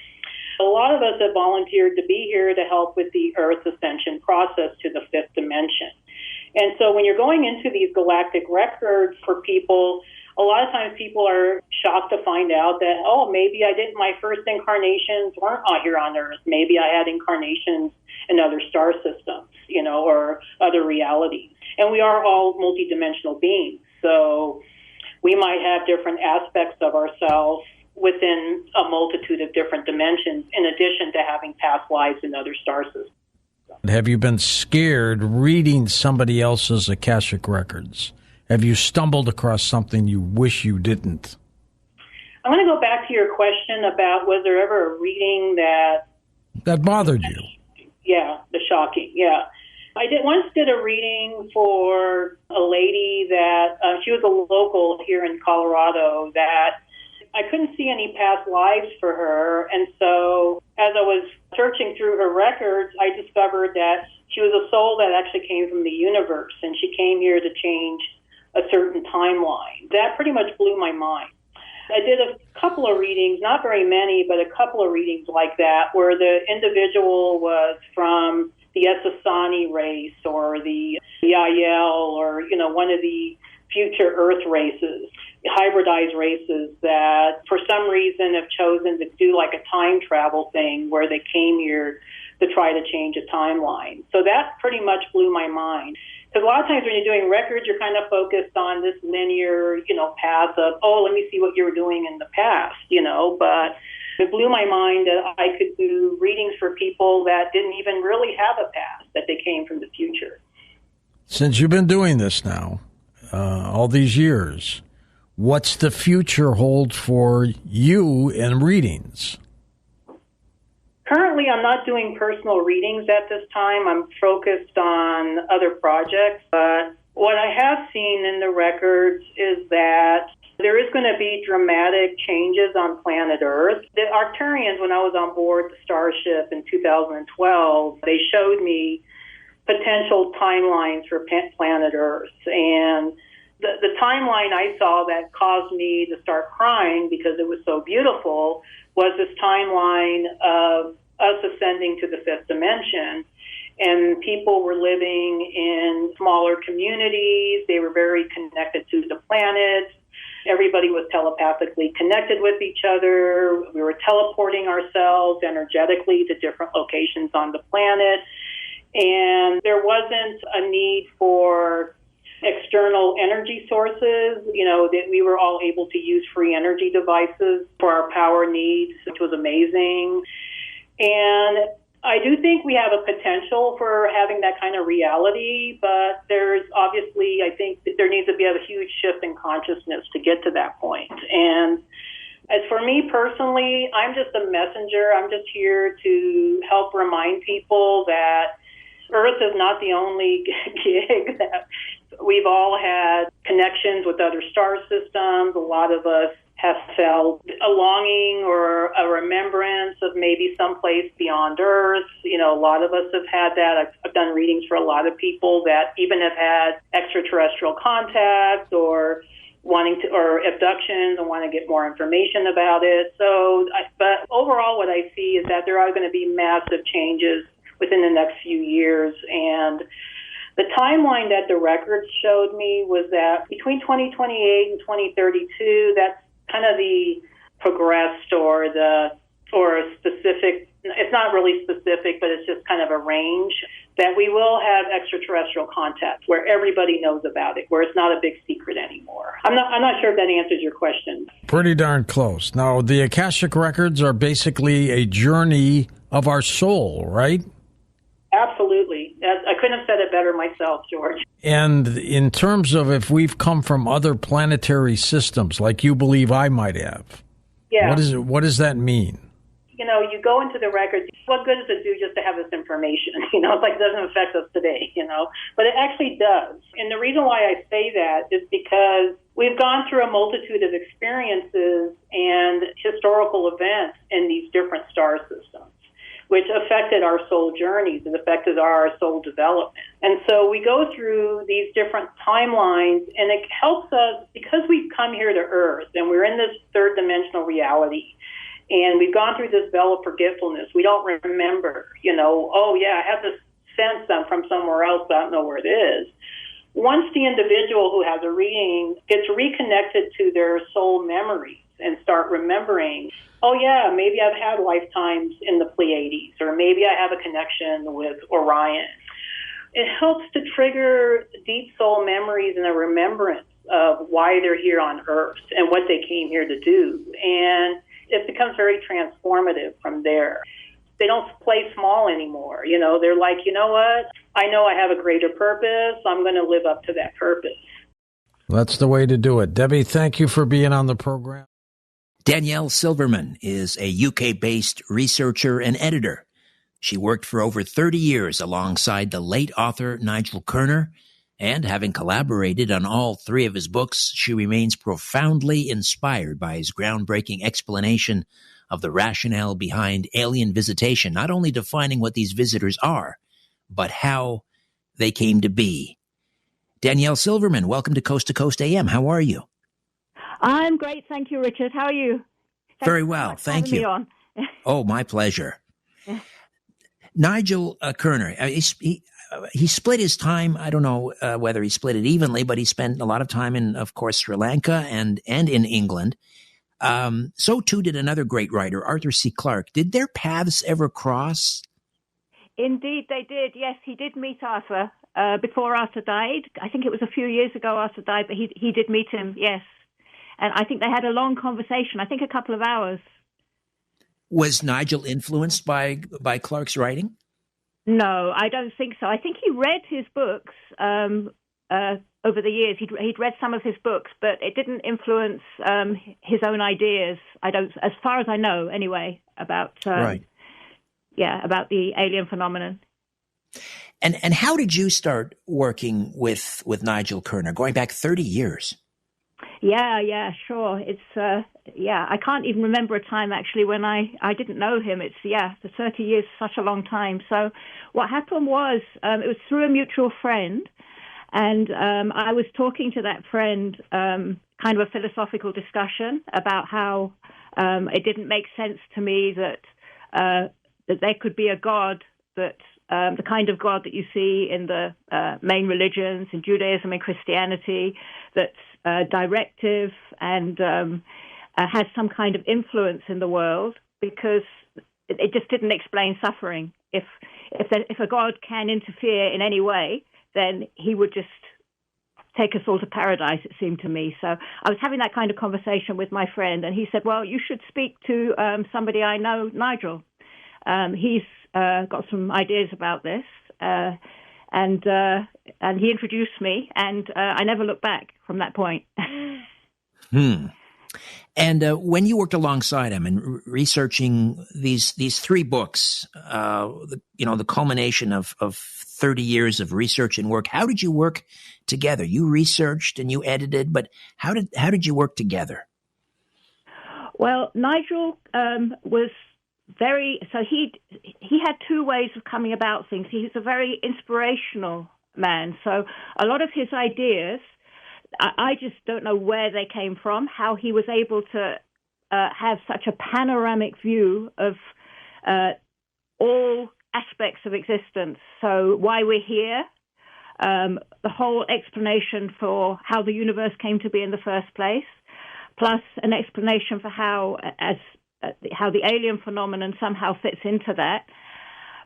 A lot of us have volunteered to be here to help with the Earth ascension process to the fifth dimension. And so when you're going into these galactic records for people, a lot of times people are shocked to find out that, maybe my first incarnations weren't out here on Earth. Maybe I had incarnations in other star systems, or other realities. And we are all multidimensional beings. So we might have different aspects of ourselves within a multitude of different dimensions, in addition to having past lives in other star systems.
Have you been scared reading somebody else's Akashic records? Have you stumbled across something you wish you didn't?
I'm going to go back to your question about was there ever a reading that
bothered you?
Yeah, the shocking, yeah. I once did a reading for a lady that, she was a local here in Colorado, that I couldn't see any past lives for her. And so as I was searching through her records, I discovered that she was a soul that actually came from the universe, and she came here to change a certain timeline. That pretty much blew my mind. I did a couple of readings, not very many, but a couple of readings like that, where the individual was from the Essassani race or the Yael or, one of the future Earth races, hybridized races that for some reason have chosen to do like a time travel thing where they came here to try to change a timeline. So that pretty much blew my mind. Because a lot of times when you're doing records, you're kind of focused on this linear, path of, let me see what you were doing in the past, but it blew my mind that I could do readings for people that didn't even really have a past, that they came from the future.
Since you've been doing this now, all these years, what's the future hold for you in readings?
Currently, I'm not doing personal readings at this time. I'm focused on other projects. But what I have seen in the records is that there is going to be dramatic changes on planet Earth. The Arcturians, when I was on board the Starship in 2012, they showed me potential timelines for planet Earth. And the timeline I saw that caused me to start crying because it was so beautiful was this timeline of us ascending to the fifth dimension. And people were living in smaller communities. They were very connected to the planet. Everybody was telepathically connected with each other. We were teleporting ourselves energetically to different locations on the planet. And there wasn't a need for external energy sources, that we were all able to use free energy devices for our power needs, which was amazing. And I do think we have a potential for having that kind of reality, but there's obviously, I think that there needs to be a huge shift in consciousness to get to that point. And as for me personally, I'm just a messenger. I'm just here to help remind people that Earth is not the only gig, that we've all had connections with other star systems. A lot of us have felt a longing or a remembrance of maybe someplace beyond Earth. A lot of us have had that. I've done readings for a lot of people that even have had extraterrestrial contact or abductions and want to get more information about it. But overall what I see is that there are going to be massive changes within the next few years. And the timeline that the records showed me was that between 2028 and 2032, that's kind of the progressed or specific, it's not really specific, but it's just kind of a range, that we will have extraterrestrial contact where everybody knows about it, where it's not a big secret anymore. I'm not sure if that answers your question.
Pretty darn close. Now, the Akashic records are basically a journey of our soul, right?
Absolutely. I couldn't have said it better myself, George.
And in terms of if we've come from other planetary systems, like you believe I might have,
yeah.
What does that mean?
You go into the records, what good does it do just to have this information? It's like it doesn't affect us today, but it actually does. And the reason why I say that is because we've gone through a multitude of experiences and historical events in these different star systems, which affected our soul journeys and affected our soul development. And so we go through these different timelines, and it helps us because we've come here to Earth and we're in this third dimensional reality. And we've gone through this veil of forgetfulness. We don't remember, I have this sense I'm from somewhere else, but I don't know where it is. Once the individual who has a reading gets reconnected to their soul memories and start remembering, maybe I've had lifetimes in the Pleiades, or maybe I have a connection with Orion. It helps to trigger deep soul memories and a remembrance of why they're here on Earth and what they came here to do. And it becomes very transformative from there. They don't play small anymore. They're like, you know what? I know I have a greater purpose. I'm going to live up to that purpose.
That's the way to do it. Debbie, thank you for being on the program.
Danielle Silverman is a UK-based researcher and editor. She worked for over 30 years alongside the late author Nigel Kerner, and having collaborated on all three of his books, she remains profoundly inspired by his groundbreaking explanation of the rationale behind alien visitation, not only defining what these visitors are, but how they came to be. Danielle Silverman, welcome to Coast AM. How are you?
I'm great, thank you, Richard. How are you? Thanks
Very well,
so
thank you.
Me on.
Oh, my pleasure. Nigel Kerner, he split his time. I don't know whether he split it evenly, but he spent a lot of time in, of course, Sri Lanka and in England. So too did another great writer, Arthur C. Clarke. Did their paths ever cross?
Indeed, they did. Yes, he did meet Arthur before Arthur died. I think it was a few years ago Arthur died, but he did meet him, yes. And I think they had a long conversation, I think a couple of hours.
Was Nigel influenced by Clarke's writing?
No, I don't think so. I think he read his books over the years. He'd read some of his books, but it didn't influence his own ideas. As far as I know, anyway, about
right.
about the alien phenomenon.
And how did you start working with Nigel Kerner, going back 30 years?
Yeah, sure. It's, I can't even remember a time actually when I didn't know him. It's, the 30 years, such a long time. So what happened was, it was through a mutual friend, and I was talking to that friend, kind of a philosophical discussion about how it didn't make sense to me that there could be a God that, the kind of God that you see in the main religions, in Judaism and Christianity, that's directive and has some kind of influence in the world, because it just didn't explain suffering. If a God can interfere in any way, then he would just take us all to paradise, it seemed to me. So I was having that kind of conversation with my friend, and he said, well, you should speak to somebody I know, Nigel. He's got some ideas about this, and he introduced me, and I never looked back from that point.
And when you worked alongside him and researching these three books, the culmination of 30 years of research and work, how did you work together? You researched and you edited, but how did you work together?
Well, Nigel was he had two ways of coming about things. He's a very inspirational man. So a lot of his ideas, I just don't know where they came from, how he was able to have such a panoramic view of all aspects of existence. So why we're here, the whole explanation for how the universe came to be in the first place, plus an explanation for how the alien phenomenon somehow fits into that.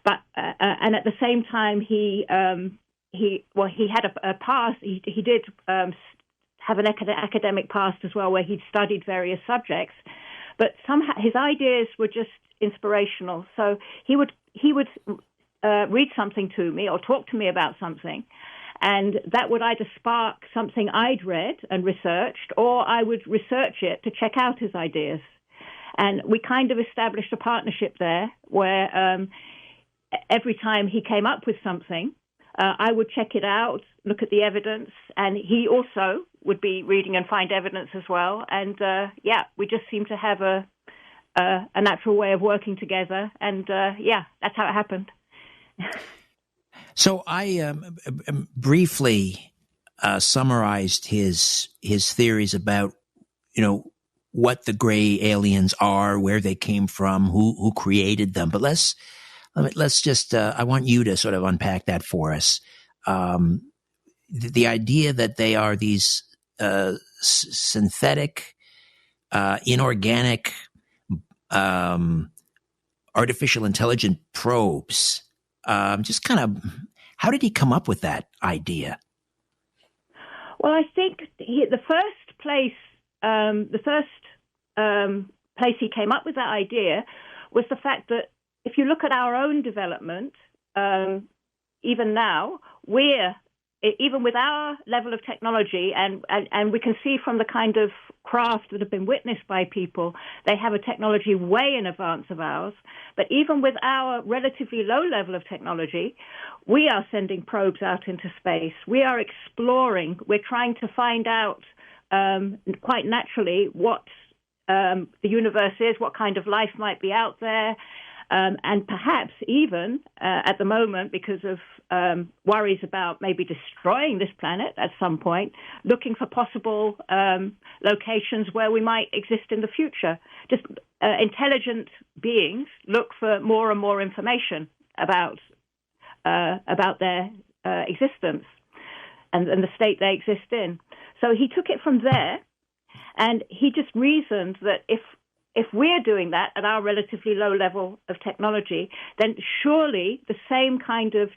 But and at the same time, he had a past. He did have an academic past as well, where he'd studied various subjects. But somehow his ideas were just inspirational. So he would read something to me or talk to me about something, and that would either spark something I'd read and researched, or I would research it to check out his ideas. And we kind of established a partnership there where every time he came up with something, I would check it out, look at the evidence, and he also would be reading and find evidence as well. And, we just seemed to have a natural way of working together. And, that's how it happened.
So I briefly summarized his theories about, what the gray aliens are, where they came from, who created them. But let's just, I want you to sort of unpack that for us. The idea that they are these synthetic, inorganic, artificial intelligent probes. Just kind of, how did he come up with that idea?
Well, I think the first place he came up with that idea was the fact that if you look at our own development, even now, even with our level of technology, and we can see from the kind of craft that have been witnessed by people, they have a technology way in advance of ours. But even with our relatively low level of technology, we are sending probes out into space. We are exploring. We're trying to find out quite naturally what the universe is, what kind of life might be out there. And perhaps even at the moment, because of worries about maybe destroying this planet at some point, looking for possible locations where we might exist in the future. Just intelligent beings look for more and more information about their existence and the state they exist in. So he took it from there, and he just reasoned that if we're doing that at our relatively low level of technology, then surely the same kind of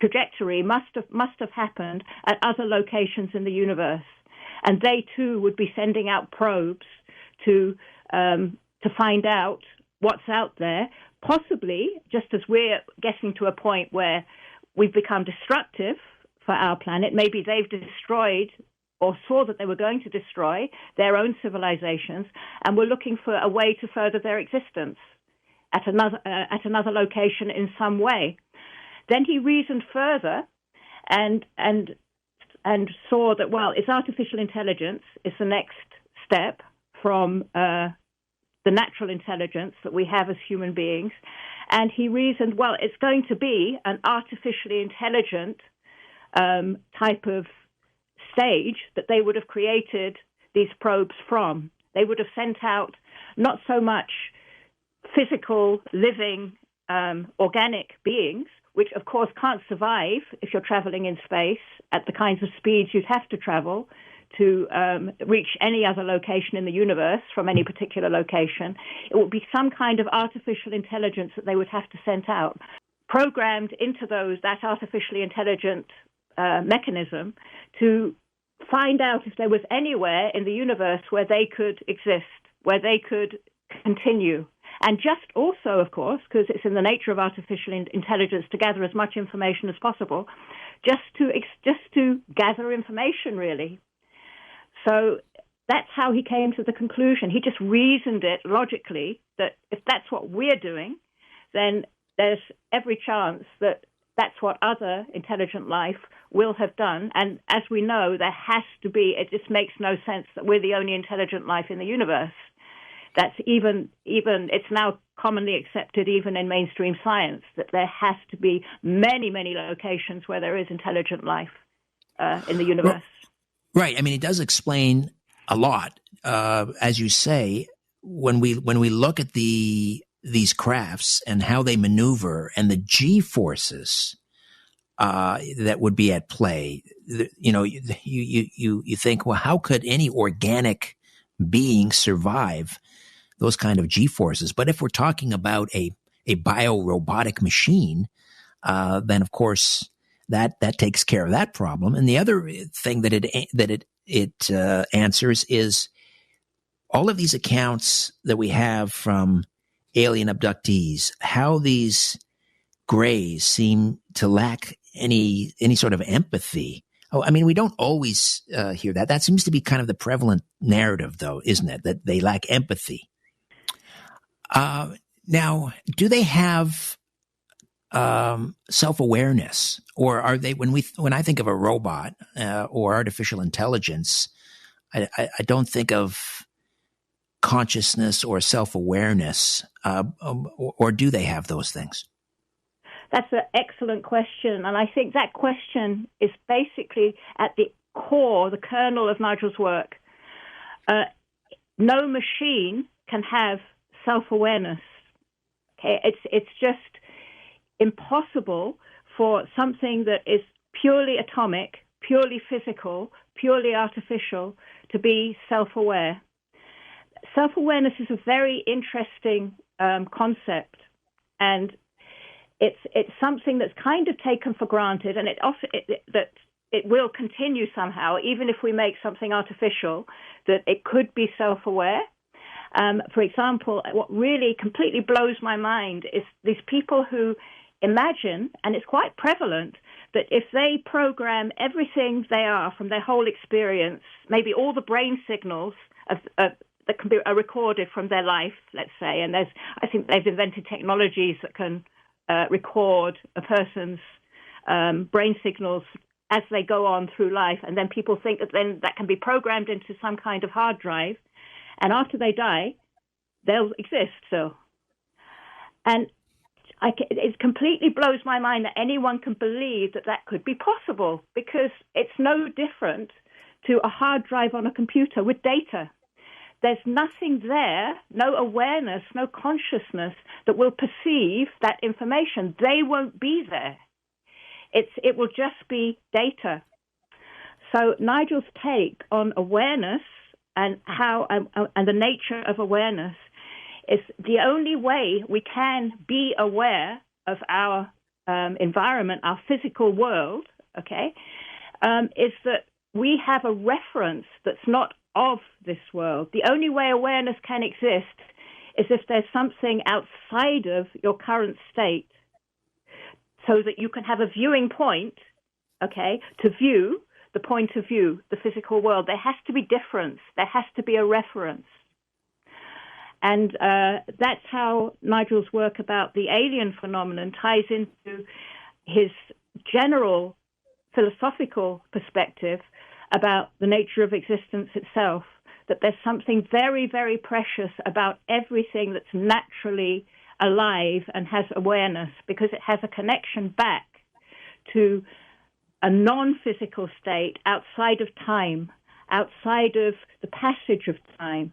trajectory must have happened at other locations in the universe, and they too would be sending out probes to find out what's out there. Possibly, just as we're getting to a point where we've become destructive for our planet, maybe they've destroyed or saw that they were going to destroy their own civilizations, and were looking for a way to further their existence. at another location in some way. Then he reasoned further and saw that, well, it's artificial intelligence is the next step from the natural intelligence that we have as human beings. And he reasoned, well, it's going to be an artificially intelligent type of stage that they would have created these probes from. They would have sent out not so much physical, living, organic beings, which of course can't survive if you're traveling in space at the kinds of speeds you'd have to travel to reach any other location in the universe from any particular location. It would be some kind of artificial intelligence that they would have to send out, programmed into that artificially intelligent mechanism to find out if there was anywhere in the universe where they could exist, where they could continue. And just also, of course, because it's in the nature of artificial intelligence to gather as much information as possible, just to gather information, really. So that's how he came to the conclusion. He just reasoned it logically that if that's what we're doing, then there's every chance that that's what other intelligent life will have done. And as we know, there has to be, it just makes no sense that we're the only intelligent life in the universe. That's even it's now commonly accepted even in mainstream science that there has to be many, many locations where there is intelligent life in the universe.
Right. I mean, it does explain a lot, as you say, when we look at these crafts and how they maneuver and the G forces that would be at play. You think, well, how could any organic being survive those kind of G forces? But if we're talking about a bio-robotic machine, then of course that takes care of that problem. And the other thing that it answers is all of these accounts that we have from alien abductees, how these grays seem to lack any sort of empathy. Oh, I mean, we don't always hear that. That seems to be kind of the prevalent narrative, though, isn't it? That they lack empathy. Now, do they have self-awareness, or are they? When I think of a robot or artificial intelligence, I don't think of consciousness or self-awareness, or do they have those things?
That's an excellent question, and I think that question is basically at the core, the kernel of Nigel's work. No machine can have self-awareness. Okay, it's just impossible for something that is purely atomic, purely physical, purely artificial to be self-aware. Self-awareness is a very interesting concept, and it's something that's kind of taken for granted, and that it will continue somehow, even if we make something artificial, that it could be self-aware. For example, what really completely blows my mind is these people who imagine, and it's quite prevalent, that if they program everything they are from their whole experience, maybe all the brain signals that can be recorded from their life, let's say, and I think they've invented technologies that can record a person's brain signals as they go on through life, and then people think that then that can be programmed into some kind of hard drive, and after they die, they'll exist still. And it completely blows my mind that anyone can believe that that could be possible, because it's no different to a hard drive on a computer with data. There's nothing there, no awareness, no consciousness that will perceive that information. They won't be there. It will just be data. So Nigel's take on awareness and how and the nature of awareness is the only way we can be aware of our environment, our physical world, okay, is that we have a reference that's not of this world. The only way awareness can exist is if there's something outside of your current state, so that you can have a viewing point, okay, to view the point of view, the physical world. There has to be difference. There has to be a reference. And that's how Nigel's work about the alien phenomenon ties into his general philosophical perspective about the nature of existence itself, that there's something very, very precious about everything that's naturally alive and has awareness, because it has a connection back to a non-physical state outside of time, outside of the passage of time.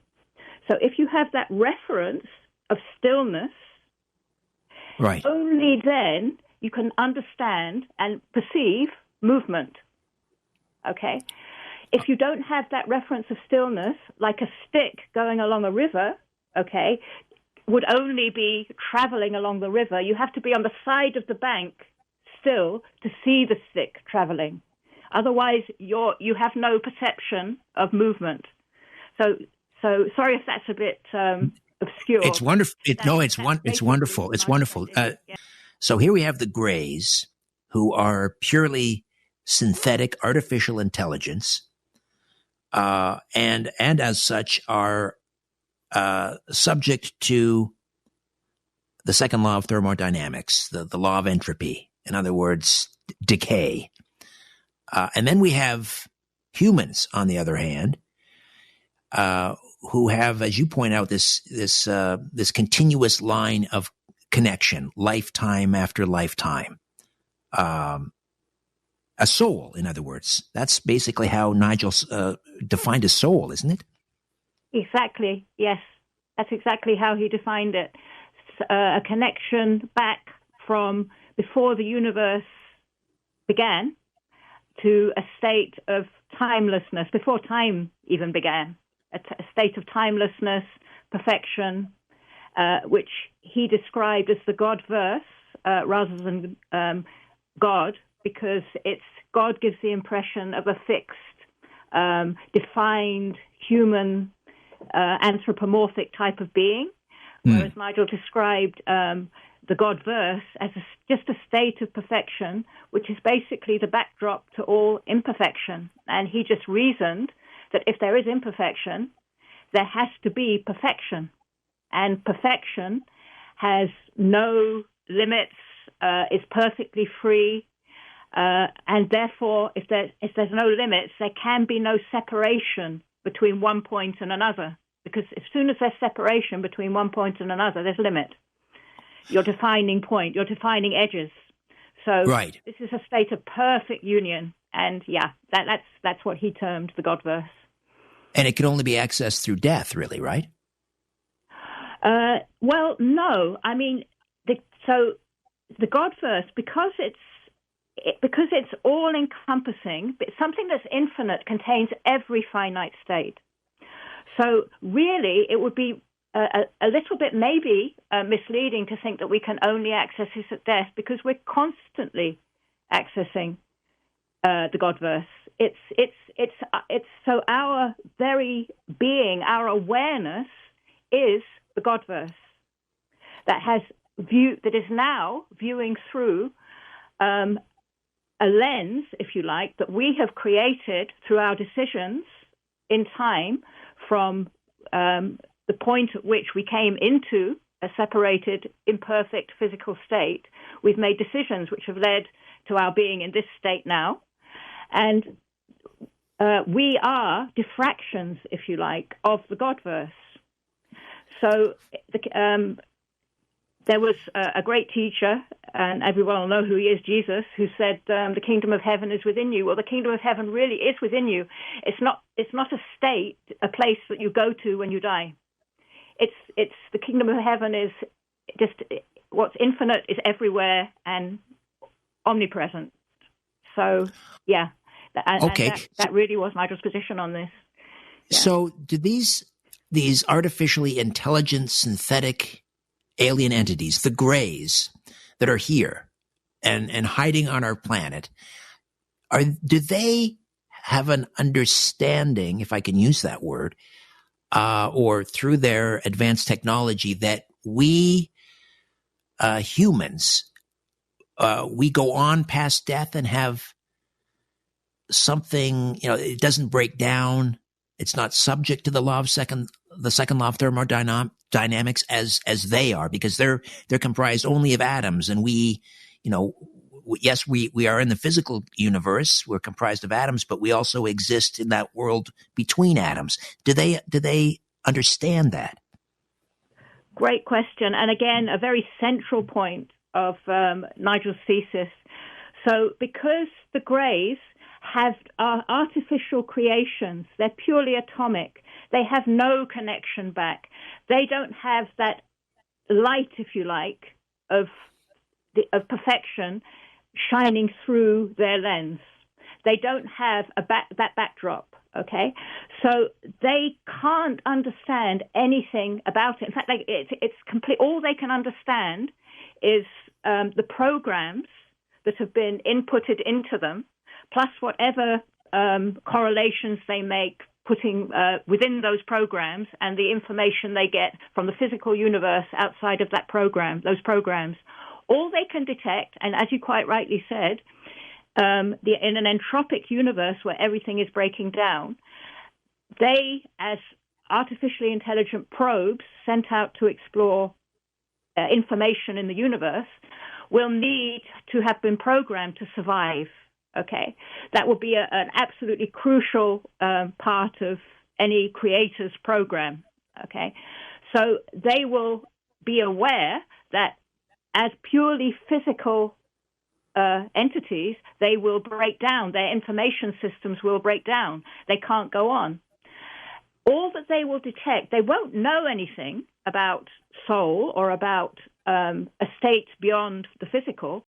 So if you have that reference of stillness,
right,
only then you can understand and perceive movement. Okay? If you don't have that reference of stillness, like a stick going along a river, okay, would only be traveling along the river. You have to be on the side of the bank still to see the stick traveling. Otherwise, you have no perception of movement. So sorry if that's a bit obscure.
It's wonderful. It's wonderful. It's wonderful. So here we have the Greys, who are purely synthetic, artificial intelligence, and as such are subject to the second law of thermodynamics, the law of entropy. In other words, decay. And then we have humans, on the other hand, who have, as you point out, this continuous line of connection, lifetime after lifetime. A soul, in other words. That's basically how Nigel defined a soul, isn't it?
Exactly, yes. That's exactly how he defined it. A connection back from before the universe began to a state of timelessness, before time even began, a state of timelessness, perfection, which he described as the God-verse rather than God, because God gives the impression of a fixed, defined human anthropomorphic type of being, whereas Nigel described the God-verse as just a state of perfection, which is basically the backdrop to all imperfection. And he just reasoned that if there is imperfection, there has to be perfection. And perfection has no limits, is perfectly free, and therefore, if there's no limits, there can be no separation between one point and another. Because as soon as there's separation between one point and another, there's limit. You're defining point, you're defining edges. So
right.
This is a state of perfect union. And yeah, that's what he termed the God-verse.
And it can only be accessed through death, really, right?
Well, no. I mean, so the God-verse, because it's all-encompassing, something that's infinite contains every finite state. So really, it would be a little bit maybe misleading to think that we can only access this at death, because we're constantly accessing the God-verse. It's so our very being, our awareness, is the God-verse that is now viewing through a lens, if you like, that we have created through our decisions in time from the point at which we came into a separated, imperfect physical state. We've made decisions which have led to our being in this state now. And we are diffractions, if you like, of the God-verse. So there was a great teacher, and everyone will know who he is, Jesus, who said, the kingdom of heaven is within you. Well, the kingdom of heaven really is within you. It's not a state, a place that you go to when you die. It's the kingdom of heaven is just what's infinite is everywhere and omnipresent. So, yeah.
Okay.
And that really was Nigel's position on this. Yeah.
So do these artificially intelligent, synthetic alien entities, the Greys that are here and hiding on our planet, do they have an understanding, if I can use that word, or through their advanced technology, that we humans, we go on past death and have something, it doesn't break down. It's not subject to the second law of thermodynamics. dynamics as they are, because they're comprised only of atoms, and we, yes, we are in the physical universe. We're comprised of atoms, but we also exist in that world between atoms. Do they understand that?
Great question, and again, a very central point of Nigel's thesis. So, because the Greys are artificial creations, they're purely atomic. They have no connection back. They don't have that light, if you like, of perfection shining through their lens. They don't have that backdrop. Okay, so they can't understand anything about it. In fact, it's complete. All they can understand is the programs that have been inputted into them, plus whatever correlations they make, putting within those programs, and the information they get from the physical universe outside of that program. Those programs, all they can detect, and as you quite rightly said, in an entropic universe where everything is breaking down, they, as artificially intelligent probes sent out to explore information in the universe, will need to have been programmed to survive. Okay, that will be an absolutely crucial part of any creator's program. Okay, so they will be aware that as purely physical entities, they will break down. Their information systems will break down. They can't go on. All that they will detect, they won't know anything about soul or about a state beyond the physical.